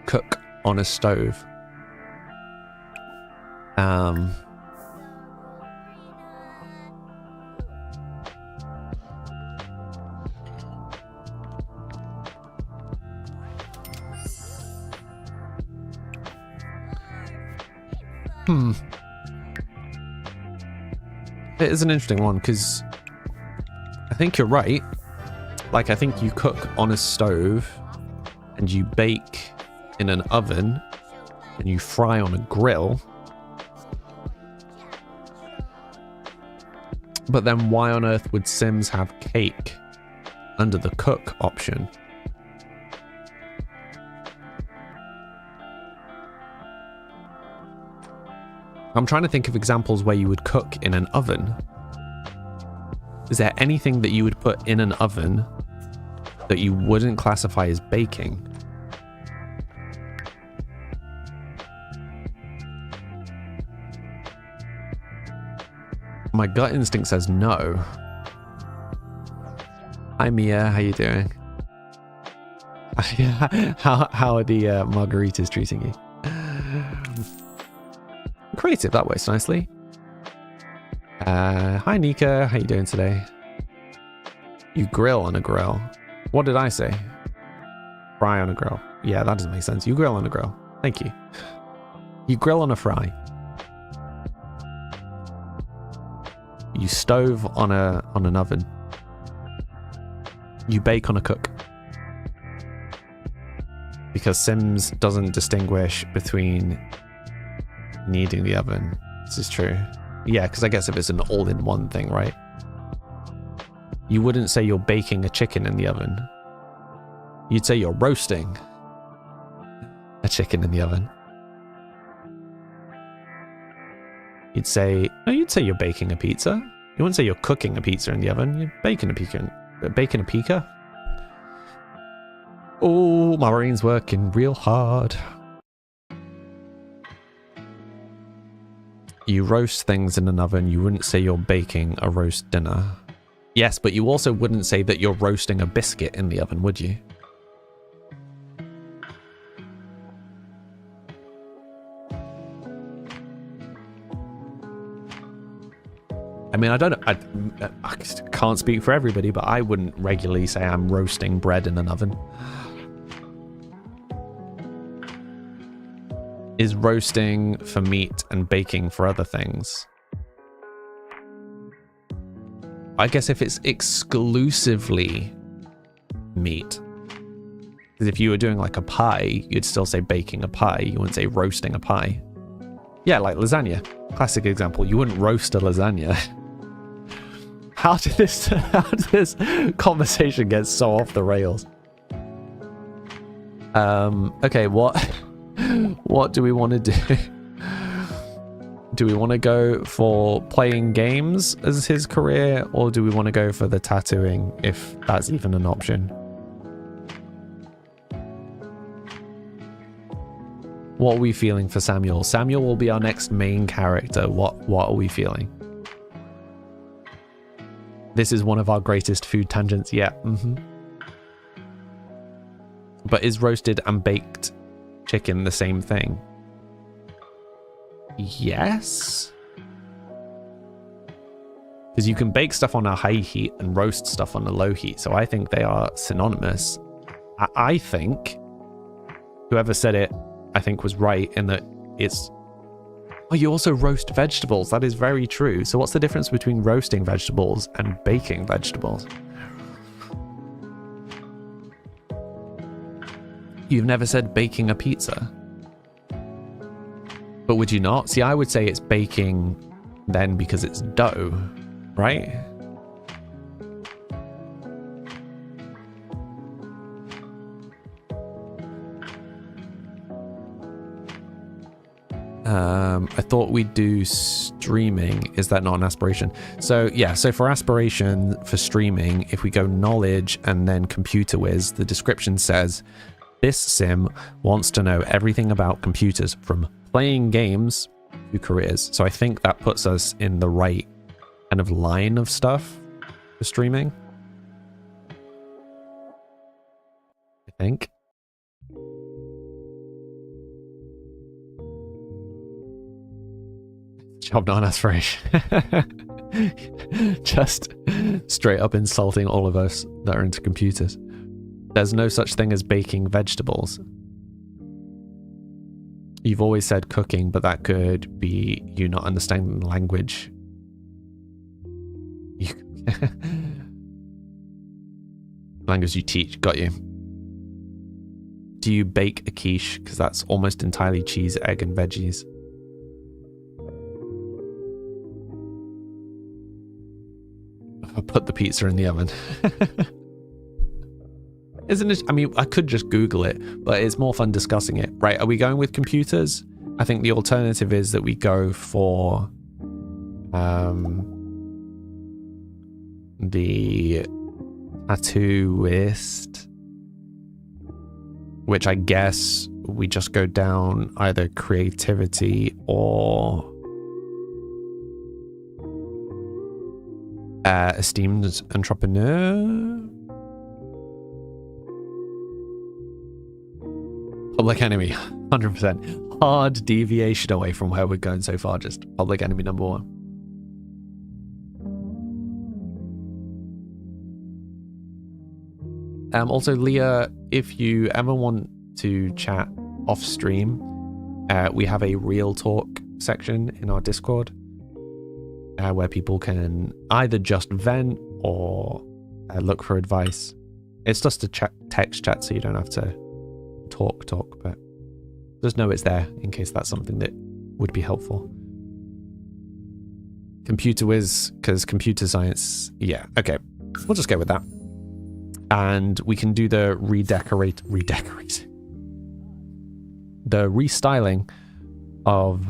Cook on a stove. It is an interesting one because I think you're right. Like, I think you cook on a stove and you bake in an oven and you fry on a grill. But then why on earth would Sims have cake under the cook option? I'm trying to think of examples where you would cook in an oven. Is there anything that you would put in an oven that you wouldn't classify as baking? My gut instinct says no. Hi Mia, how you doing? How are the margaritas treating you? Creative, that works nicely. Hi Nika, how you doing today? You grill on a grill. What did I say? Fry on a grill. Yeah, that doesn't make sense. You grill on a grill. Thank you. You grill on a fry. You stove on an oven. You bake on a cook. Because Sims doesn't distinguish between needing the oven. This is true. Yeah, because I guess if it's an all-in-one thing, right? You wouldn't say you're baking a chicken in the oven. You'd say you're roasting a chicken in the oven. You'd say you're baking a pizza. You wouldn't say you're cooking a pizza in the oven. You're baking a pizza. Baking a pizza? Oh, my brain's working real hard. You roast things in an oven. You wouldn't say you're baking a roast dinner. Yes, but you also wouldn't say that you're roasting a biscuit in the oven, would you? I mean, I can't speak for everybody, but I wouldn't regularly say I'm roasting bread in an oven. Is roasting for meat and baking for other things? I guess if it's exclusively meat. Because if you were doing like a pie, you'd still say baking a pie. You wouldn't say roasting a pie. Yeah, like lasagna. Classic example. You wouldn't roast a lasagna. How did this conversation get so off the rails? Okay, what do we want to do? Do we want to go for playing games as his career, or do we want to go for the tattooing, if that's even an option? What are we feeling for Samuel? Samuel will be our next main character. What are we feeling? This is one of our greatest food tangents yet. But is roasted and baked chicken the same thing? Yes. Because you can bake stuff on a high heat and roast stuff on a low heat. So I think they are synonymous. I think whoever said it, I think was right in that it's... Oh, you also roast vegetables. That is very true. So what's the difference between roasting vegetables and baking vegetables? You've never said baking a pizza. But would you not? See, I would say it's baking then because it's dough, right? I thought we'd do streaming. Is that not an aspiration? So yeah, so for aspiration for streaming, if we go knowledge and then computer whiz, the description says, this sim wants to know everything about computers from playing games to careers. So I think that puts us in the right kind of line of stuff for streaming. I think. Job, not an aspiration. Just straight up insulting all of us that are into computers. There's no such thing as baking vegetables. You've always said cooking, but that could be you not understanding the language. Language you teach, got you. Do you bake a quiche? Because that's almost entirely cheese, egg, and veggies. I'll put the pizza in the oven. Isn't it? I mean, I could just Google it, but it's more fun discussing it. Right, are we going with computers? I think the alternative is that we go for the tattooist, which I guess we just go down either creativity or esteemed entrepreneur. Public Enemy, 100%. Hard deviation away from where we're going so far, just Public Enemy number one. Also, Leah, if you ever want to chat off stream, we have a real talk section in our Discord where people can either just vent or look for advice. It's just a text chat, so you don't have to talk, but just know it's there in case that's something that would be helpful. Computer whiz, because computer science, yeah, okay, we'll just go with that. And we can do the redecorate, the restyling of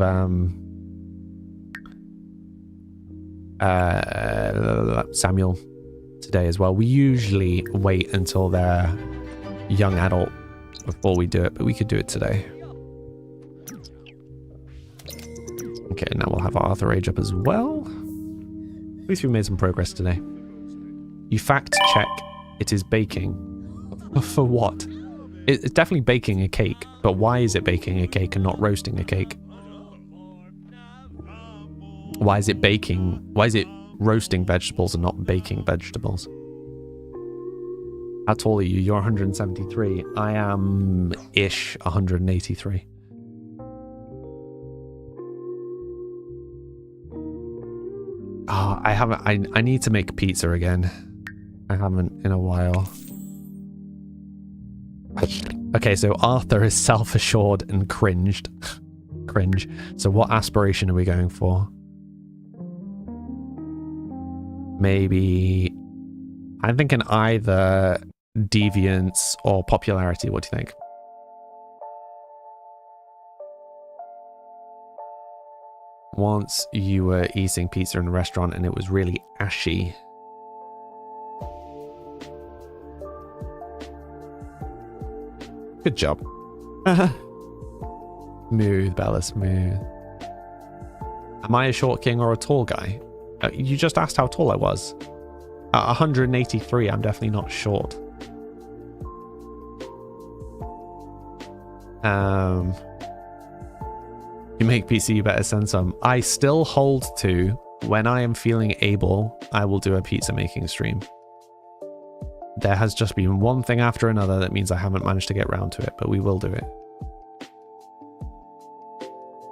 Samuel today as well. We usually wait until they're young adult before we do it, but we could do it today. Okay, now we'll have Arthur age up as well. At least we made some progress today. You fact check it is baking. For what? It's definitely baking a cake, but why is it baking a cake and not roasting a cake? Why is it baking? Why is it roasting vegetables and not baking vegetables? How tall are you? You're 173. I am ish 183. Oh, I haven't. I need to make pizza again. I haven't in a while. Okay, so Arthur is self-assured and cringed. Cringe. So what aspiration are we going for? Maybe... I'm thinking either deviance or popularity. What do you think? Once you were eating pizza in a restaurant and it was really ashy. Good job. Smooth, Bella, smooth. Am I a short king or a tall guy? You just asked how tall I was. At 183, I'm definitely not short. You make PC, you better send some. I still hold to, when I am feeling able, I will do a pizza making stream. there has just been one thing after another that means I haven't managed to get round to it, but we will do it.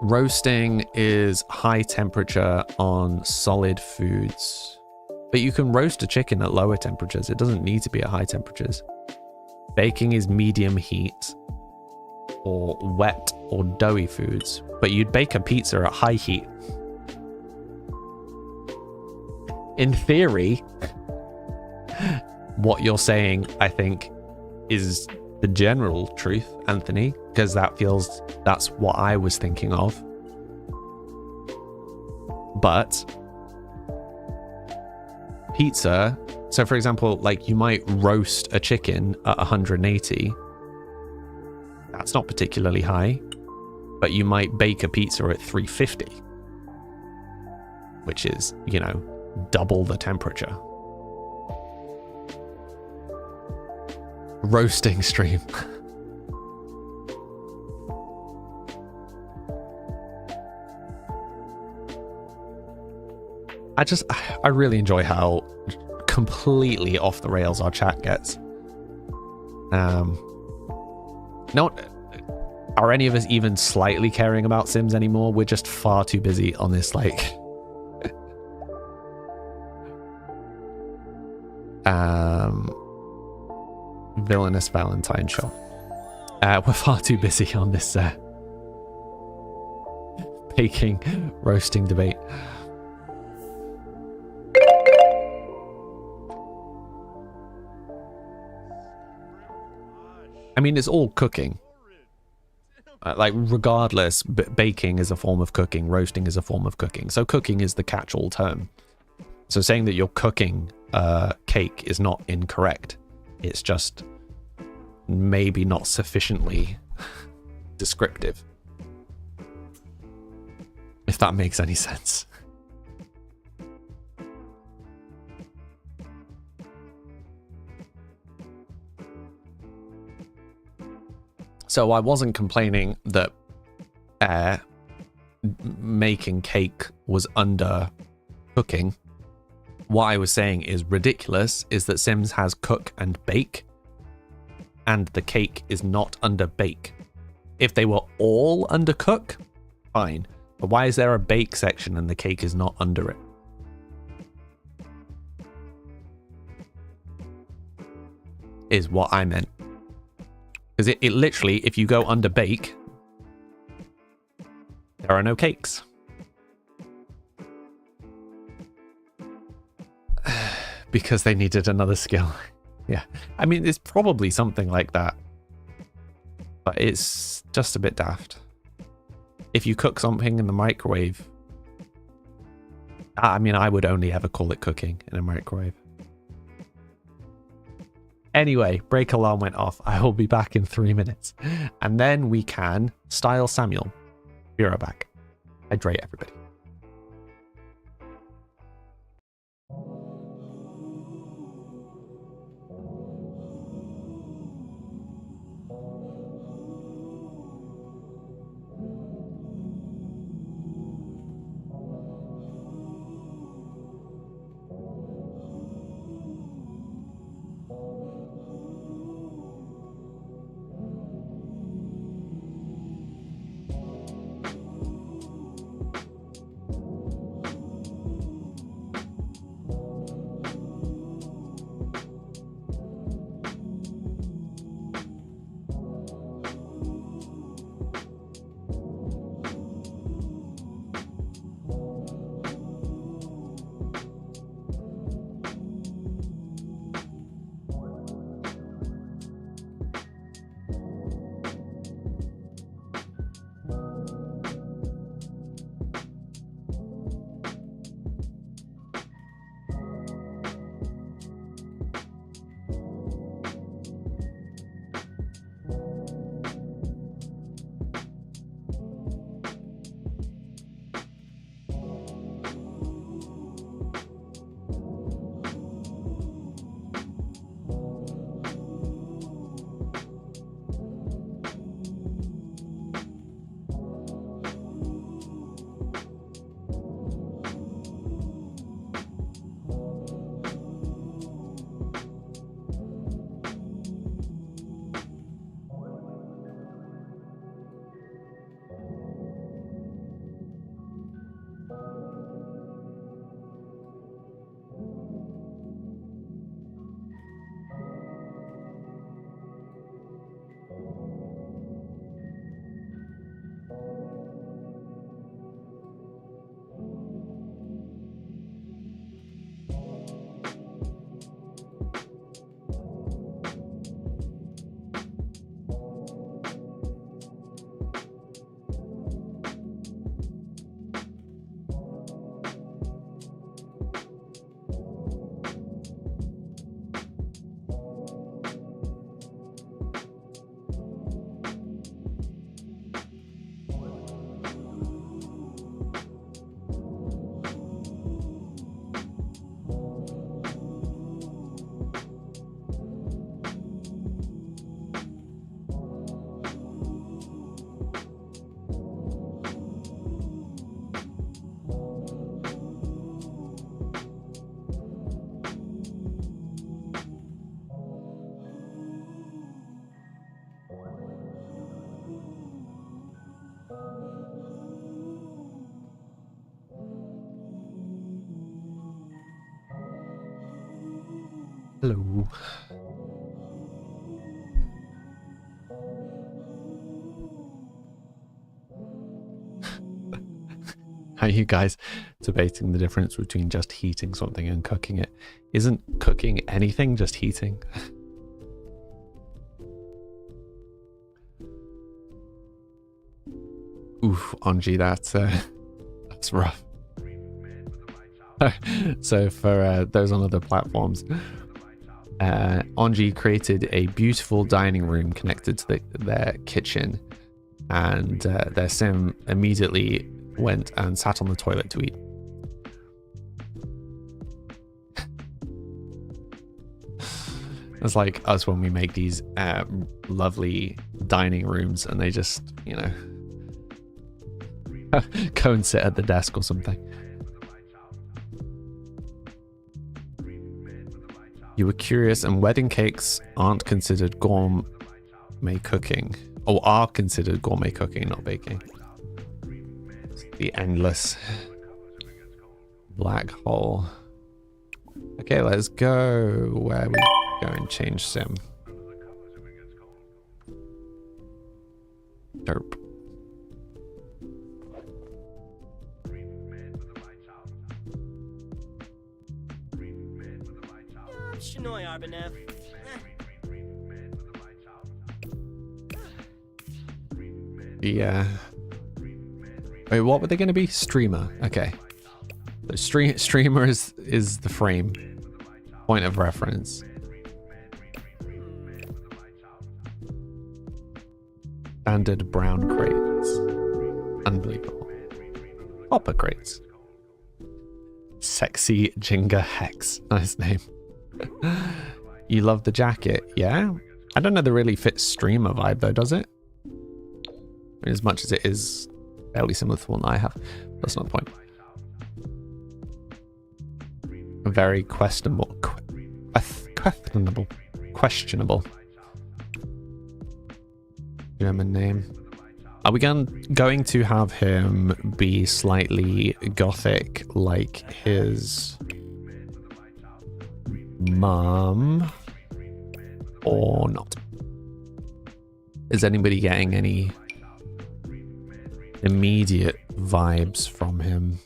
Roasting is high temperature on solid foods. But you can roast a chicken at lower temperatures. It doesn't need to be at high temperatures. Baking is medium heat or wet or doughy foods. But you'd bake a pizza at high heat. In theory, what you're saying, I think, is the general truth, Anthony, because that's what I was thinking of. But pizza, so for example, like you might roast a chicken at 180. That's not particularly high, but you might bake a pizza at 350, which is, you know, double the temperature. Roasting stream. I really enjoy how completely off the rails our chat gets. Are any of us even slightly caring about Sims anymore? We're just far too busy on this, like, villainous Valentine shop. We're far too busy on this baking, roasting debate. I mean, it's all cooking. Like, regardless, baking is a form of cooking, roasting is a form of cooking. So cooking is the catch-all term. So saying that you're cooking cake is not incorrect. It's just maybe not sufficiently descriptive. If that makes any sense. So I wasn't complaining that making cake was under cooking. What I was saying is ridiculous is that Sims has cook and bake, and the cake is not under bake. If they were all under cook, fine. But why is there a bake section and the cake is not under it? Is what I meant. Because it literally, if you go under bake, there are no cakes. Because they needed another skill. Yeah. I mean, it's probably something like that. But it's just a bit daft. If you cook something in the microwave, I mean, I would only ever call it cooking in a microwave. Anyway, break alarm went off. I will be back in 3 minutes. And then we can style Samuel. Be right back. Hydrate, everybody. Hello. How are you guys debating the difference between just heating something and cooking it? Isn't cooking anything just heating? Oof, Anji, that's rough. So for those on other platforms, Anji created a beautiful dining room connected to their kitchen, and their sim immediately went and sat on the toilet to eat. It's like us when we make these lovely dining rooms and they just, you know, go and sit at the desk or something. You were curious, and wedding cakes aren't considered gourmet cooking. Or are considered gourmet cooking, not baking. It's the endless black hole. Okay, let's go where we go and change sim. Derp. Yeah. Wait, what were they going to be? Streamer. Okay. So streamer is the frame. Point of reference. Standard brown crates. Unbelievable. Hopper crates. Sexy Jenga Hex. Nice name. You love the jacket, yeah? I don't know the really fit streamer vibe though, does it? I mean, as much as it is fairly similar to the one I have. That's not the point. Very questionable. Questionable. German name. Are we going to have him be slightly gothic like his mum or not? Is anybody getting any immediate vibes from him?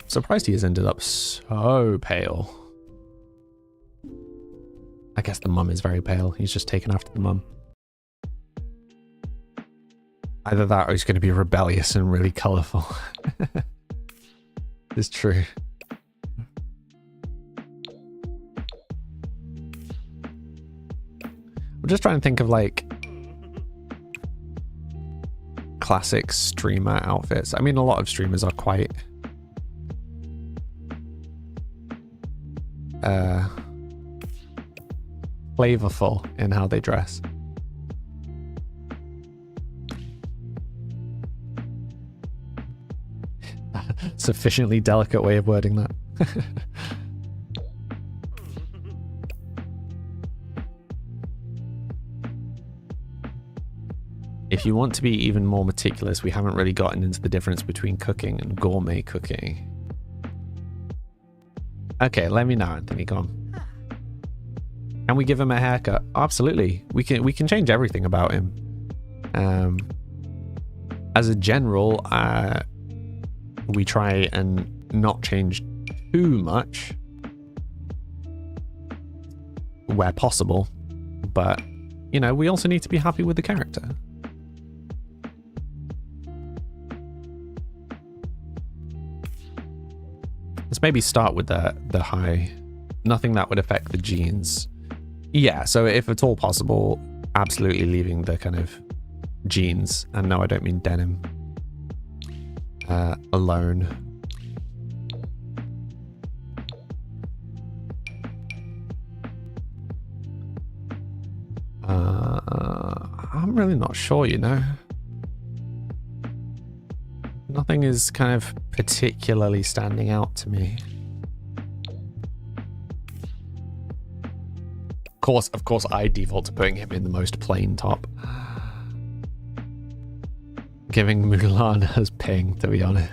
Surprised he has ended up so pale. I guess the mum is very pale. He's just taken after the mum. Either that or he's going to be rebellious and really colourful. It's true. I'm just trying to think of like classic streamer outfits. I mean, a lot of streamers are quite flavorful in how they dress. Sufficiently delicate way of wording that. If you want to be even more meticulous, we haven't really gotten into the difference between cooking and gourmet cooking. Okay, let me know, Anthony. Go on. Can we give him a haircut? Absolutely. We can change everything about him. As a general, we try and not change too much where possible, but you know, we also need to be happy with the character. Let's maybe start with the high. Nothing that would affect the jeans. Yeah, so if at all possible, absolutely leaving the kind of jeans, and no, I don't mean denim, alone. I'm really not sure, you know. Nothing is kind of particularly standing out to me. Of course, I default to putting him in the most plain top. Giving Mulan as Ping, to be honest.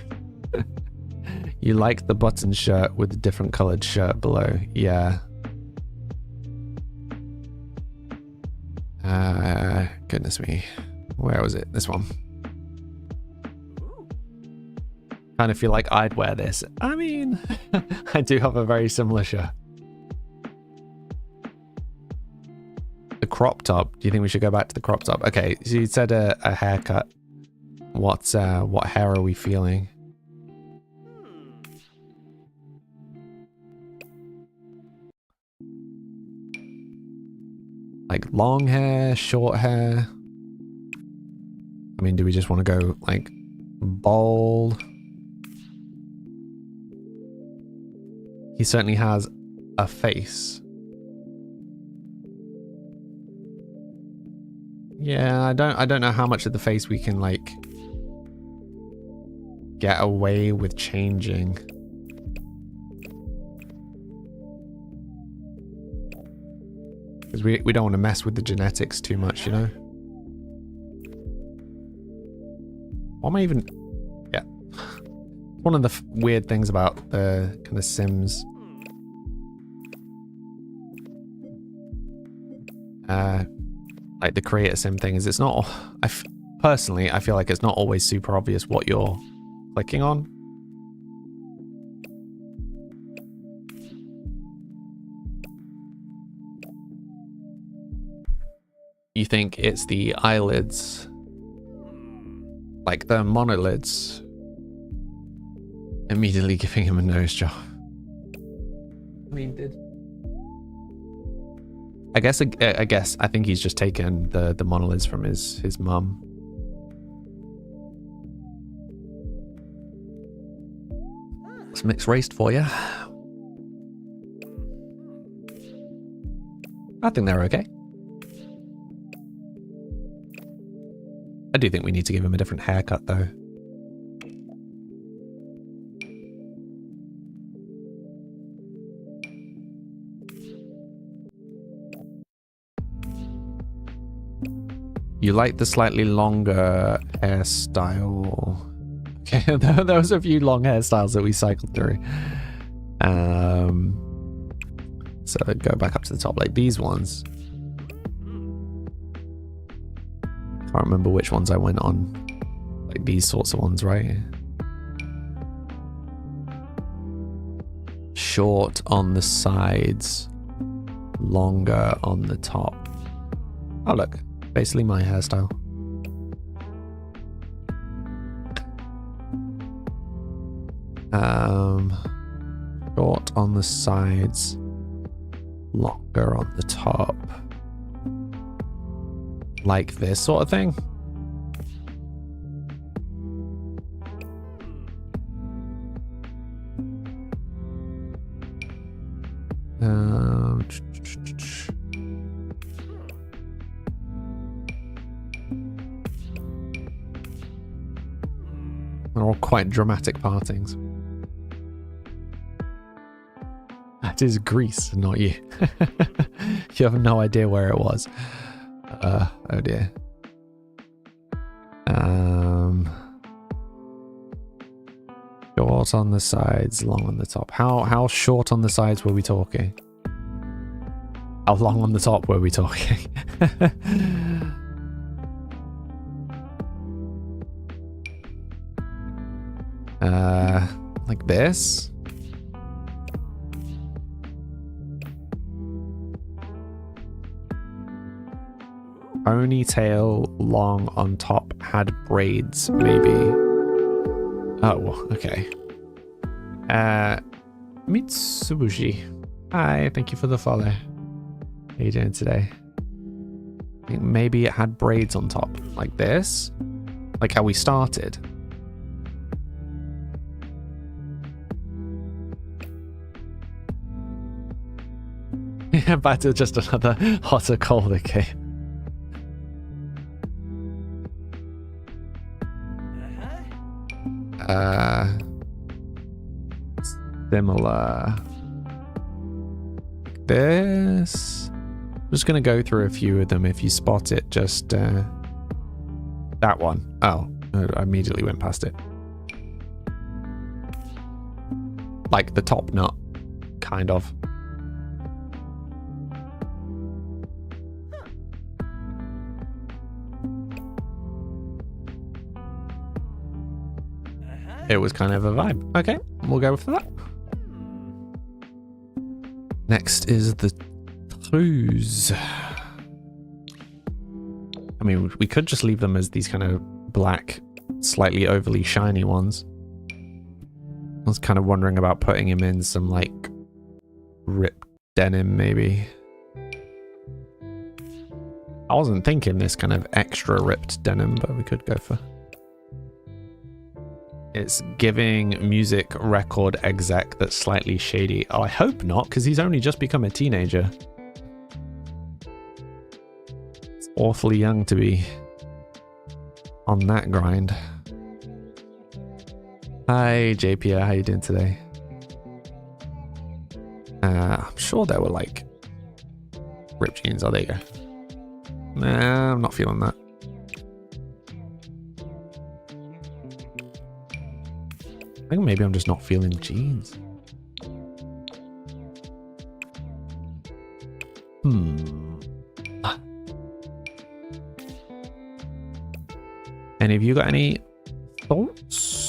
You like the button shirt with the different colored shirt below. Yeah. Goodness me. Where was it? This one. Kind of feel like I'd wear this. I mean, I do have a very similar shirt. The crop top. Do you think we should go back to the crop top? Okay, so you said a haircut. What hair are we feeling? Like long hair, short hair? I mean, do we just want to go like bald? He certainly has a face. Yeah, I don't know how much of the face we can like get away with changing. Because we don't want to mess with the genetics too much, you know? What am I even... Yeah. One of the weird things about the kind of Sims. Like the create a sim thing is it's not... Personally, I feel like it's not always super obvious what you're clicking on. You think it's the eyelids, like the monolids, immediately giving him a nose job. I mean, I think he's just taken the monolids from his mum. It's mixed race for you. I think they're okay. I do think we need to give him a different haircut, though. You like the slightly longer hairstyle. Okay, there was a few long hairstyles that we cycled through. So go back up to the top, like these ones. Can't remember which ones I went on. Like these sorts of ones, right? Short on the sides, longer on the top. Oh look, basically my hairstyle. Short on the sides, longer on the top. Like this sort of thing. They're all quite dramatic partings. That is Greece, not you. You have no idea where it was. Oh dear. Short on the sides, long on the top. How short on the sides were we talking? How long on the top were we talking? Like this? Ponytail, long on top, had braids, maybe. Oh, okay. Mitsubishi. Hi, thank you for the follow. How you doing today? I think maybe it had braids on top, like this. Like how we started. Yeah, back to just another hot or cold, okay. Similar. This. I'm just gonna go through a few of them. If you spot it, just that one. Oh, I immediately went past it. like the top nut, kind of. It was kind of a vibe. Okay, we'll go for that. Next is the Trues. I mean, we could just leave them as these kind of black, slightly overly shiny ones. I was kind of wondering about putting him in some, like, ripped denim, maybe. I wasn't thinking this kind of extra ripped denim, but we could go for... It's giving music record exec that's slightly shady. Oh, I hope not, because he's only just become a teenager. It's awfully young to be on that grind. Hi, JP, how you doing today? I'm sure there were, like, ripped jeans. Oh, there you go. Nah, I'm not feeling that. I think maybe I'm just not feeling jeans. Any of you got any thoughts?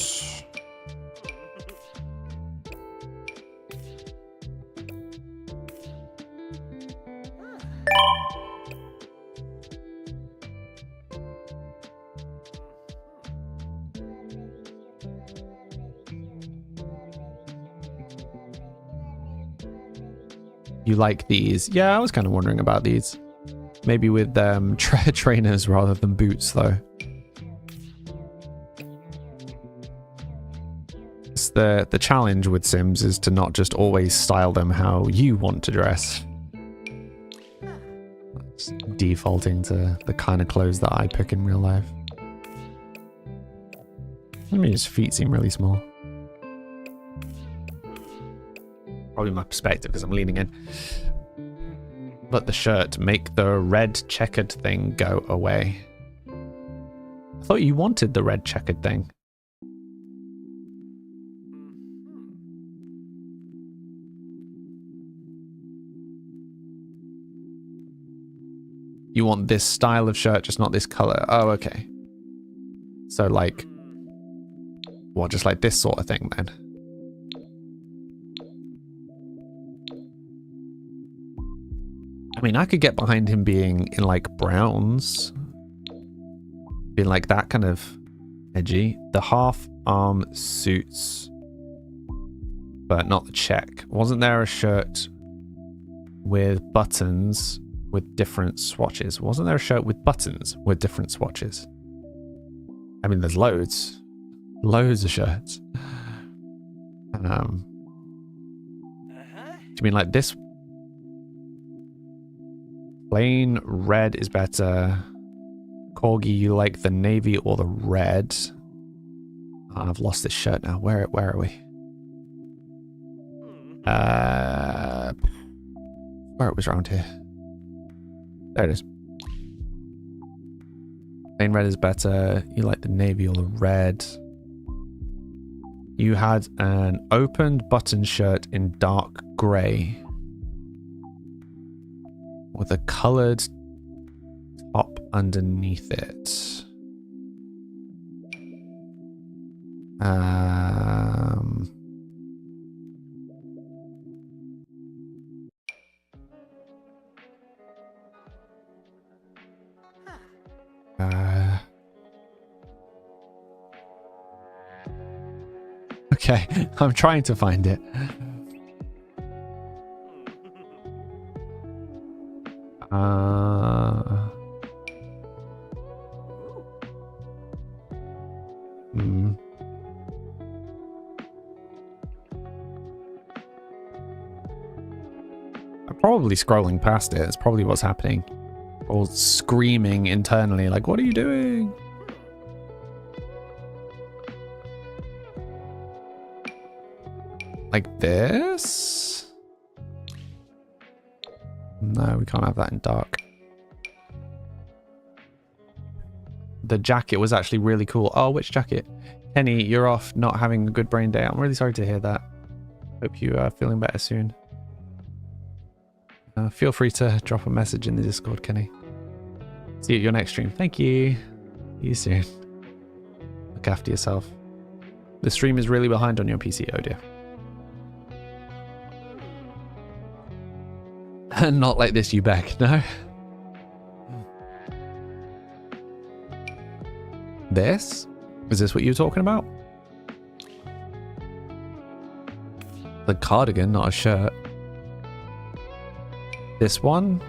You like these? Yeah, I was kind of wondering about these. Maybe with trainers rather than boots, though. It's the challenge with Sims is to not just always style them how you want to dress. It's defaulting to the kind of clothes that I pick in real life. I mean, his feet seem really small. Probably my perspective because I'm leaning in. But the shirt, make the red checkered thing go away. I thought you wanted the red checkered thing. You want this style of shirt, just not this color. Oh, okay. So like, what, just like this sort of thing then? I mean, I could get behind him being in like browns. Being like that kind of edgy. The half arm suits, but not the check. Wasn't there a shirt with buttons with different swatches? Wasn't there a shirt with buttons with different swatches? I mean, there's loads. Loads of shirts. Do you mean like this? Plain red is better. Corgi, you like the navy or the red? Oh, I've lost this shirt now. Where are we? Where it was around here. There it is. Plain red is better. You like the navy or the red? You had an opened button shirt in dark grey with a coloured top underneath it. Okay, I'm trying to find it. I'm probably scrolling past it. It's probably what's happening. Or screaming internally, like, what are you doing? Like this? No, we can't have that in dark. The jacket was actually really cool. Oh, which jacket? Kenny, you're off not having a good brain day. I'm really sorry to hear that. Hope you are feeling better soon. Feel free to drop a message in the Discord, Kenny. See you at your next stream. Thank you. See you soon. Look after yourself. The stream is really behind on your PC, oh dear. Not like this, you beg, no? This? Is this what you were talking about? The cardigan, not a shirt. This one?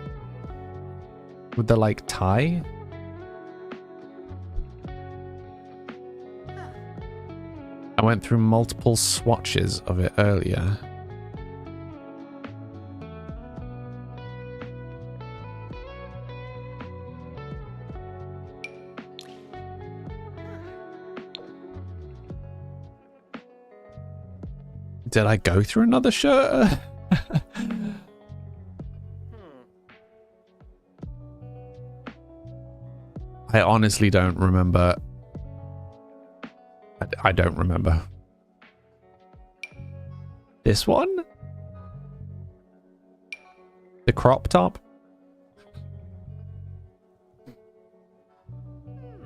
With the, like, tie? I went through multiple swatches of it earlier. Did I go through another shirt? I honestly don't remember. I don't remember. This one? The crop top?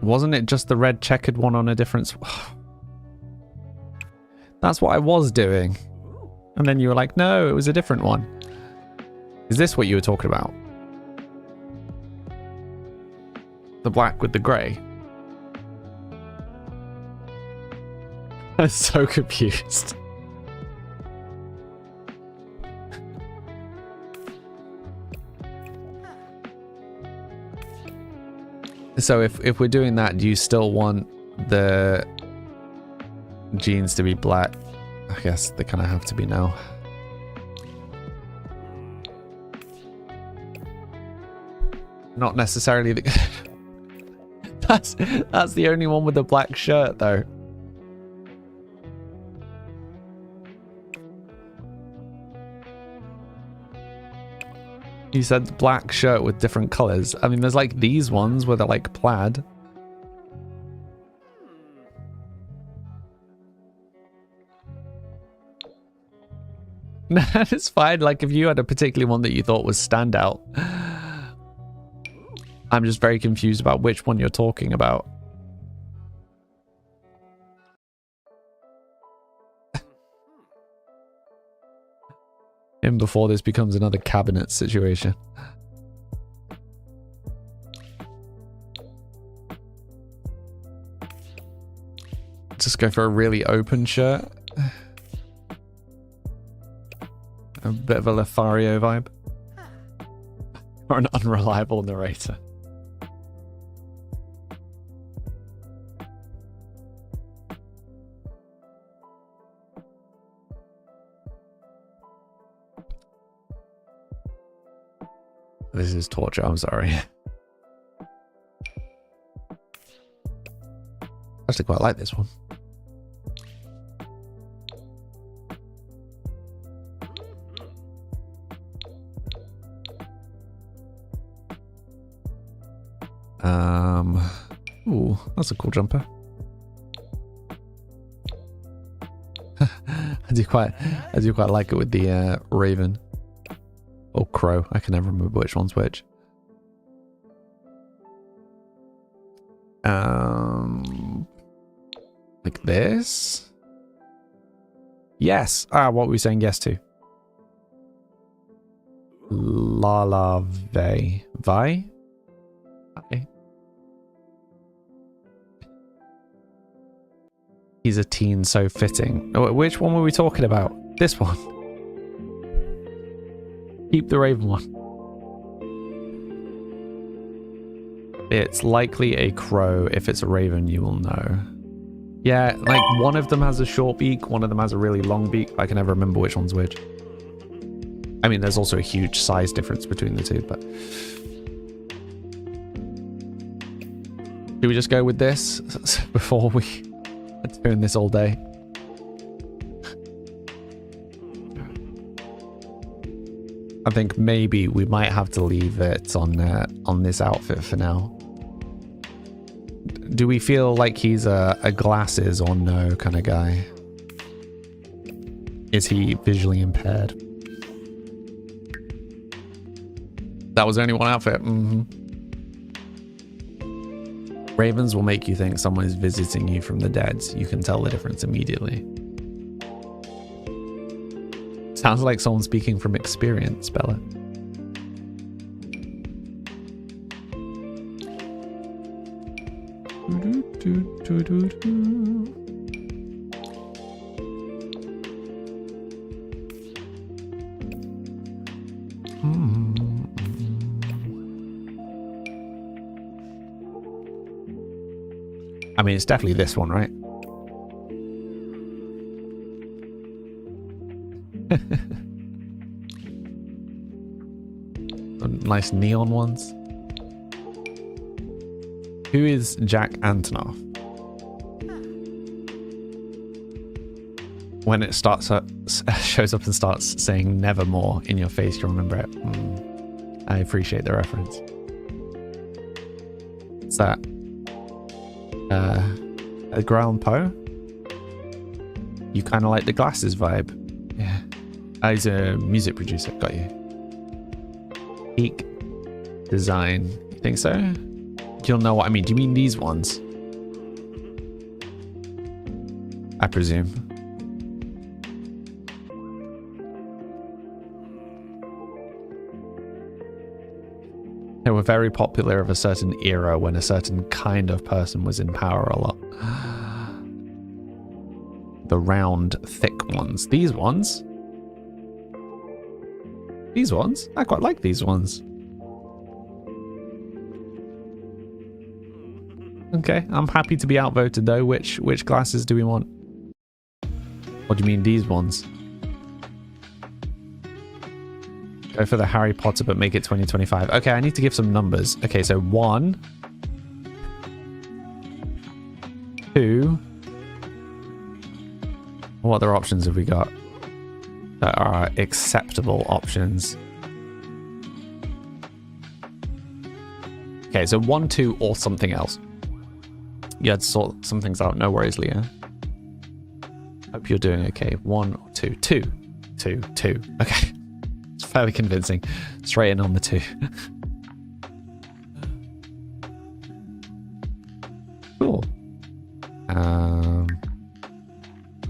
Wasn't it just the red checkered one on a different... That's what I was doing. And then you were like, no, it was a different one. Is this what you were talking about? The black with the grey? I'm so confused. So if we're doing that, do you still want the jeans to be black? I guess they kind of have to be now. Not necessarily the... that's the only one with the black shirt though. You said black shirt with different colors. I mean, there's like these ones where they're like plaid. It's fine. Like if you had a particular one that you thought was standout. I'm just very confused about which one you're talking about. And before this becomes another cabinet situation. Just go for a really open shirt. A bit of a Lothario vibe. Or an unreliable narrator. This is torture, I'm sorry. I actually quite like this one. Ooh, that's a cool jumper. I do quite like it with the raven. Or crow. I can never remember which one's which. Like this? Yes. What were we saying yes to? La Vi? Okay. He's a teen, so fitting. Oh, which one were we talking about? This one. Keep the raven one. It's likely a crow. If it's a raven, you will know. Yeah, like one of them has a short beak, one of them has a really long beak. I can never remember which one's which. I mean, there's also a huge size difference between the two, but... Do we just go with this before we are doing this all day? I think maybe we might have to leave it on this outfit for now. Do we feel like he's a glasses or no kind of guy? Is he visually impaired? That was only one outfit. Ravens will make you think someone is visiting you from the dead. You can tell the difference immediately. Sounds like someone speaking from experience, Bella. I mean, it's definitely this one, right? Nice neon ones. Who is Jack Antonoff? When it starts up, shows up and starts saying nevermore in your face, you'll remember it. I appreciate the reference. What's that? Edgar Allan Poe? You kind of like the glasses vibe. Yeah. He's a music producer. Got you. Peak design. You think so? You'll know what I mean. Do you mean these ones? I presume. They were very popular of a certain era when a certain kind of person was in power a lot. The round, thick ones. These ones? These ones? I quite like these ones. Okay, I'm happy to be outvoted though. Which glasses do we want? What do you mean these ones? Go for the Harry Potter, but make it 2025. Okay, I need to give some numbers. Okay, so 1, 2. What other options have we got that are acceptable options? Okay, so 1, 2, or something else. You had to sort some things out. No worries, Leah. Hope you're doing okay. 1 or 2. 2. 2. 2. Okay. It's fairly convincing. Straight in on the 2. Cool.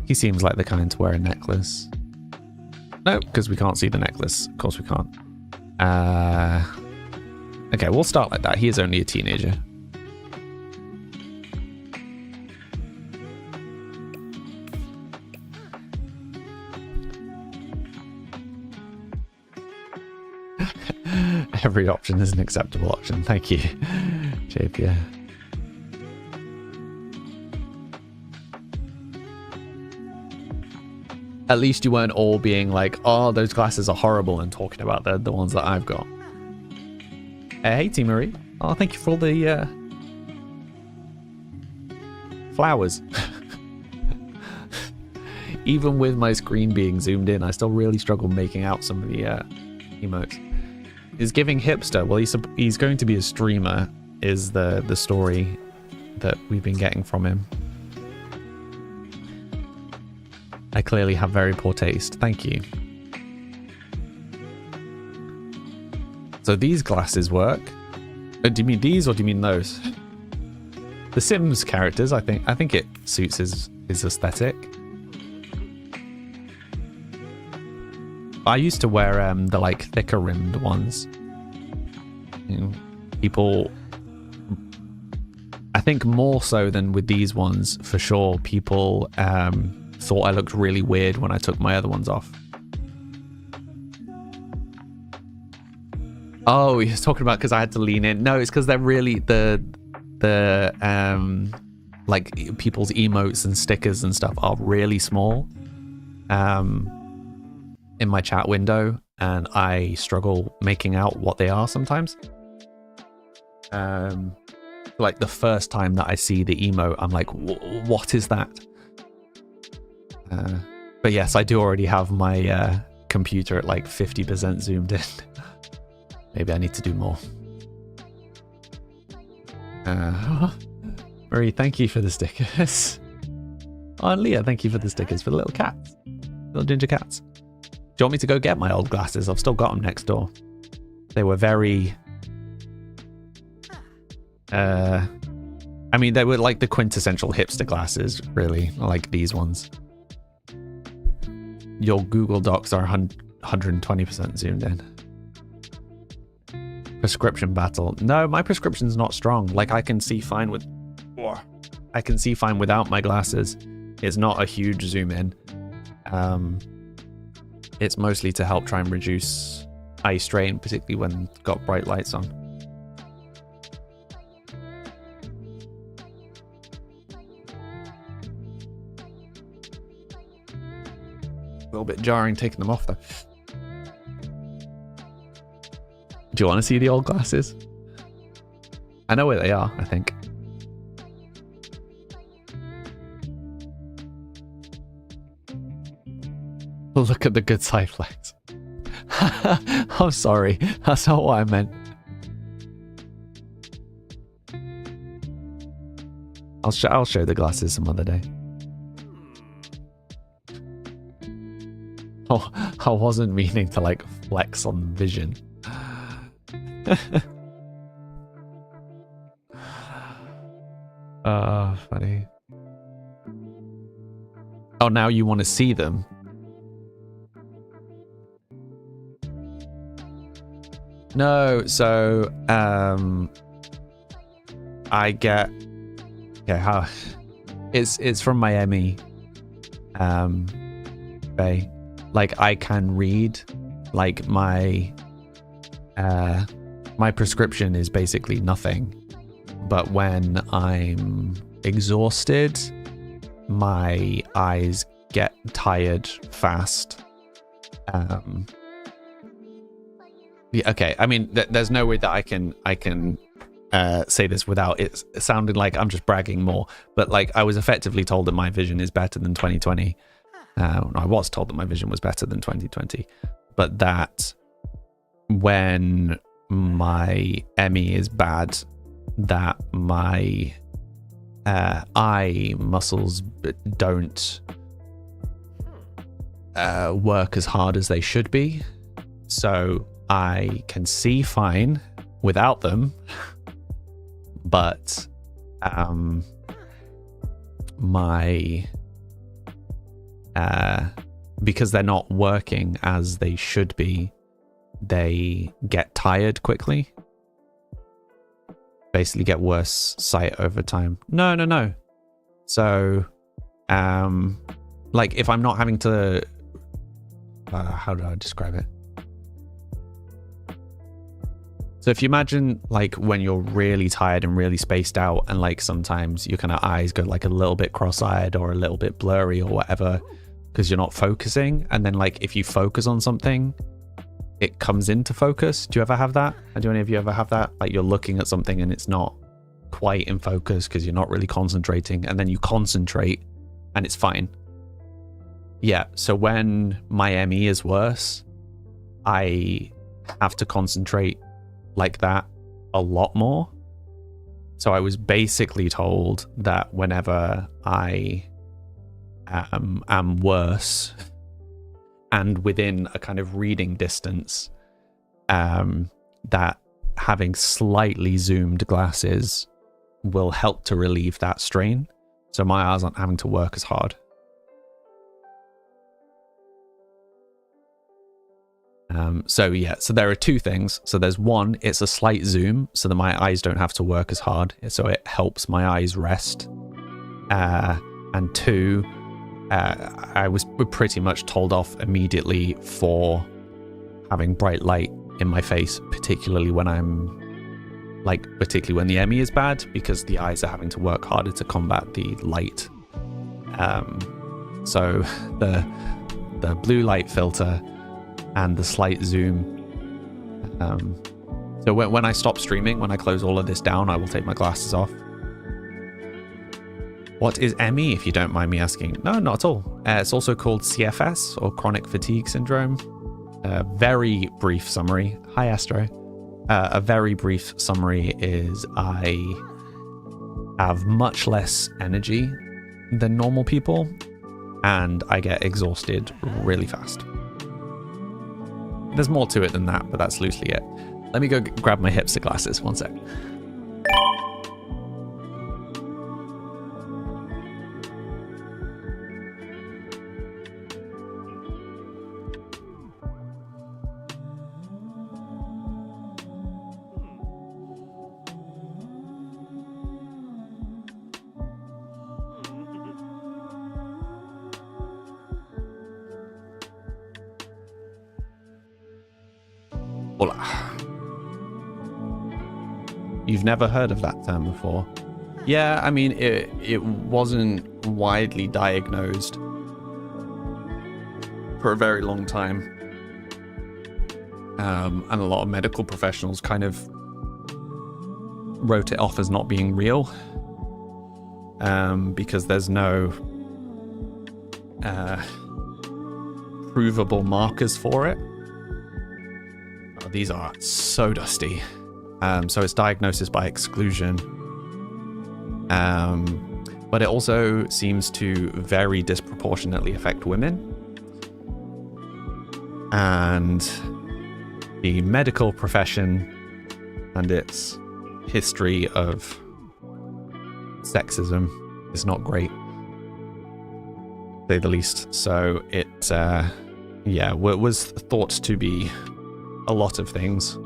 He seems like the kind to wear a necklace. No, because we can't see the necklace. Of course we can't. Okay, we'll start like that. He is only a teenager. Every option is an acceptable option. Thank you, JP. At least you weren't all being like, oh, those glasses are horrible, and talking about the ones that I've got. Hey, T. Marie. Oh, thank you for all the flowers. Even with my screen being zoomed in, I still really struggle making out some of the emotes. Is giving hipster. Well, he's going to be a streamer, is the story that we've been getting from him. I clearly have very poor taste. Thank you. So these glasses work. Do you mean these or do you mean those? The Sims characters, I think it suits his aesthetic. I used to wear the like thicker rimmed ones. You know, people, I think more so than with these ones for sure. People thought I looked really weird when I took my other ones off. Oh, he was talking about because I had to lean in. No, it's because they're really the like people's emotes and stickers and stuff are really small in my chat window, and I struggle making out what they are sometimes. Like the first time that I see the emote, I'm like, what is that? But yes, I do already have my computer at like 50% zoomed in. Maybe I need to do more. Marie, thank you for the stickers. Oh, and Leah, thank you for the stickers for the little cats. Little ginger cats. Do you want me to go get my old glasses? I've still got them next door. They were very... I mean, they were like the quintessential hipster glasses, really. Like these ones. Your Google Docs are 120% zoomed in. Prescription battle. No, my prescription's not strong. Like I can see fine with... I can see fine without my glasses. It's not a huge zoom in. It's mostly to help try and reduce eye strain, particularly when it's got bright lights on. A little bit jarring taking them off though. Do you want to see the old glasses? I know where they are, I think. Look at the good side flex. I'm sorry, that's not what I meant. I'll show the glasses some other day. Oh, I wasn't meaning to like flex on vision. Funny. Oh, now you want to see them? No, so I get how it's from Miami. Bay. Like I can read, like my prescription is basically nothing, but when I'm exhausted, my eyes get tired fast. Yeah, okay. I mean, there's no way that I can say this without it sounding like I'm just bragging more. But like, I was effectively told that my vision is better than 2020. I was told that my vision was better than 2020, but that when my ME is bad, that my eye muscles don't work as hard as they should be. So I can see fine without them, but because they're not working as they should be, they get tired quickly. Basically get worse sight over time. No. So, like if I'm not having to, how do I describe it? So if you imagine like when you're really tired and really spaced out, and like sometimes your kind of eyes go like a little bit cross-eyed or a little bit blurry or whatever, because you're not focusing. And then like if you focus on something, it comes into focus. Do you ever have that? Do any of you ever have that? Like you're looking at something and it's not quite in focus because you're not really concentrating, and then you concentrate and it's fine. Yeah, so when my ME is worse, I have to concentrate like that a lot more. So I was basically told that whenever I am worse and within a kind of reading distance, that having slightly zoomed glasses will help to relieve that strain, so my eyes aren't having to work as hard. So there are two things. So there's one, it's a slight zoom so that my eyes don't have to work as hard, so it helps my eyes rest. And two, I was pretty much told off immediately for having bright light in my face, particularly when particularly when the ME is bad, because the eyes are having to work harder to combat the light. So the blue light filter and the slight zoom. So when I stop streaming, when I close all of this down, I will take my glasses off. What is ME, if you don't mind me asking? No, not at all. It's also called CFS, or chronic fatigue syndrome. Very brief summary. Hi, Astro. A very brief summary is I have much less energy than normal people. and I get exhausted really fast. There's more to it than that, but that's loosely it. Let me go grab my hipster glasses. One sec. Hola. You've never heard of that term before? Yeah, I mean, it wasn't widely diagnosed for a very long time. And a lot of medical professionals kind of wrote it off as not being real, because there's no provable markers for it. Oh, these are so dusty. So it's diagnosis by exclusion. But it also seems to very disproportionately affect women. And the medical profession and its history of sexism is not great, to say the least. So it, was thought to be a lot of things,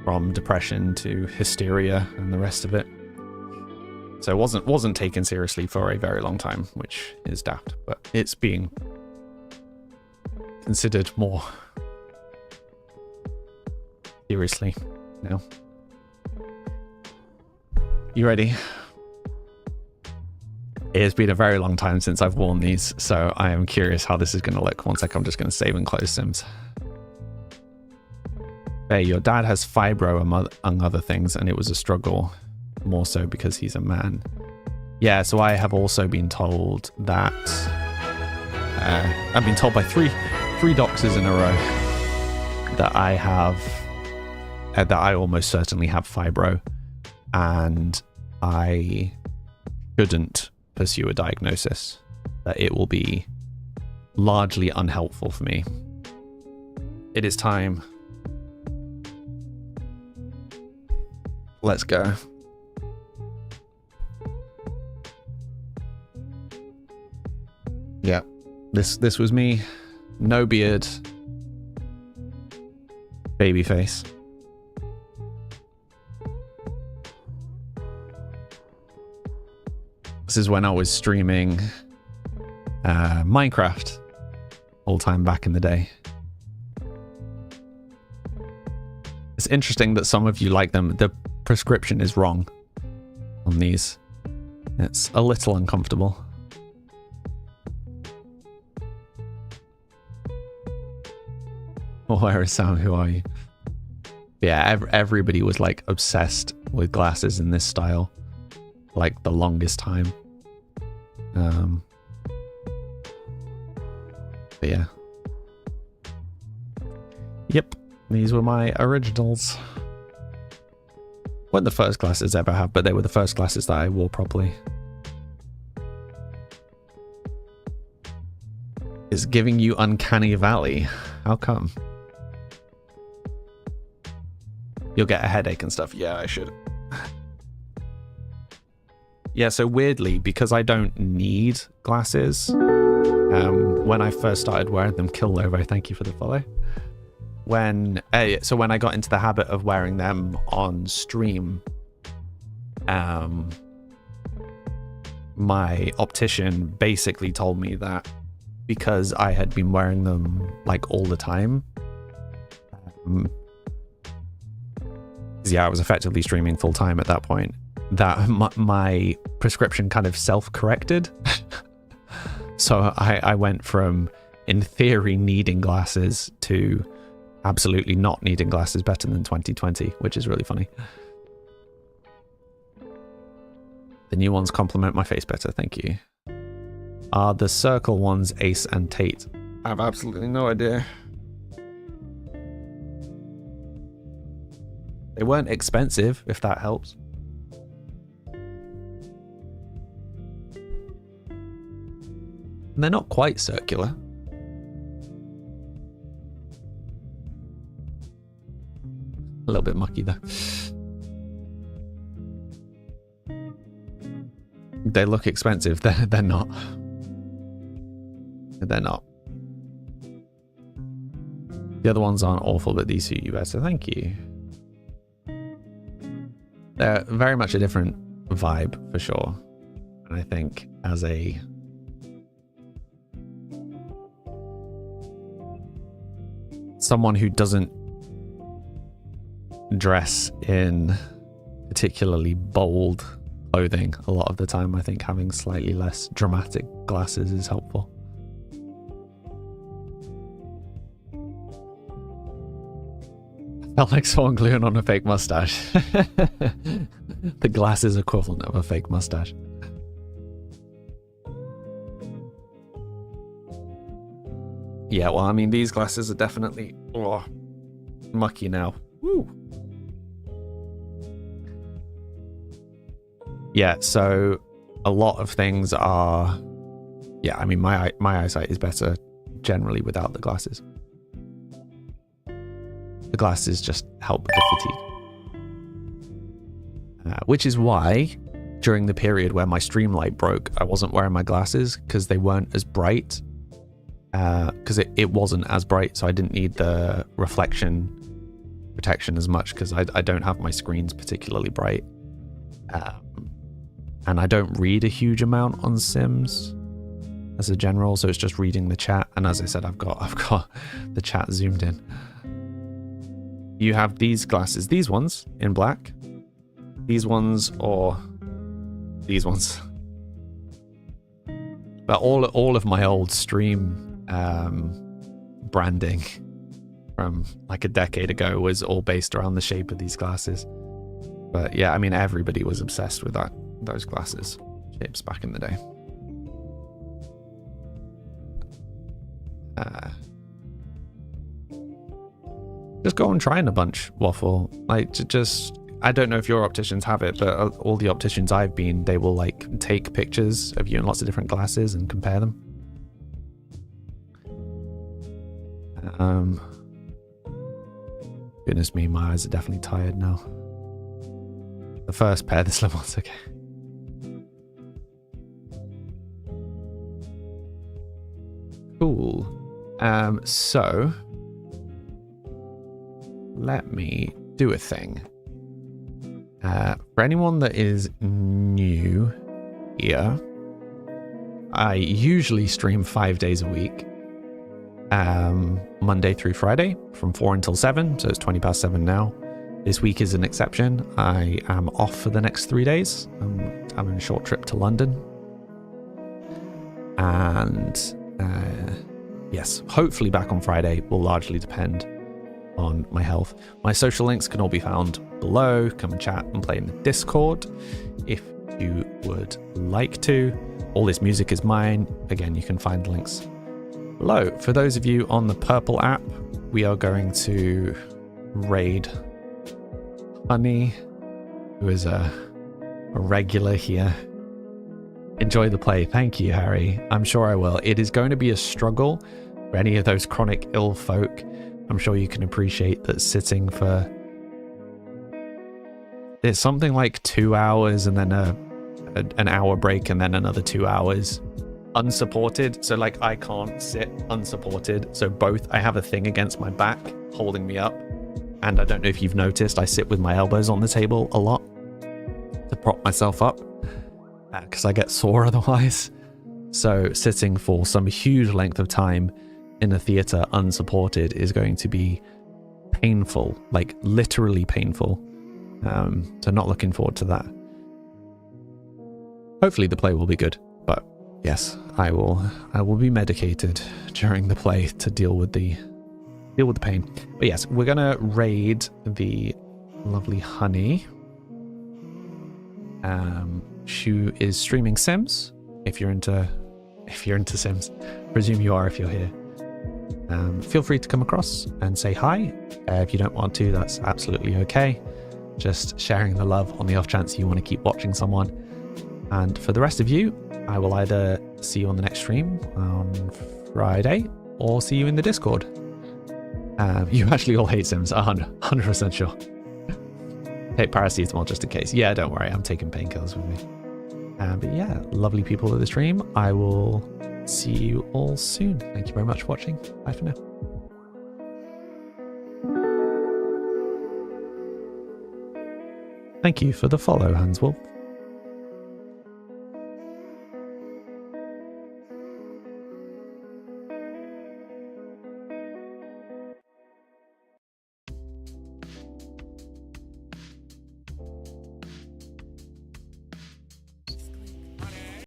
from depression to hysteria and the rest of it. So it wasn't taken seriously for a very long time, which is daft, but it's being considered more seriously now. You ready? It has been a very long time since I've worn these, so I am curious how this is going to look. One sec, I'm just going to save and close Sims. Hey, your dad has fibro among other things, and it was a struggle, more so because he's a man. Yeah, so I have also been told that I've been told by three doctors in a row that I have that I almost certainly have fibro, and I shouldn't pursue a diagnosis, that it will be largely unhelpful for me. It is time. Let's go. Yeah, this was me. No beard. Baby face. This is when I was streaming Minecraft all time back in the day. It's interesting that some of you like them. The prescription is wrong on these. It's a little uncomfortable. Where is Sam? Who are you? Yeah, everybody was like obsessed with glasses in this style, like the longest time. But yeah. Yep, these were my originals. Weren't the first glasses I ever had, but they were the first glasses that I wore properly. It's giving you Uncanny Valley. How come? You'll get a headache and stuff. Yeah, I should. Yeah, so weirdly, because I don't need glasses, when I first started wearing them, Killlovo, thank you for the follow. When I got into the habit of wearing them on stream, my optician basically told me that because I had been wearing them like all the time, I was effectively streaming full time at that point, that my prescription kind of self-corrected. So I went from, in theory, needing glasses to absolutely not needing glasses better than 2020, which is really funny. The new ones complement my face better, thank you. Are the circle ones Ace and Tate? I have absolutely no idea. They weren't expensive, if that helps. And they're not quite circular. A little bit mucky though. They look expensive. They're not. They're not. The other ones aren't awful, but these suit you better. Thank you. They're very much a different vibe for sure. And I think as a someone who doesn't dress in particularly bold clothing a lot of the time, I think having slightly less dramatic glasses is helpful. Felt like someone gluing on a fake mustache. The glasses equivalent of a fake mustache. Yeah, well, I mean, these glasses are definitely mucky now. Woo. Yeah, so a lot of things are... Yeah, I mean, my eyesight is better generally without the glasses. The glasses just help with the fatigue. Which is why, during the period where my stream light broke, I wasn't wearing my glasses because they weren't as bright. Because it wasn't as bright, so I didn't need the reflection protection as much because I don't have my screens particularly bright. And I don't read a huge amount on Sims as a general, so it's just reading the chat. And as I said, I've got the chat zoomed in. You have these glasses, these ones in black, these ones, or these ones. But all of my old stream branding from like a decade ago was all based around the shape of these glasses. But yeah, I mean, everybody was obsessed with those glasses shapes back in the day. Just go and try in a bunch, Waffle. Like, just, I don't know if your opticians have it, but all the opticians I've been, they will like take pictures of you in lots of different glasses and compare them. Goodness me, my eyes are definitely tired now. The first pair, this level's okay. Cool. So let me do a thing. For anyone that is new here, I usually stream 5 days a week. Monday through Friday from 4 until 7, so it's 20 past 7 now. This week is an exception. I am off for the next 3 days. I'm having a short trip to London. And yes, hopefully back on Friday. Will largely depend on my health. My social links can all be found below. Come and chat and play in the Discord if you would like to. All this music is mine. Again, you can find the links below. For those of you on the Purple app, we are going to raid Honey, who is a regular here. Enjoy the play. Thank you, Harry. I'm sure I will. It is going to be a struggle for any of those chronic ill folk. I'm sure you can appreciate that sitting for... It's something like 2 hours and then an hour break and then another 2 hours unsupported. So like I can't sit unsupported. So both, I have a thing against my back holding me up. And I don't know if you've noticed, I sit with my elbows on the table a lot to prop myself up because I get sore otherwise. So sitting for some huge length of time in a theater unsupported is going to be painful, like literally painful. So not looking forward to that. Hopefully the play will be good, but yes, I will be medicated during the play to deal with the pain. But yes, we're gonna raid the lovely Honey. Who is streaming Sims. If you're into Sims, presume you are if you're here. Feel free to come across and say hi. If you don't want to, that's absolutely okay. Just sharing the love on the off chance you want to keep watching someone. And for the rest of you, I will either see you on the next stream on Friday, or see you in the Discord. You actually all hate Sims, 100% sure. Take paracetamol just in case. Yeah, don't worry, I'm taking painkillers with me. But yeah, lovely people at the stream. I will see you all soon. Thank you very much for watching. Bye for now. Thank you for the follow, Hanswolf.